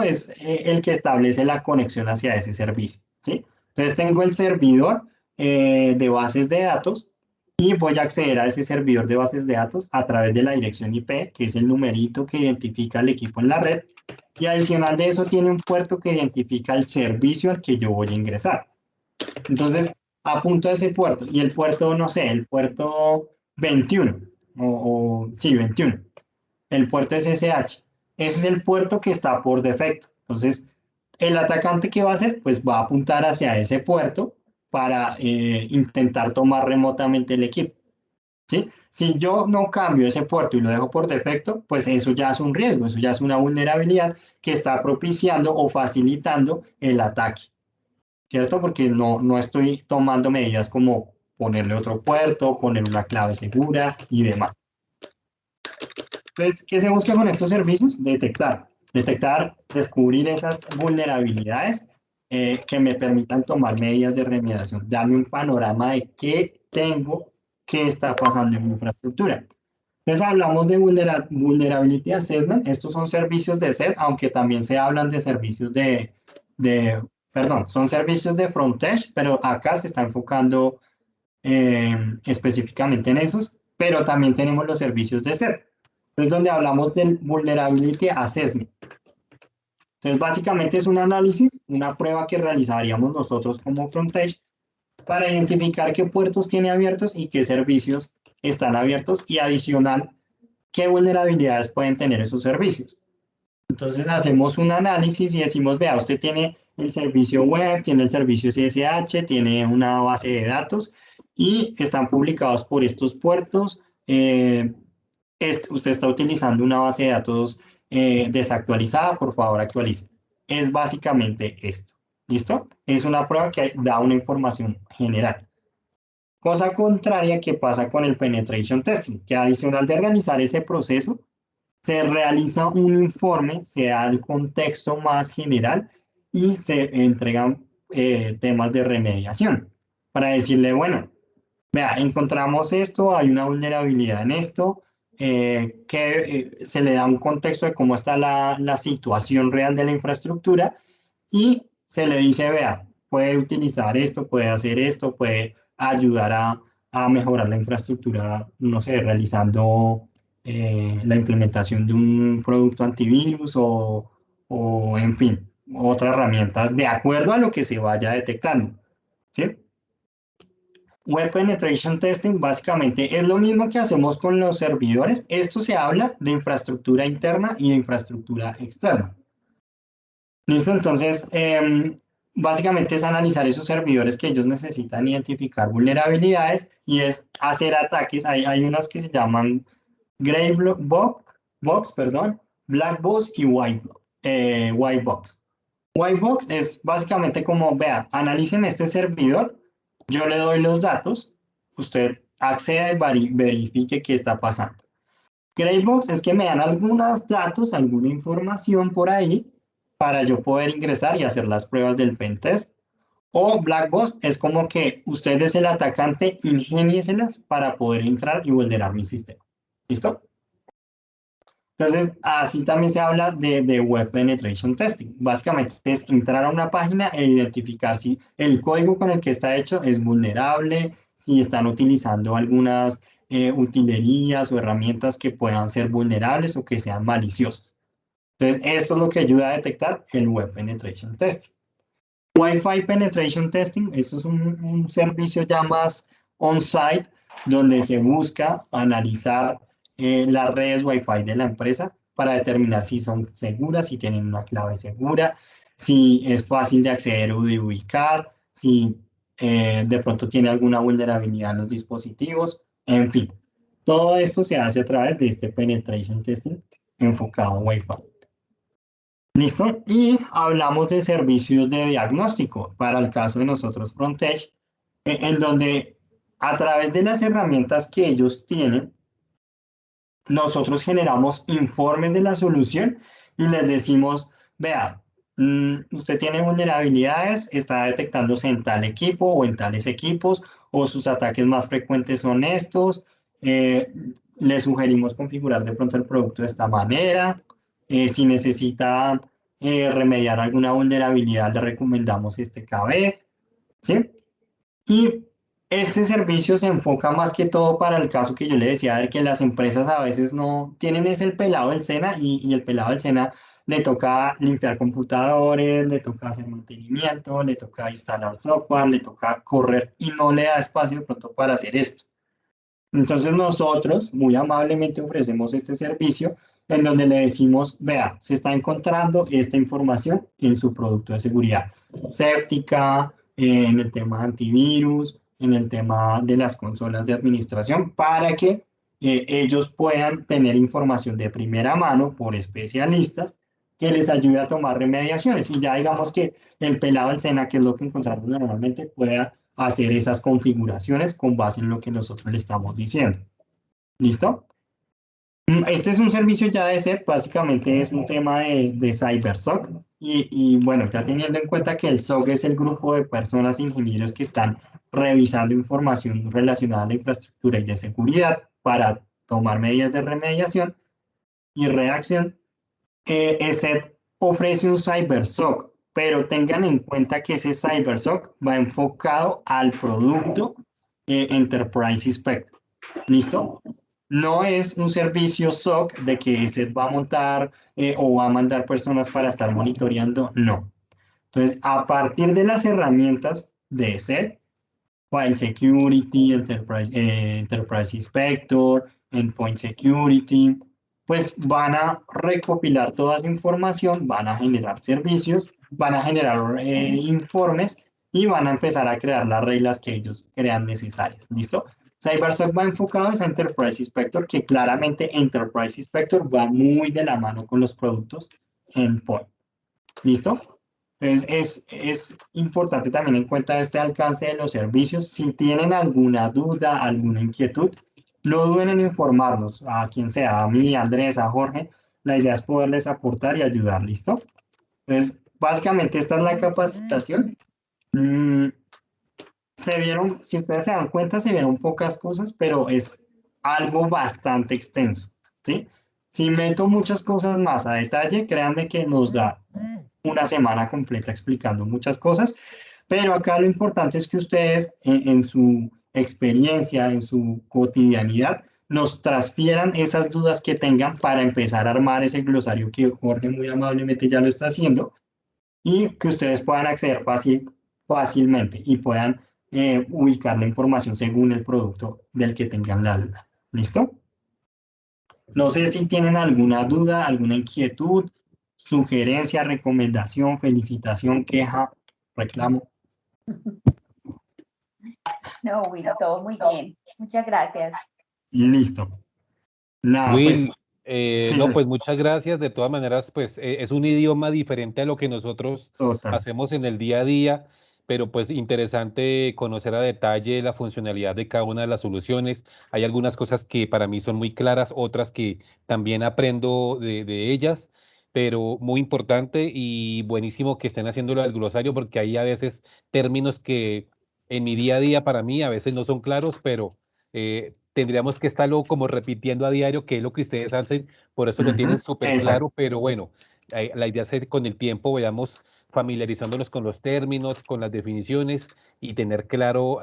es el que establece la conexión hacia ese servicio, ¿sí? Entonces tengo el servidor de bases de datos y voy a acceder a ese servidor de bases de datos a través de la dirección IP, que es el numerito que identifica el equipo en la red, y adicional de eso tiene un puerto que identifica el servicio al que yo voy a ingresar. Entonces, apunto a ese puerto, y el puerto, no sé, el puerto 21, sí, 21, el puerto SSH. Ese es el puerto que está por defecto. Entonces, el atacante que va a hacer, pues va a apuntar hacia ese puerto para intentar tomar remotamente el equipo. ¿Sí? Si yo no cambio ese puerto y lo dejo por defecto, pues eso ya es un riesgo, eso ya es una vulnerabilidad que está propiciando o facilitando el ataque, ¿cierto? Porque no estoy tomando medidas como ponerle otro puerto, poner una clave segura y demás. Entonces, ¿qué se busca con estos servicios? Detectar, descubrir esas vulnerabilidades que me permitan tomar medidas de remediación, darme un panorama de qué tengo, qué está pasando en mi infraestructura. Entonces hablamos de Vulnerability Assessment, estos son servicios de SER, aunque también se hablan de servicios perdón, son servicios de Frontech, pero acá se está enfocando específicamente en esos, pero también tenemos los servicios de SER. Es donde hablamos del Vulnerability Assessment. Entonces, básicamente es un análisis, una prueba que realizaríamos nosotros como Frontech para identificar qué puertos tiene abiertos y qué servicios están abiertos y adicional, qué vulnerabilidades pueden tener esos servicios. Entonces hacemos un análisis y decimos, vea, usted tiene el servicio web, tiene el servicio SSH, tiene una base de datos y están publicados por estos puertos. Usted está utilizando una base de datos desactualizada, por favor actualice. Es básicamente esto. ¿Listo? Es una prueba que da una información general. Cosa contraria que pasa con el penetration testing, que adicional de realizar ese proceso, se realiza un informe, se da el contexto más general y se entregan temas de remediación para decirle, bueno, vea, encontramos esto, hay una vulnerabilidad en esto, que se le da un contexto de cómo está la situación real de la infraestructura y se le dice, vea, puede utilizar esto, puede hacer esto, puede ayudar a mejorar la infraestructura, no sé, realizando la implementación de un producto antivirus o, en fin, otra herramienta de acuerdo a lo que se vaya detectando. ¿Sí? Web Penetration Testing básicamente es lo mismo que hacemos con los servidores. Esto se habla de infraestructura interna y de infraestructura externa. ¿Listo? Entonces, básicamente es analizar esos servidores que ellos necesitan identificar vulnerabilidades y es hacer ataques. Hay unos que se llaman Gray Box, perdón, Black Box y White Box. White Box es básicamente como, vea, analíceme este servidor, yo le doy los datos, usted acceda y verifique qué está pasando. Gray Box es que me dan algunos datos, alguna información por ahí para yo poder ingresar y hacer las pruebas del pentest. O Black Box es como que usted es el atacante, ingénieselas para poder entrar y vulnerar mi sistema. ¿Listo? Entonces, así también se habla de Web Penetration Testing. Básicamente es entrar a una página e identificar si el código con el que está hecho es vulnerable, si están utilizando algunas utilerías o herramientas que puedan ser vulnerables o que sean maliciosas. Entonces, esto es lo que ayuda a detectar el Web Penetration Testing. Wi-Fi Penetration Testing, esto es un servicio ya más on-site, donde se busca analizar las redes Wi-Fi de la empresa para determinar si son seguras, si tienen una clave segura, si es fácil de acceder o de ubicar, si de pronto tiene alguna vulnerabilidad en los dispositivos, en fin. Todo esto se hace a través de este Penetration Testing enfocado en Wi-Fi. ¿Listo? Y hablamos de servicios de diagnóstico para el caso de nosotros Frontech, en donde a través de las herramientas que ellos tienen, nosotros generamos informes de la solución y les decimos, vea, usted tiene vulnerabilidades, está detectándose en tal equipo o en tales equipos, o sus ataques más frecuentes son estos, le sugerimos configurar de pronto el producto de esta manera, si necesita remediar alguna vulnerabilidad, le recomendamos este KB, ¿sí? Y este servicio se enfoca más que todo para el caso que yo le decía de que las empresas a veces no tienen ese el pelado del SENA y el pelado del SENA le toca limpiar computadores, le toca hacer mantenimiento, le toca instalar software, le toca correr y no le da espacio de pronto para hacer esto. Entonces nosotros muy amablemente ofrecemos este servicio en donde le decimos, vea, se está encontrando esta información en su producto de seguridad séptica, en el tema antivirus, en el tema de las consolas de administración, para que ellos puedan tener información de primera mano por especialistas que les ayude a tomar remediaciones. Y ya digamos que el pelado del SENA, que es lo que encontramos normalmente, pueda hacer esas configuraciones con base en lo que nosotros le estamos diciendo. ¿Listo? Este es un servicio ya de SEP, básicamente es un tema de CyberSOC y bueno, ya teniendo en cuenta que el SOC es el grupo de personas, ingenieros que están revisando información relacionada a la infraestructura y de seguridad para tomar medidas de remediación y reacción, ESET ofrece un CyberSOC, pero tengan en cuenta que ese CyberSOC va enfocado al producto Enterprise Spectrum. ¿Listo? No es un servicio SOC de que se va a montar o va a mandar personas para estar monitoreando, no. Entonces, a partir de las herramientas de SET, File Security, Enterprise Inspector, Endpoint Security, pues van a recopilar toda esa información, van a generar servicios, van a generar informes y van a empezar a crear las reglas que ellos crean necesarias. ¿Listo? CyberSoc va enfocado en Enterprise Inspector, que claramente Enterprise Inspector va muy de la mano con los productos Endpoint. ¿Listo? Entonces, es importante también en cuenta este alcance de los servicios. Si tienen alguna duda, alguna inquietud, no duden en informarnos, a quien sea, a mí, a Andrés, a Jorge. La idea es poderles aportar y ayudar, ¿listo? Entonces, básicamente esta es la capacitación. Se vieron, si ustedes se dan cuenta, se vieron pocas cosas, pero es algo bastante extenso, ¿sí? Si meto muchas cosas más a detalle, créanme que nos da una semana completa explicando muchas cosas, pero acá lo importante es que ustedes en su experiencia, en su cotidianidad, nos transfieran esas dudas que tengan para empezar a armar ese glosario que Jorge muy amablemente ya lo está haciendo y que ustedes puedan acceder fácilmente y puedan ubicar la información según el producto del que tengan la duda. ¿Listo? No sé si tienen alguna duda, alguna inquietud, sugerencia, recomendación, felicitación, queja, reclamo. No, Will, todo muy bien. Muchas gracias. Listo. Nada, pues, Will, sí, no, sí, pues muchas gracias. De todas maneras, pues es un idioma diferente a lo que nosotros total. hacemos en el día a día, pero pues interesante conocer a detalle la funcionalidad de cada una de las soluciones. Hay algunas cosas que para mí son muy claras, otras que también aprendo de ellas, pero muy importante y buenísimo que estén haciéndolo al glosario porque hay a veces términos que en mi día a día para mí a veces no son claros, pero tendríamos que estarlo como repitiendo a diario, que es lo que ustedes hacen, por eso lo tienen súper Exacto. claro, pero bueno, la idea es que con el tiempo vayamos familiarizándonos con los términos, con las definiciones y tener claro,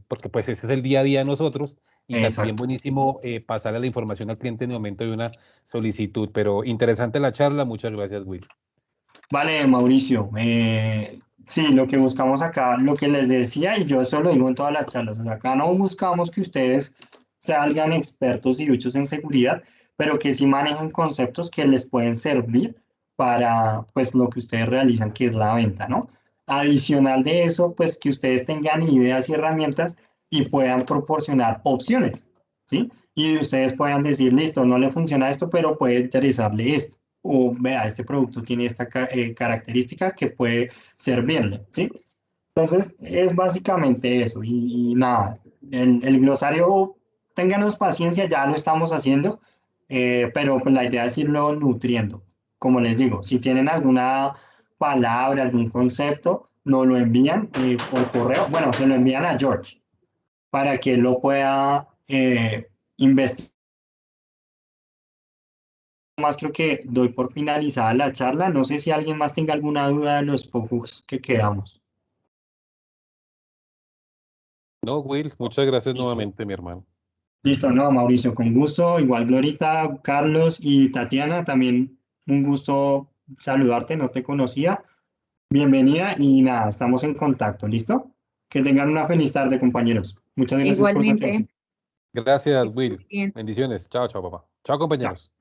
porque pues ese es el día a día de nosotros y también Exacto. buenísimo pasarle la información al cliente en el momento de una solicitud, pero interesante la charla, muchas gracias, Will. Vale, Mauricio. Sí, lo que buscamos acá, lo que les decía, y yo eso lo digo en todas las charlas, o sea, acá no buscamos que ustedes salgan expertos y duchos en seguridad, pero que sí manejen conceptos que les pueden servir para, pues, lo que ustedes realizan, que es la venta, ¿no? Adicional de eso, pues, que ustedes tengan ideas y herramientas y puedan proporcionar opciones, ¿sí? Y ustedes puedan decir, listo, no le funciona esto, pero puede interesarle esto o vea, este producto tiene esta característica que puede servirle, ¿sí? Entonces, es básicamente eso. Y nada, el glosario, ténganos paciencia, ya lo estamos haciendo, pero pues, la idea es irlo nutriendo. Como les digo, si tienen alguna palabra, algún concepto, nos lo envían por correo. Bueno, se lo envían a George para que él lo pueda investigar. Más creo que doy por finalizada la charla. No sé si alguien más tenga alguna duda de los pocos que quedamos. No, Will, muchas gracias Listo. nuevamente, mi hermano. Listo, no, Mauricio, con gusto. Igual Glorita, Carlos y Tatiana, también un gusto saludarte, no te conocía. Bienvenida y nada, estamos en contacto, ¿listo? Que tengan una feliz tarde, compañeros. Muchas gracias por su Igualmente, atención. Gracias, que estés Will. bien. Bendiciones. Chao, chao, papá. Chao, Chao. compañeros.